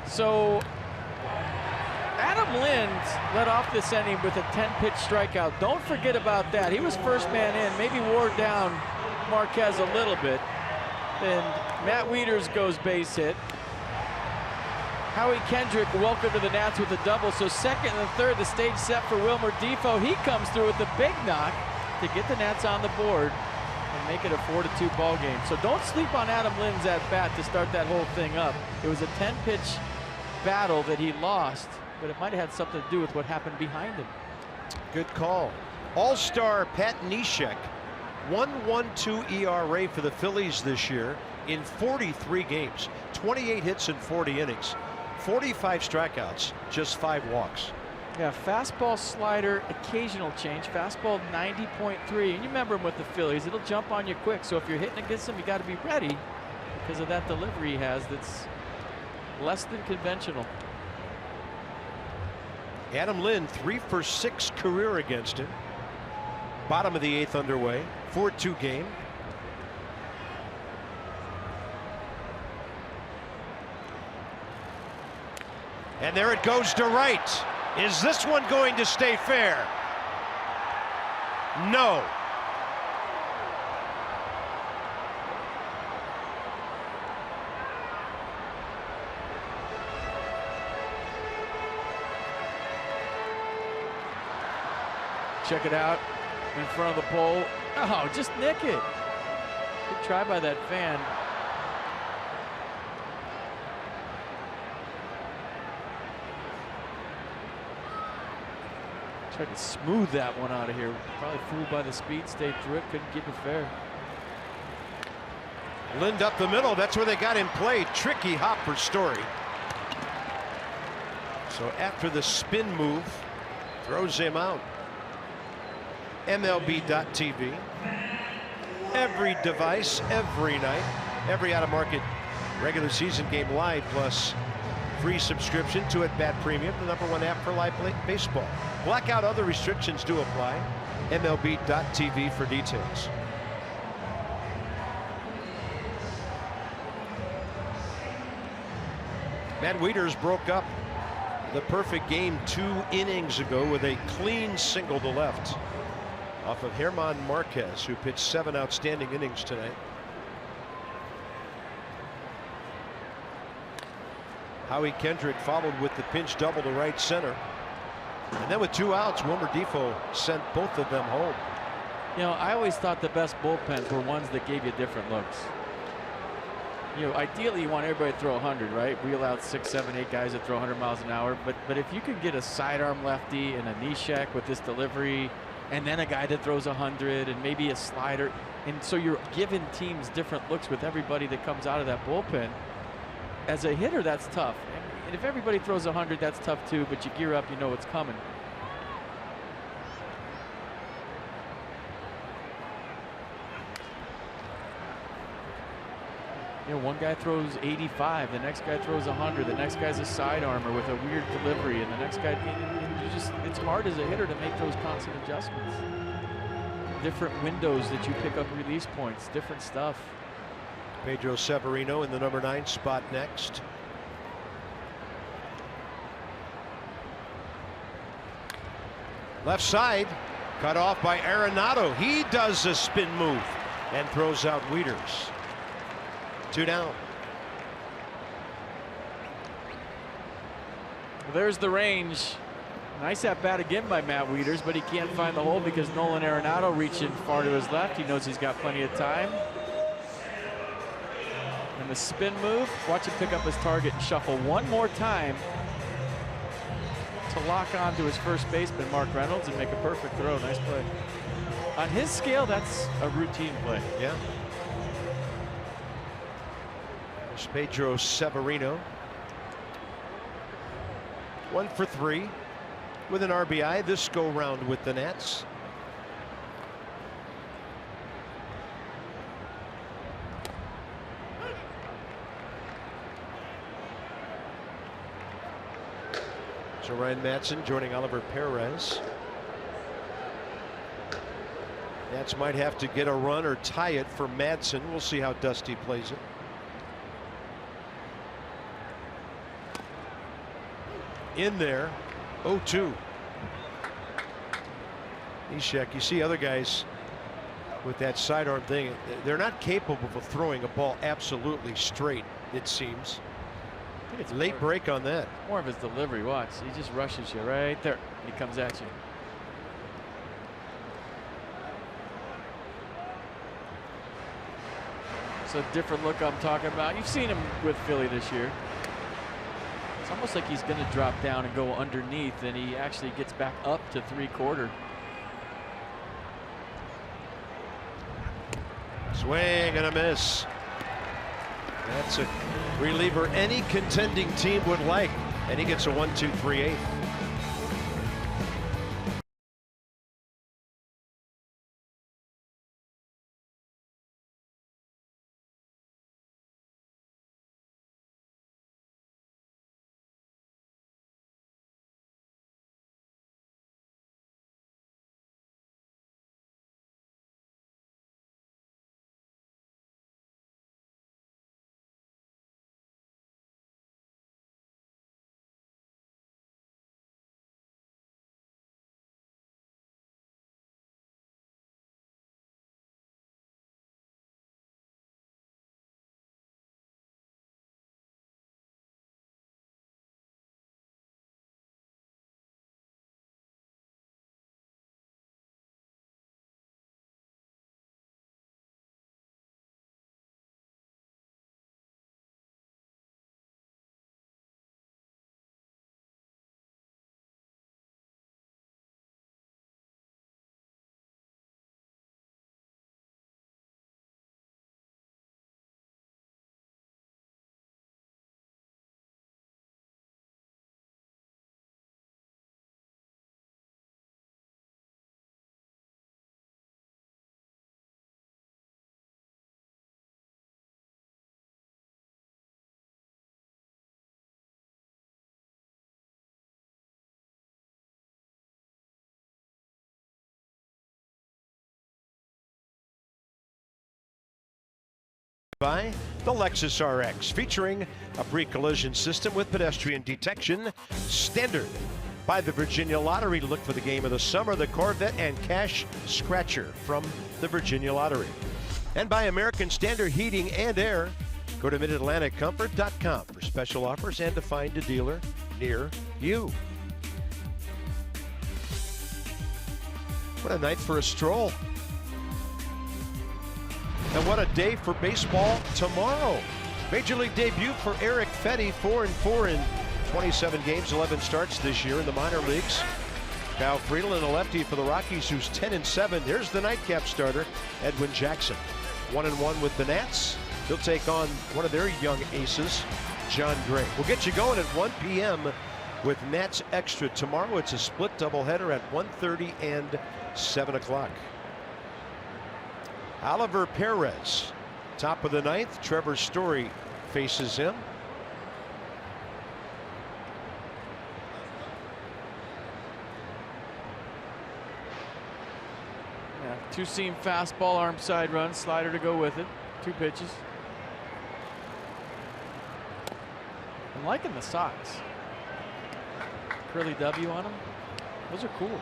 So Adam Lind led off this inning with a 10-pitch strikeout. Don't forget about that. He was first man in, maybe wore down Marquez a little bit. And Matt Wieters goes base hit. Howie Kendrick welcome to the Nats with a double. So second and third, the stage set for Wilmer Defoe. He comes through with a big knock to get the Nats on the board and make it a 4-2 ball game. So don't sleep on Adam Lind's at bat to start that whole thing up. It was a 10-pitch battle that he lost, but it might have had something to do with what happened behind him. Good call. All-star Pat Neshek, 1.12 ERA for the Phillies this year in 43 games, 28 hits in 40 innings, 45 strikeouts, just 5 walks. Yeah, fastball, slider, occasional change. Fastball 90.3, and you remember him with the Phillies, it'll jump on you quick. So if you're hitting against him, you got to be ready because of that delivery he has that's less than conventional. Adam Lind, 3 for 6 career against him. Bottom of the 8th underway, 4-2 game. And there it goes to right. Is this one going to stay fair? No. Check it out in front of the pole. Oh, just nick it. Good try by that fan. Tried to smooth that one out of here. Probably fooled by the speed, stayed through it, couldn't keep it fair. Lind up the middle, that's where they got him played. Tricky hop for Story. So after the spin move, throws him out. MLB.TV. Every device, every night, every out-of-market regular season game live, plus free subscription to At Bat Premium, the #1 app for live baseball. Blackout other restrictions do apply. MLB.TV for details. Matt Wieters broke up the perfect game 2 innings ago with a clean single to left off of German Marquez, who pitched 7 outstanding innings tonight. Howie Kendrick followed with the pinch double to right center. And then with 2 outs, Wilmer Defoe sent both of them home. You know, I always thought the best bullpens were ones that gave you different looks. You know, ideally you want everybody to throw 100, right? Reel out 6, 7, 8 guys that throw 100 miles an hour. But if you can get a sidearm lefty and a Neshek with this delivery, and then a guy that throws 100 and maybe a slider, and so you're giving teams different looks with everybody that comes out of that bullpen. As a hitter, that's tough. And if everybody throws 100, that's tough too, but you gear up, you know what's coming. You know, one guy throws 85, the next guy throws 100, the next guy's a sidearmer with a weird delivery, and the next guy, and you just, it's hard as a hitter to make those constant adjustments. Different windows that you pick up release points, different stuff. Pedro Severino in the #9 spot next. Left side, cut off by Arenado. He does a spin move and throws out Wieters. 2 down. Well, there's the range. Nice at bat again by Matt Wieters, but he can't find the hole because Nolan Arenado reaching far to his left. He knows he's got plenty of time. And the spin move, watch him pick up his target and shuffle one more time to lock on to his first baseman, Mark Reynolds, and make a perfect throw. Nice play. On his scale, that's a routine play. Yeah. There's Pedro Severino. 1 for 3 with an RBI this go round with the Nats. So Ryan Madson joining Oliver Perez. Nats might have to get a run or tie it for Madson. We'll see how Dusty plays it. in there. 0-2. Ishak, you see other guys with that sidearm thing, they're not capable of throwing a ball absolutely straight, it seems. It's late break on that. More of his delivery. Watch. He just rushes you right there. He comes at you. It's a different look I'm talking about. You've seen him with Philly this year. It's almost like he's going to drop down and go underneath, and he actually gets back up to 3/4. Swing and a miss. That's a reliever any contending team would like. And he gets a 1-2, 3/8. By the Lexus RX, featuring a pre-collision system with pedestrian detection, standard by the Virginia Lottery. Look for the game of the summer, the Corvette and Cash Scratcher from the Virginia Lottery. And by American Standard Heating and Air. Go to MidAtlanticComfort.com for special offers and to find a dealer near you. What a night for a stroll. And what a day for baseball tomorrow. Major League debut for Eric Fetty, 4-4 in 27 games, 11 starts this year in the minor leagues. Kyle Friedland, a lefty for the Rockies, who's 10-7. There's the nightcap starter, Edwin Jackson. 1-1 with the Nats. He'll take on one of their young aces, John Gray. We'll get you going at 1 p.m. with Nats Extra tomorrow. It's a split doubleheader at 1:30 and 7 o'clock. Oliver Perez, top of the ninth. Trevor Story faces him. Yeah, two-seam fastball, arm side run, slider to go with it. 2 pitches. I'm liking the socks. Curly W on them. Those are cool.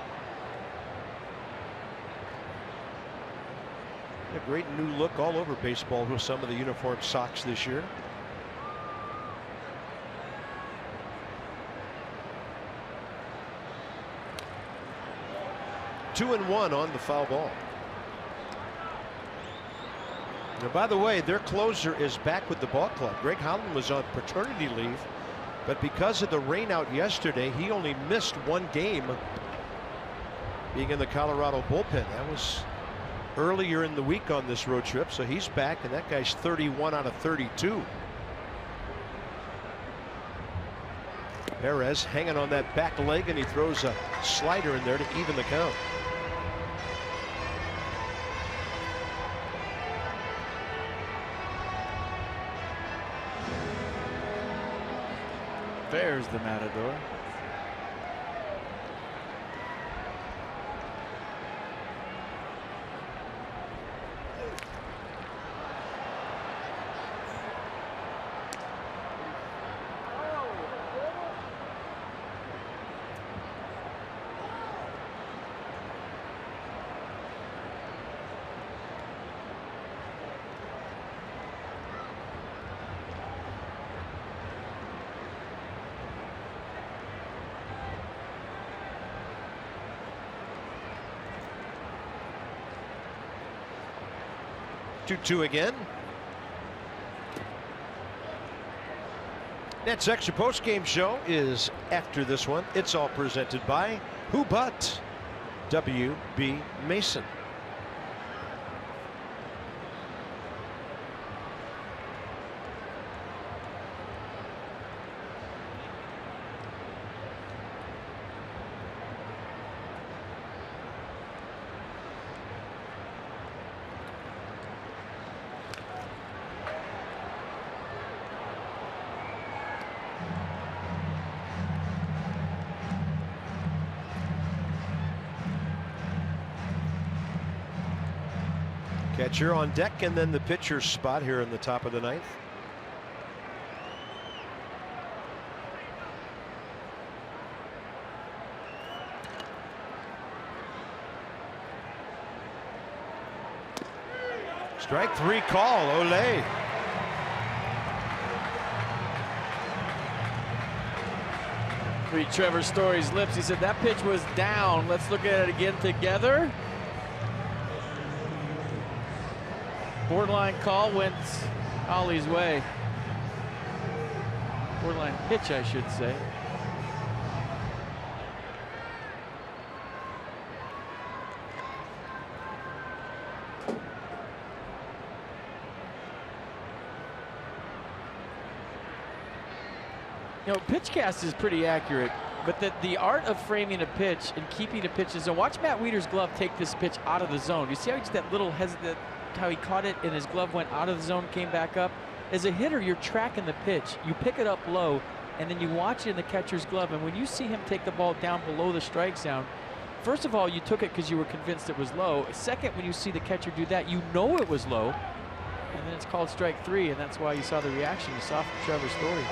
A great new look all over baseball with some of the uniform socks this year. Two and one on the foul ball. Now, by the way, their closer is back with the ball club. Greg Holland was on paternity leave, but because of the rain out yesterday, he only missed 1 game being in the Colorado bullpen. That was earlier in the week on this road trip, so he's back, and that guy's 31 out of 32. Perez hanging on that back leg, and he throws a slider in there to even the count. There's the Matador. 2-2 again. Nets Extra post-game show is after this one. It's all presented by who but W.B. Mason. Catcher on deck, and then the pitcher's spot here in the top of the ninth. Strike three call, Ole. Read Trevor Story's lips. He said that pitch was down. Let's look at it again together. Borderline call went Ollie's way. Borderline pitch, I should say. You know, PitchCast is pretty accurate, but the art of framing a pitch and keeping a pitch in zone. Watch Matt Wieder's glove take this pitch out of the zone. You see how he just that little hesitant, how he caught it and his glove went out of the zone, came back up. As a hitter, you're tracking the pitch. You pick it up low, and then you watch it in the catcher's glove. And when you see him take the ball down below the strike zone, first of all, you took it because you were convinced it was low. Second, when you see the catcher do that, you know it was low. And then it's called strike three, and that's why you saw the reaction you saw from Trevor Story.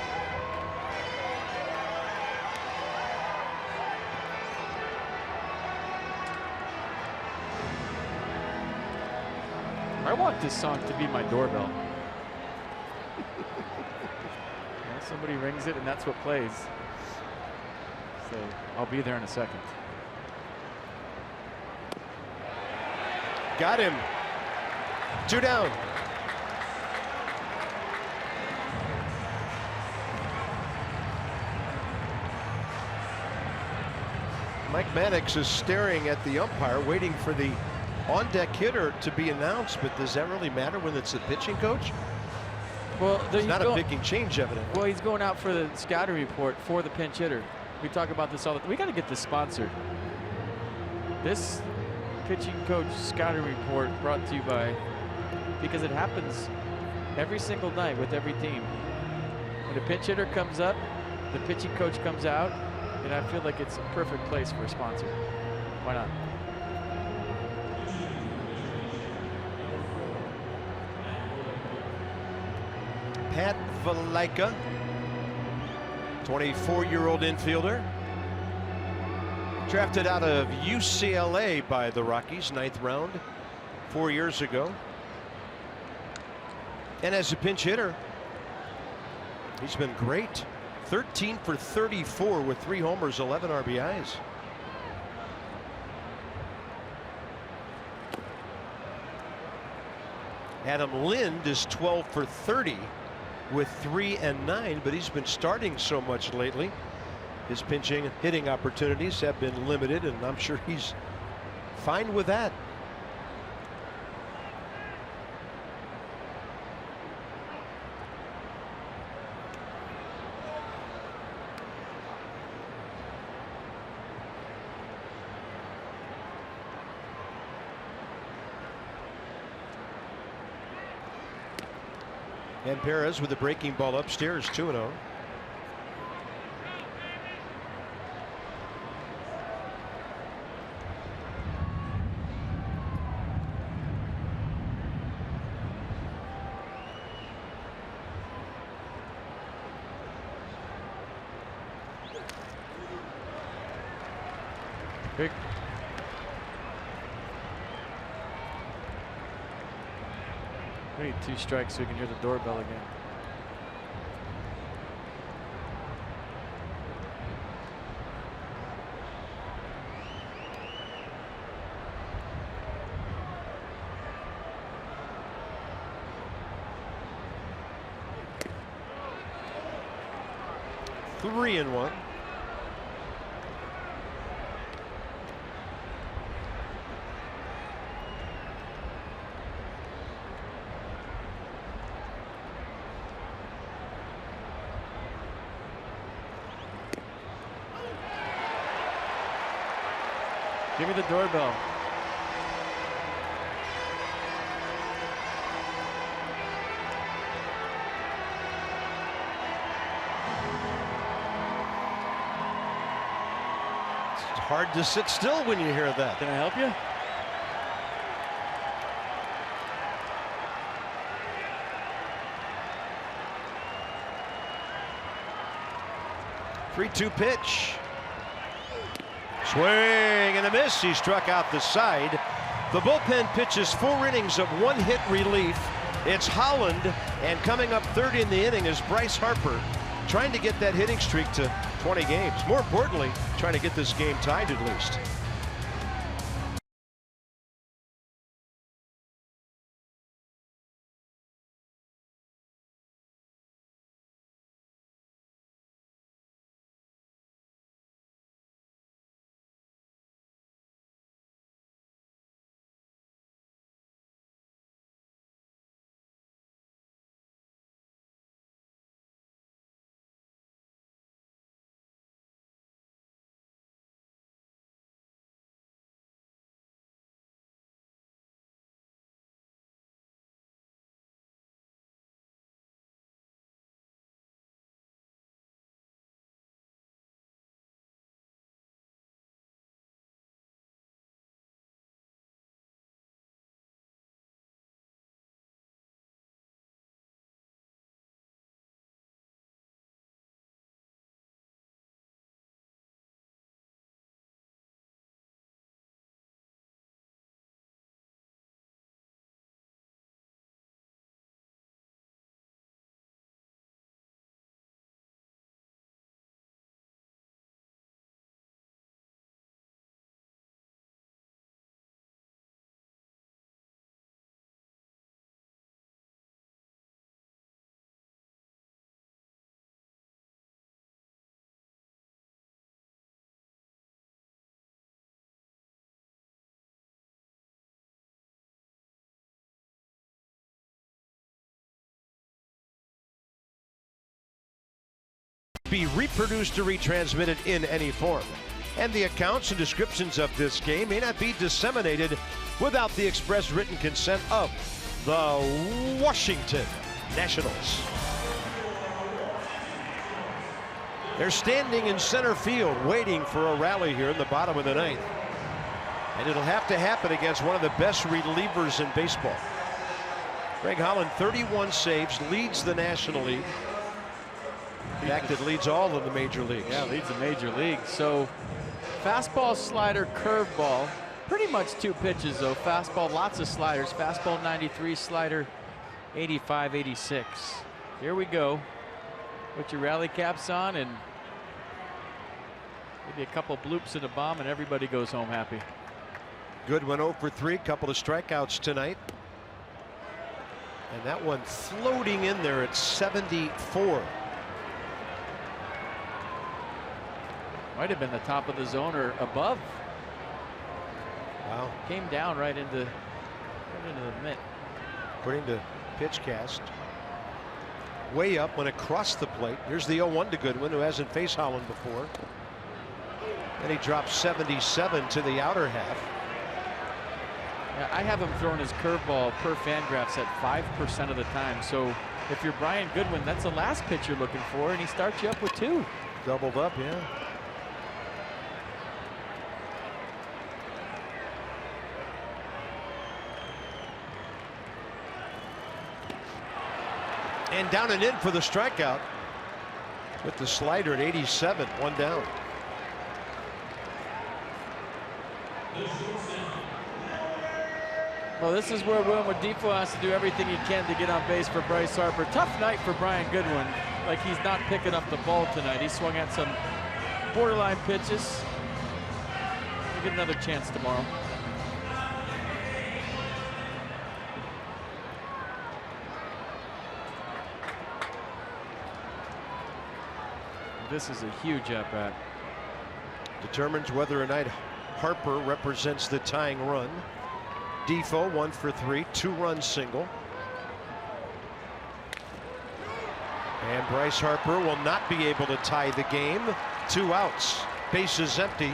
I want this song to be my doorbell. Well, somebody rings it and that's what plays. So I'll be there in a second. Got him. 2 down. Mike Maddox is staring at the umpire, waiting for the on-deck hitter to be announced, but does that really matter when it's the pitching coach? Well, it's not a picking change, evidently. Well, he's going out for the scouting report for the pinch hitter. We talk about this all the time. We got to get this sponsored. This pitching coach scouting report brought to you by, because it happens every single night with every team. When a pinch hitter comes up, the pitching coach comes out, and I feel like it's a perfect place for a sponsor. Why not? Pat Valaika, 24-year-old infielder, drafted out of UCLA by the Rockies, 9th round, 4 years ago. And as a pinch hitter, he's been great. 13 for 34 with 3 homers, 11 RBIs. Adam Lind is 12 for 30 with 3 and 9, but he's been starting so much lately. His pitching, hitting opportunities have been limited, and I'm sure he's fine with that. And Perez with the breaking ball upstairs, 2-0. Big. We need 2 strikes so we can hear the doorbell again. 3-1. Give me the doorbell. It's hard to sit still when you hear that. Can I help you? Three-two pitch. Swing and a miss. He struck out the side. The bullpen pitches 4 innings of 1-hit relief. It's Holland, and coming up third in the inning is Bryce Harper, trying to get that hitting streak to 20 games. More importantly, trying to get this game tied at least. Be reproduced or retransmitted in any form. And the accounts and descriptions of this game may not be disseminated without the express written consent of the Washington Nationals. They're standing in center field waiting for a rally here in the bottom of the ninth. And it'll have to happen against one of the best relievers in baseball. Greg Holland, 31 saves, leads the National League. In fact, it leads all of the major leagues. Yeah, leads the major leagues. So fastball, slider, curveball. Pretty much 2 pitches though. Fastball, lots of sliders. Fastball 93, slider 85, 86. Here we go. Put your rally caps on and maybe a couple bloops and a bomb and everybody goes home happy. Goodwin 0 for 3, couple of strikeouts tonight. And that one floating in there at 74. Might have been the top of the zone or above. Wow. Came down right into the mitt. According to PitchCast, way up when it crossed the plate. Here's the 0-1 to Goodwin, who hasn't faced Holland before. Then he drops 77 to the outer half. Yeah, I have him throwing his curveball per Fangraphs at 5% of the time. So if you're Brian Goodwin, that's the last pitch you're looking for, and he starts you up with 2. Doubled up, yeah. And down and in for the strikeout with the slider at 87, 1 down. Well, this is where Wilmer Difo has to do everything he can to get on base for Bryce Harper. Tough night for Brian Goodwin. Like he's not picking up the ball tonight. He swung at some borderline pitches. He'll get another chance tomorrow. This is a huge at-bat. Determines whether or not Harper represents the tying run. Defoe 1 for 3, 2-run single. And Bryce Harper will not be able to tie the game. 2 outs, bases empty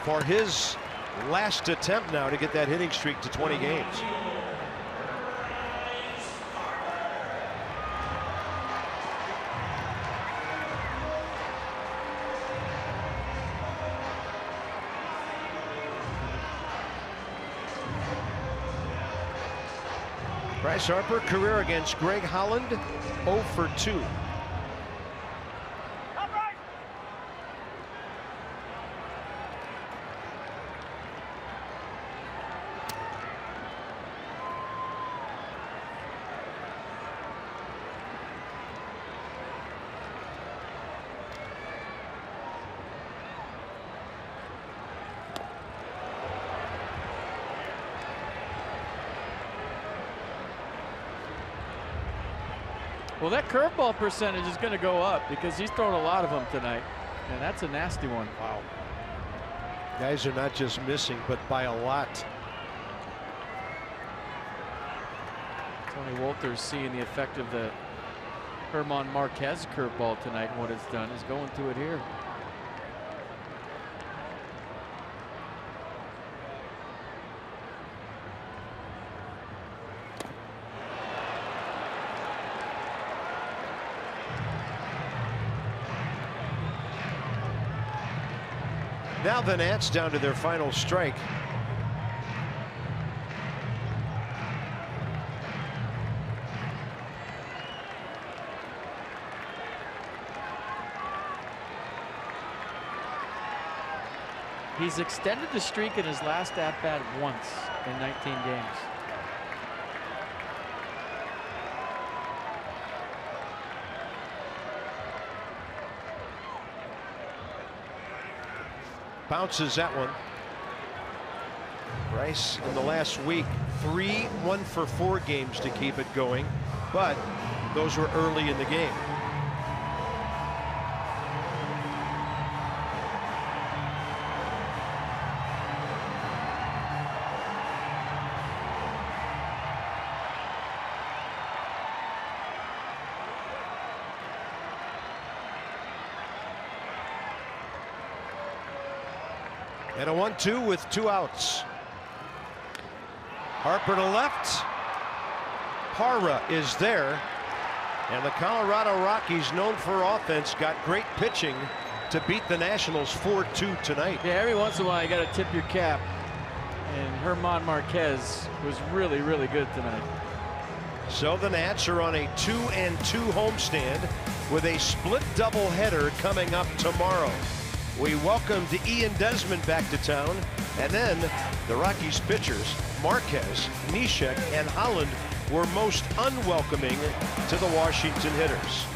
for his last attempt now to get that hitting streak to 20 games. Bryce Harper, career against Greg Holland, 0 for 2. Well, that curveball percentage is going to go up because he's thrown a lot of them tonight, and that's a nasty one. Wow. Guys are not just missing, but by a lot. Tony Wolters seeing the effect of the Herman Marquez curveball tonight, and what it's done is going to it here. Now the Nats down to their final strike. He's extended the streak in his last at-bat once in 19 games. Bounces that one. Bryce in the last week, 3 1-for-4 games to keep it going, but those were early in the game. And a 1-2 with 2 outs. Harper to left. Parra is there. And the Colorado Rockies, known for offense, got great pitching to beat the Nationals 4-2 tonight. Yeah, every once in a while you got to tip your cap. And Herman Marquez was really, really good tonight. So the Nats are on a 2-2 homestand with a split doubleheader coming up tomorrow. We welcomed Ian Desmond back to town, and then the Rockies pitchers, Marquez, Neshek, and Holland, were most unwelcoming to the Washington hitters.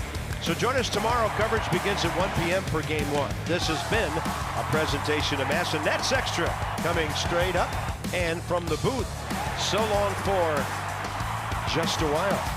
So join us tomorrow. Coverage begins at 1 p.m. for Game 1. This has been a presentation of Massa Nets Extra, coming straight up and from the booth. So long for just a while.